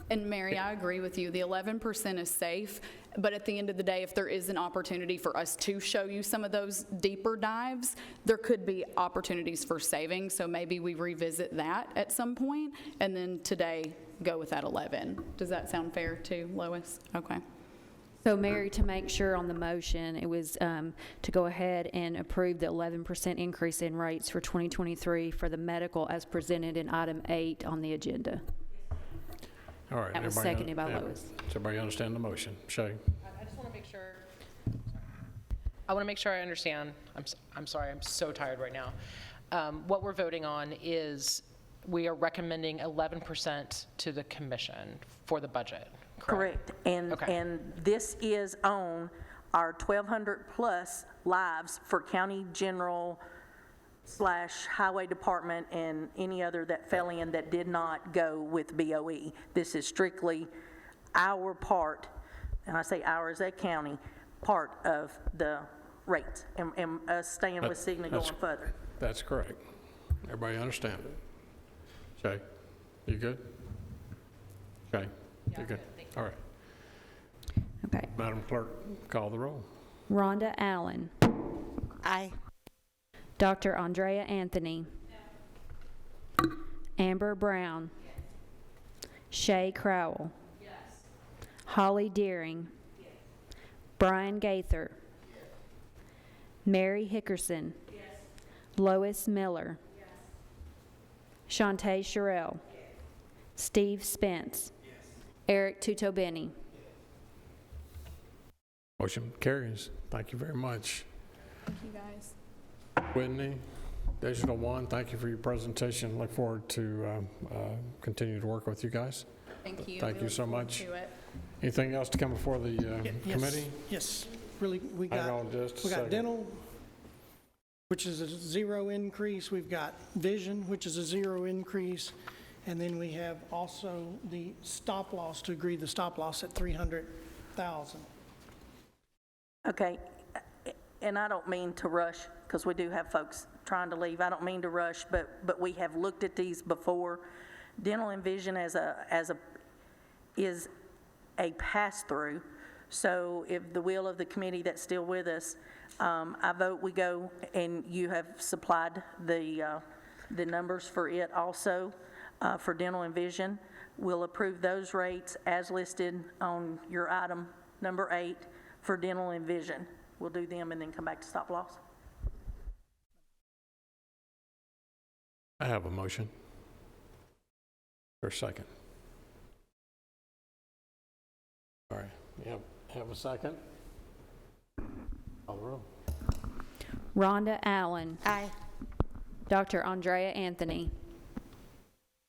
And Mary, I agree with you. The 11% is safe, but at the end of the day, if there is an opportunity for us to show you some of those deeper dives, there could be opportunities for savings. So maybe we revisit that at some point, and then today go with that 11. Does that sound fair too, Lois? Okay. So Mary, to make sure on the motion, it was to go ahead and approve the 11% increase in rates for 2023 for the medical as presented in item 8 on the agenda. All right. That was everybody seconded by Lois. Does everybody understand the motion? Shay? I just want to make sure. I want to make sure I understand. I'm sorry, I'm so tired right now. What we're voting on is we are recommending 11% to the commission for the budget, correct? And, Okay. and this is on our 1,200 plus lives for county general / highway department and any other that fell in that did not go with BOE. This is strictly our part, and I say our as a county, part of the rates, and us staying with Cigna going further. That's correct. Everybody understand it? Shay, you good? Shay, you good? All right. Okay. Madam Clerk, call the roll. Rhonda Allen. Aye. Dr. Andrea Anthony. Amber Brown. Shay Crowell. Holly Deering. Brian Gaither. Mary Hickerson. Lois Miller. Shantae Sherrill. Steve Spence. Eric Tutobeni. Motion carries. Thank you very much. Thank you, guys. Whitney, Digital One, thank you for your presentation. Look forward to continue to work with you guys. Thank you. Thank We you look so forward much. to it. Anything else to come before the Yes, committee? Yes, really, we Hang got, on just a we got second. dental, which is a 0 increase. We've got vision, which is a 0 increase. And then we have also the stop loss, to agree the stop loss at 300,000. Okay, and I don't mean to rush, because we do have folks trying to leave. I don't mean to rush, but we have looked at these before. Dental and vision is a pass-through. So if the will of the committee that's still with us, I vote we go, and you have supplied the numbers for it also, for dental and vision. We'll approve those rates as listed on your item number 8 for dental and vision. We'll do them and then come back to stop loss. I have a motion. For a second. All right, you have a second? Call the roll. Rhonda Allen. Aye. Dr. Andrea Anthony.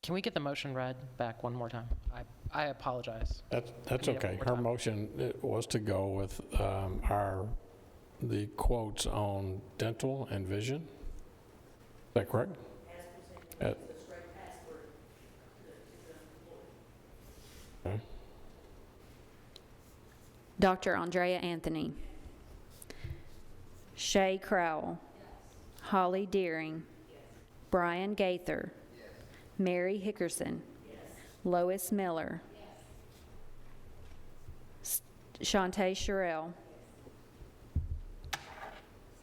Can we get the motion read back one more time? I apologize. That's I need it okay. one more Her time. motion was to go with the quotes on dental and vision. Is that correct? Okay. Dr. Andrea Anthony. Shay Crowell. Holly Deering. Brian Gaither. Mary Hickerson. Lois Miller. Shantae Sherrill.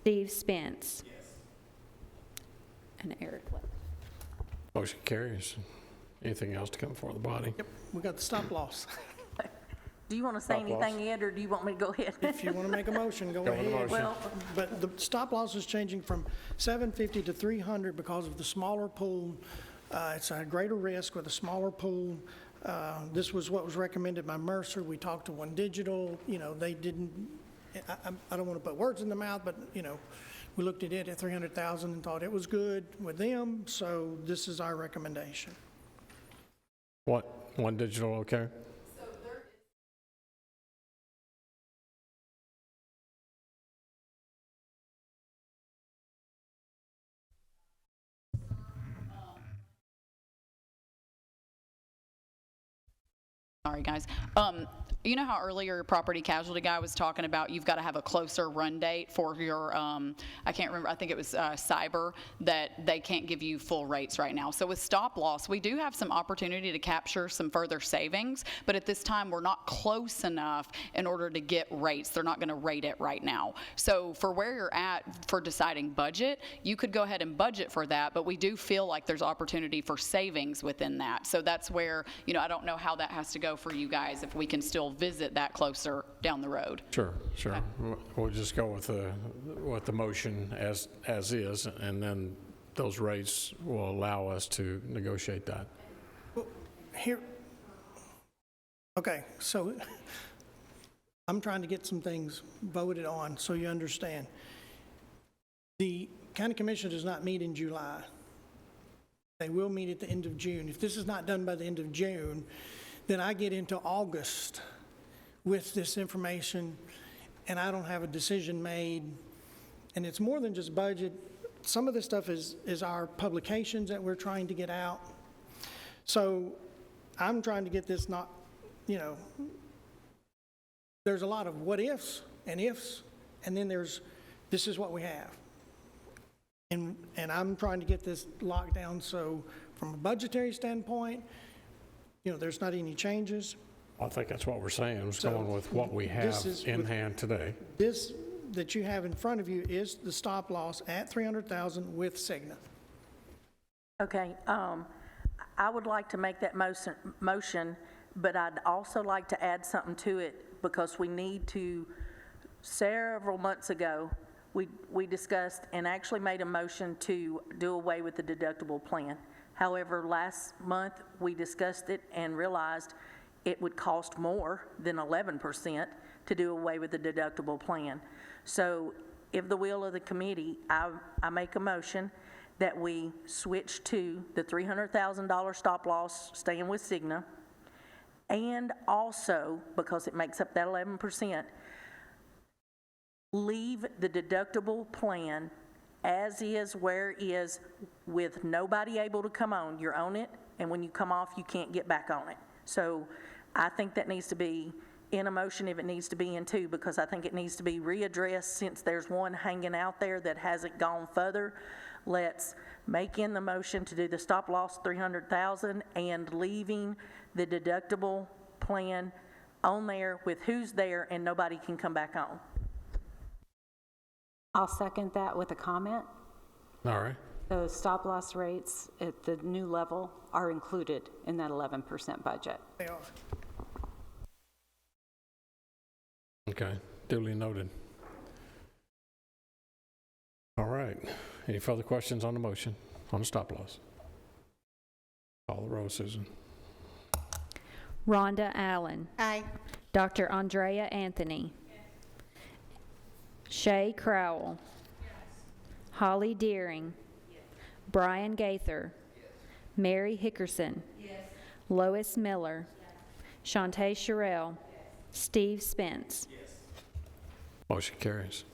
Steve Spence. And Eric. Motion carries. Anything else to come before the body? Yep, we got the stop loss. Do you want to say Stop loss. anything, Ed, or do you want me to go ahead? If you want to make a motion, go Go with the ahead. motion. Well, But the stop loss is changing from 750 to 300 because of the smaller pool. It's a greater risk with a smaller pool. This was what was recommended by Mercer. We talked to One Digital, they didn't, I don't want to put words in the mouth, but, we looked at it at 300,000 and thought it was good with them, so this is our recommendation. What, One Digital, okay? Sorry, guys. You know how earlier your property casualty guy was talking about you've got to have a closer run date for your, I can't remember, I think it was cyber, that they can't give you full rates right now. So with stop loss, we do have some opportunity to capture some further savings, but at this time we're not close enough in order to get rates. They're not going to rate it right now. So for where you're at for deciding budget, you could go ahead and budget for that, but we do feel like there's opportunity for savings within that. So that's where, I don't know how that has to go go for you guys if we can still visit that closer down the road. Sure. We'll just go with the motion as is, and then those rates will allow us to negotiate that. Here, okay, so I'm trying to get some things voted on so you understand. The county commission does not meet in July. They will meet at the end of June. If this is not done by the end of June, then I get into August with this information and I don't have a decision made. And it's more than just budget. Some of this stuff is our publications that we're trying to get out. So I'm trying to get this not, there's a lot of what ifs, and then there's, this is what we have. And I'm trying to get this locked down so from a budgetary standpoint, there's not any changes. I think that's what we're saying, is going with what we have in hand today. This that you have in front of you is the stop loss at $300,000 with Cigna. Okay, I would like to make that motion, but I'd also like to add something to it because we need to, several months ago, we discussed and actually made a motion to do away with the deductible plan. However, last month, we discussed it and realized it would cost more than 11% to do away with the deductible plan. So if the will of the committee, I make a motion that we switch to the $300,000 stop loss, staying with Cigna, and also, because it makes up that 11%, leave the deductible plan as is, where it is, with nobody able to come on. You're on it, and when you come off, you can't get back on it. So I think that needs to be in a motion if it needs to be in two, because I think it needs to be readdressed since there's one hanging out there that hasn't gone further. Let's make in the motion to do the stop loss $300,000 and leaving the deductible plan on there with who's there and nobody can come back on. I'll second that with a comment. All right. Those stop loss rates at the new level are included in that 11% budget. They are. Okay, duly noted. All right. Any further questions on the motion, on the stop loss? Call the roll, Susan. Rhonda Allen. Aye. Dr. Andrea Anthony. Shay Crowell. Holly Deering. Brian Gaither. Mary Hickerson. Lois Miller. Shantae Sherrill. Steve Spence. Motion carries.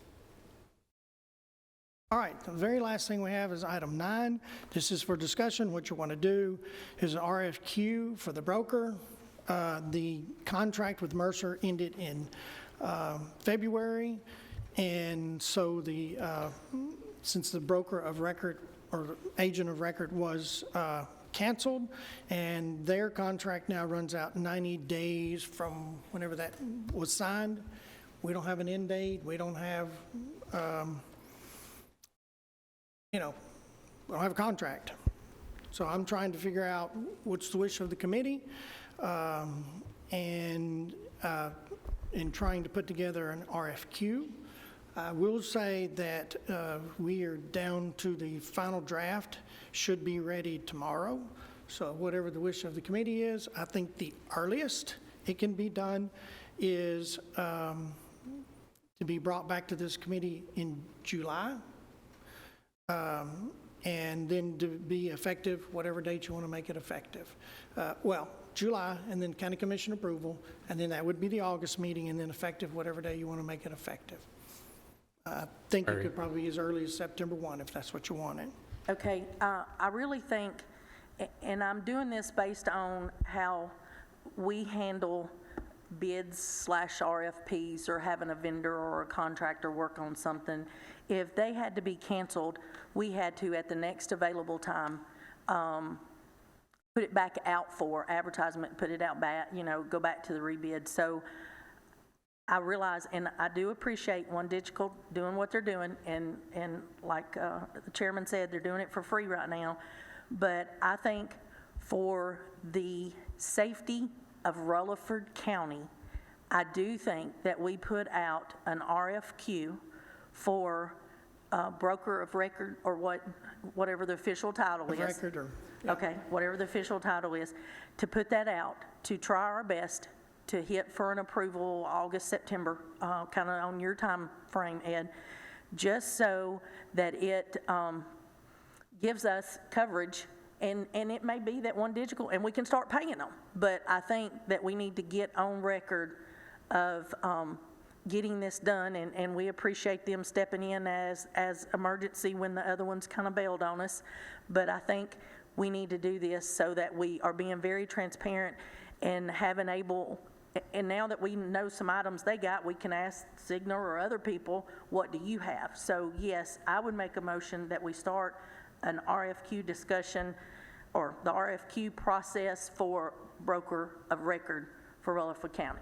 All right, the very last thing we have is item 9. This is for discussion. What you want to do is an RFQ for the broker. The contract with Mercer ended in February, and so since the broker of record or agent of record was canceled, and their contract now runs out 90 days from whenever that was signed. We don't have an end date. We don't have, we don't have a contract. So I'm trying to figure out what's the wish of the committee, and in trying to put together an RFQ. I will say that we are down to the final draft, should be ready tomorrow. So whatever the wish of the committee is, I think the earliest it can be done is to be brought back to this committee in July, and then to be effective whatever date you want to make it effective. July, and then county commission approval, and then that would be the August meeting, and then effective whatever day you want to make it effective. I think it could probably be as early as September 1 if that's what you wanted. Okay, I really think, and I'm doing this based on how we handle bids/RFPs or having a vendor or a contractor work on something. If they had to be canceled, we had to, at the next available time, put it back out for advertisement, put it out back, go back to the rebid. So I realize, and I do appreciate One Digital doing what they're doing, and like the chairman said, they're doing it for free right now. But I think for the safety of Rutherford County, I do think that we put out an RFQ for broker of record, or whatever the official title is. Record or, Okay, whatever the official title is, to put that out, to try our best to hit for an approval August, September, kind of on your time frame, Ed, just so that it gives us coverage, and it may be that one digital, and we can start paying them. But I think that we need to get on record of getting this done, and we appreciate them stepping in as emergency when the other ones kind of bailed on us. But I think we need to do this so that we are being very transparent and having able, and now that we know some items they got, we can ask Cigna or other people, what do you have? So yes, I would make a motion that we start an RFQ discussion, or the RFQ process for broker of record for Rutherford County.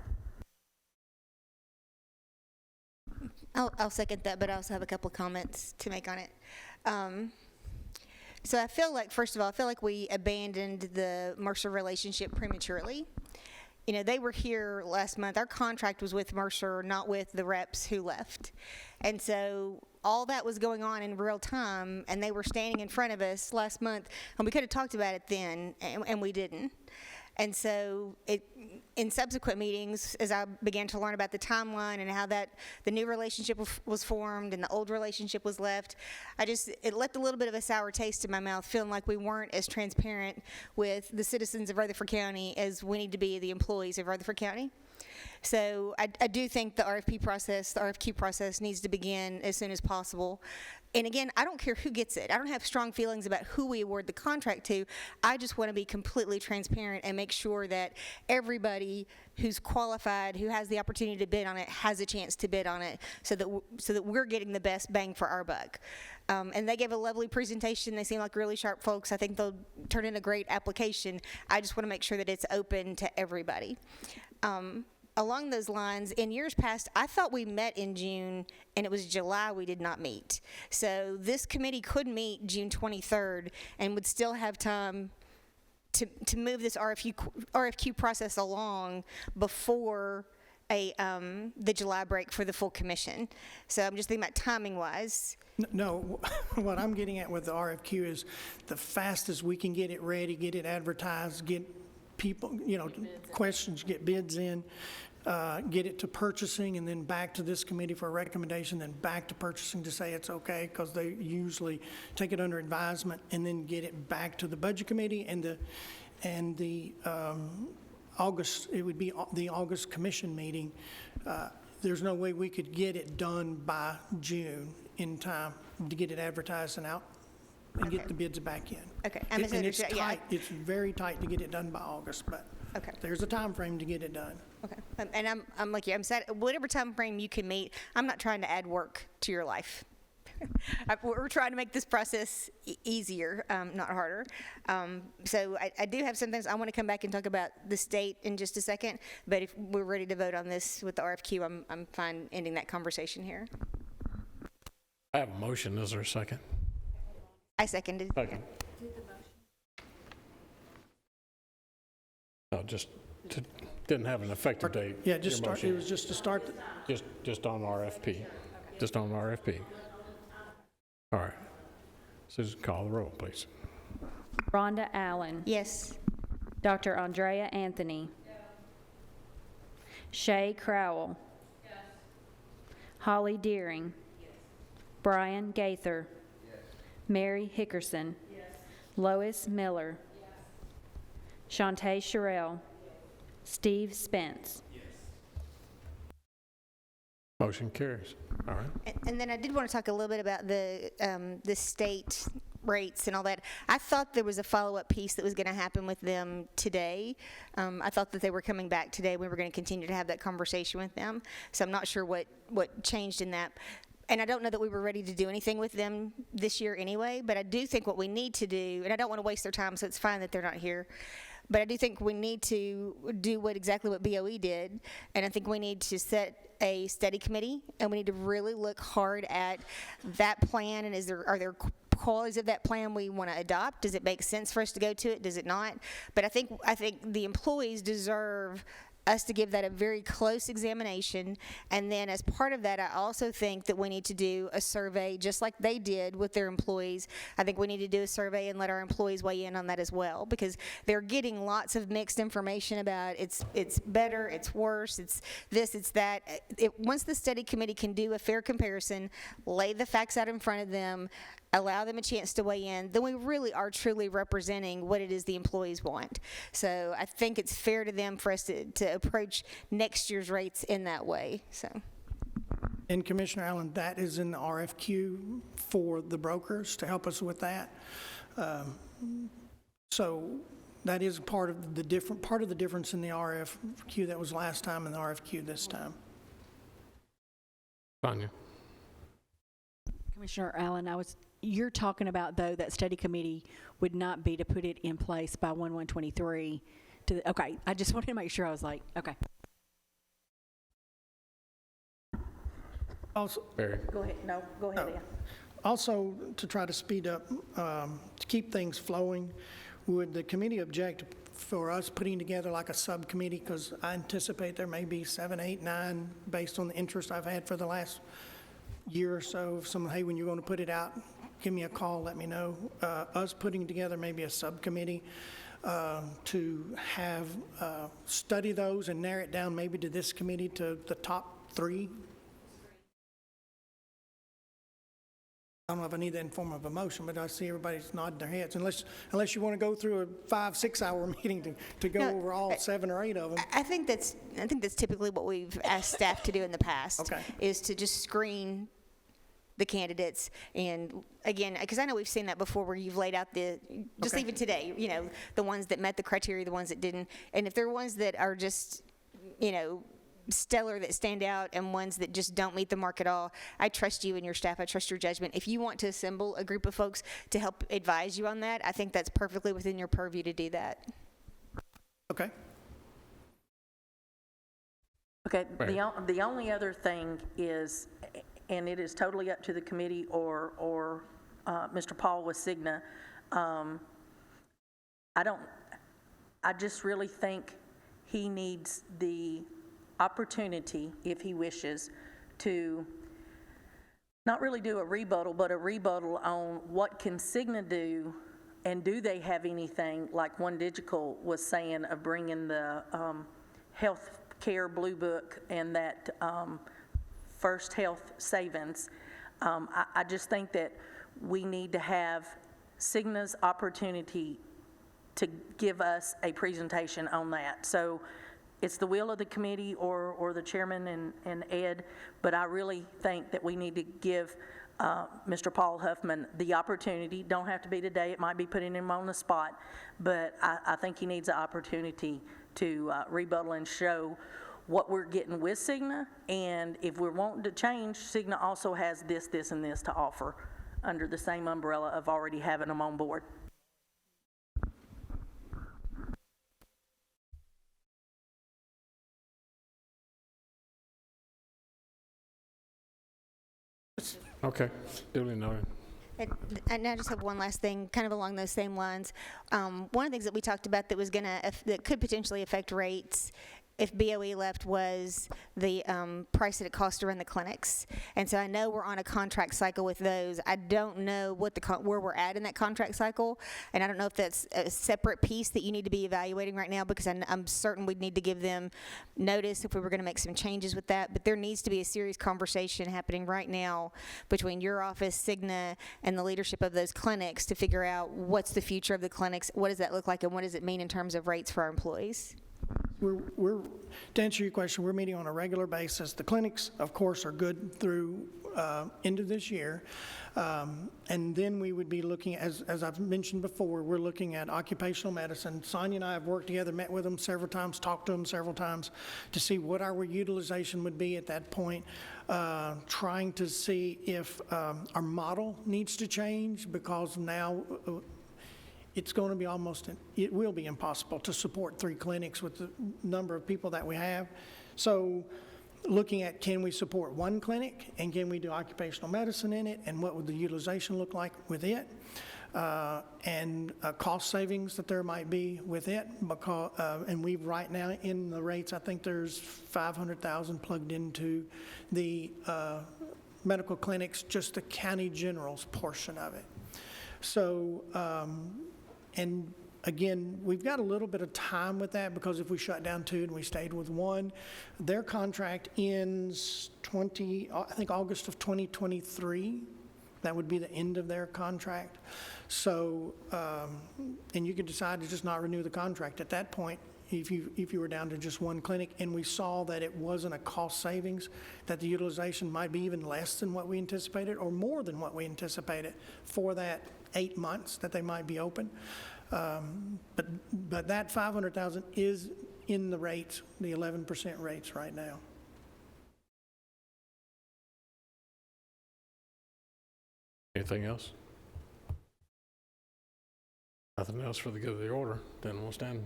I'll second that, but I also have a couple of comments to make on it. So I feel like, first of all, I feel like we abandoned the Mercer relationship prematurely. You know, they were here last month. Our contract was with Mercer, not with the reps who left. And so all that was going on in real time, and they were standing in front of us last month, and we could have talked about it then, and we didn't. And so in subsequent meetings, as I began to learn about the timeline and how that the new relationship was formed and the old relationship was left, it left a little bit of a sour taste in my mouth, feeling like we weren't as transparent with the citizens of Rutherford County as we need to be the employees of Rutherford County. So I do think the RFQ process needs to begin as soon as possible. And again, I don't care who gets it. I don't have strong feelings about who we award the contract to. I just want to be completely transparent and make sure that everybody who's qualified, who has the opportunity to bid on it, has a chance to bid on it, so that we're getting the best bang for our buck. And they gave a lovely presentation. They seem like really sharp folks. I think they'll turn in a great application. I just want to make sure that it's open to everybody. Along those lines, in years past, I thought we met in June, and it was July we did not meet. So this committee could meet June 23rd and would still have time to move this RFQ process along before the July break for the full commission. So I'm just thinking about timing-wise. No, what I'm getting at with the RFQ is the fastest we can get it ready, get it advertised, get people, questions, get bids in, get it to purchasing, and then back to this committee for a recommendation, then back to purchasing to say it's okay, because they usually take it under advisement, and then get it back to the budget committee and the August, it would be the August commission meeting. There's no way we could get it done by June in time to get it advertised and out and get the bids back in. Okay. And it's tight. It's very tight to get it done by August, but okay. There's a time frame to get it done. Okay. And I'm like you. I'm sad. Whatever time frame you can meet. I'm not trying to add work to your life. We're trying to make this process easier, not harder. So I do have some things. I want to come back and talk about the state in just a second. But if we're ready to vote on this with the RFQ, I'm fine ending that conversation here. I have a motion. Is there a second? I seconded. Second. No, didn't have an effective date. Yeah, just start. It was just to start. Just on RFP. Just on RFP. All right. Susan, call the roll, please. Rhonda Allen. Yes. Dr. Andrea Anthony. Shay Crowell. Holly Deering. Brian Gaither. Mary Hickerson. Lois Miller. Shantae Sherrill. Steve Spence. Motion carries. All right. And then I did want to talk a little bit about the state rates and all that. I thought there was a follow-up piece that was going to happen with them today. I thought that they were coming back today. We were going to continue to have that conversation with them. So I'm not sure what changed in that. And I don't know that we were ready to do anything with them this year anyway, but I do think what we need to do, and I don't want to waste their time, so it's fine that they're not here, but I do think we need to do exactly what BOE did, and I think we need to set a study committee, and we need to really look hard at that plan, and are there qualities of that plan we want to adopt. Does it make sense for us to go to it? Does it not? But I think the employees deserve us to give that a very close examination. And then as part of that, I also think that we need to do a survey, just like they did with their employees. I think we need to do a survey and let our employees weigh in on that as well, because they're getting lots of mixed information about it's better, it's worse, it's this, it's that. Once the study committee can do a fair comparison, lay the facts out in front of them, allow them a chance to weigh in, then we really are truly representing what it is the employees want. So I think it's fair to them for us to approach next year's rates in that way. So. And Commissioner Allen, that is in the RFQ for the brokers to help us with that. So that is part of the difference in the RFQ that was last time and the RFQ this time. Tanya. Commissioner Allen, you're talking about, though, that study committee would not be to put it in place by 1/1/23. Okay, I just wanted to make sure. I was like, okay. Also, Barry. Go ahead. No, go ahead, Ann. Also, to try to speed up, to keep things flowing, would the committee object for us putting together like a subcommittee? Because I anticipate there may be 7, 8, 9, based on the interest I've had for the last year or so. If someone, hey, when you're going to put it out, give me a call, let me know. Us putting together maybe a subcommittee to have study those and narrow it down maybe to this committee to the top 3. I don't know if I need that in form of a motion, but I see everybody's nodding their heads. Unless you want to go through a 5-6 hour meeting to go over all 7 or 8 of them. I think that's typically what we've asked staff to do in the past. Okay. Is to just screen the candidates, and again, because I know we've seen that before, where you've laid out just even today, the ones that met the criteria, the ones that didn't, and if there are ones that are just, stellar, that stand out, and ones that just don't meet the mark at all, I trust you and your staff. I trust your judgment. If you want to assemble a group of folks to help advise you on that, I think that's perfectly within your purview to do that. Okay. Okay, the only other thing is, and it is totally up to the committee or Mr. Paul with Cigna, I just really think he needs the opportunity, if he wishes, to not really do a rebuttal, but a rebuttal on what can Cigna do, and do they have anything, like One Digital was saying, of bringing the health care blue book and that First Health savings. I just think that we need to have Cigna's opportunity to give us a presentation on that. So it's the will of the committee or the chairman and Ed, but I really think that we need to give Mr. Paul Huffman the opportunity. Don't have to be today, it might be putting him on the spot, but I think he needs the opportunity to rebuttal and show what we're getting with Cigna, and if we're wanting to change, Cigna also has this, and this to offer under the same umbrella of already having them on board. Okay, duly noted. And I just have one last thing, kind of along those same lines. One of the things that we talked about that could potentially affect rates if BOE left was the price that it costs to run the clinics. And so I know we're on a contract cycle with those. I don't know where we're at in that contract cycle, and I don't know if that's a separate piece that you need to be evaluating right now, because I'm certain we'd need to give them notice if we were going to make some changes with that. But there needs to be a serious conversation happening right now between your office, Cigna, and the leadership of those clinics to figure out what's the future of the clinics, what does that look like, and what does it mean in terms of rates for our employees. To answer your question, we're meeting on a regular basis. The clinics, of course, are good through end of this year. And then we would be looking, as I've mentioned before, we're looking at occupational medicine. Sonia and I have worked together, met with them several times, talked to them several times to see what our utilization would be at that point, trying to see if our model needs to change, because now it's going to be it will be impossible to support 3 clinics with the number of people that we have. So looking at, can we support one clinic, and can we do occupational medicine in it, and what would the utilization look like with it, and cost savings that there might be with it, because, and we right now in the rates, I think there's 500,000 plugged into the medical clinics, just the county general's portion of it. So, and again, we've got a little bit of time with that, because if we shut down 2 and we stayed with 1, their contract ends I think August of 2023. That would be the end of their contract. So, and you could decide to just not renew the contract at that point if you were down to just 1 clinic, and we saw that it wasn't a cost savings, that the utilization might be even less than what we anticipated or more than what we anticipated for that 8 months that they might be open. But that 500,000 is in the rates, the 11% rates right now. Anything else? Nothing else for the good of the order, then we'll stand.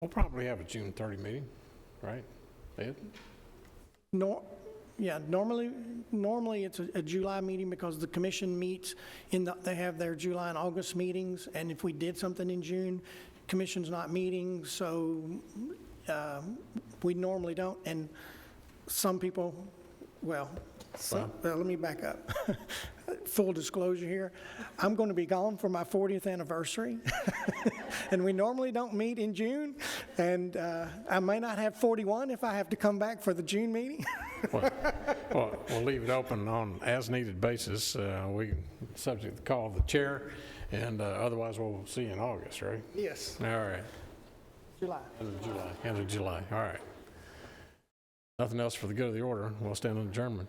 We'll probably have a June 30 meeting, right, Ed? Yeah, normally it's a July meeting, because the commission meets they have their July and August meetings, and if we did something in June, commission's not meeting, so we normally don't. And some people, let me back up. Full disclosure here, I'm going to be gone for my 40th anniversary, and we normally don't meet in June, and I may not have 41 if I have to come back for the June meeting. Well, we'll leave it open on as-needed basis. We subject to call of the chair, and otherwise we'll see you in August, right? Yes. All right. July. End of July. All right. Nothing else for the good of the order. We'll stand on adjournment.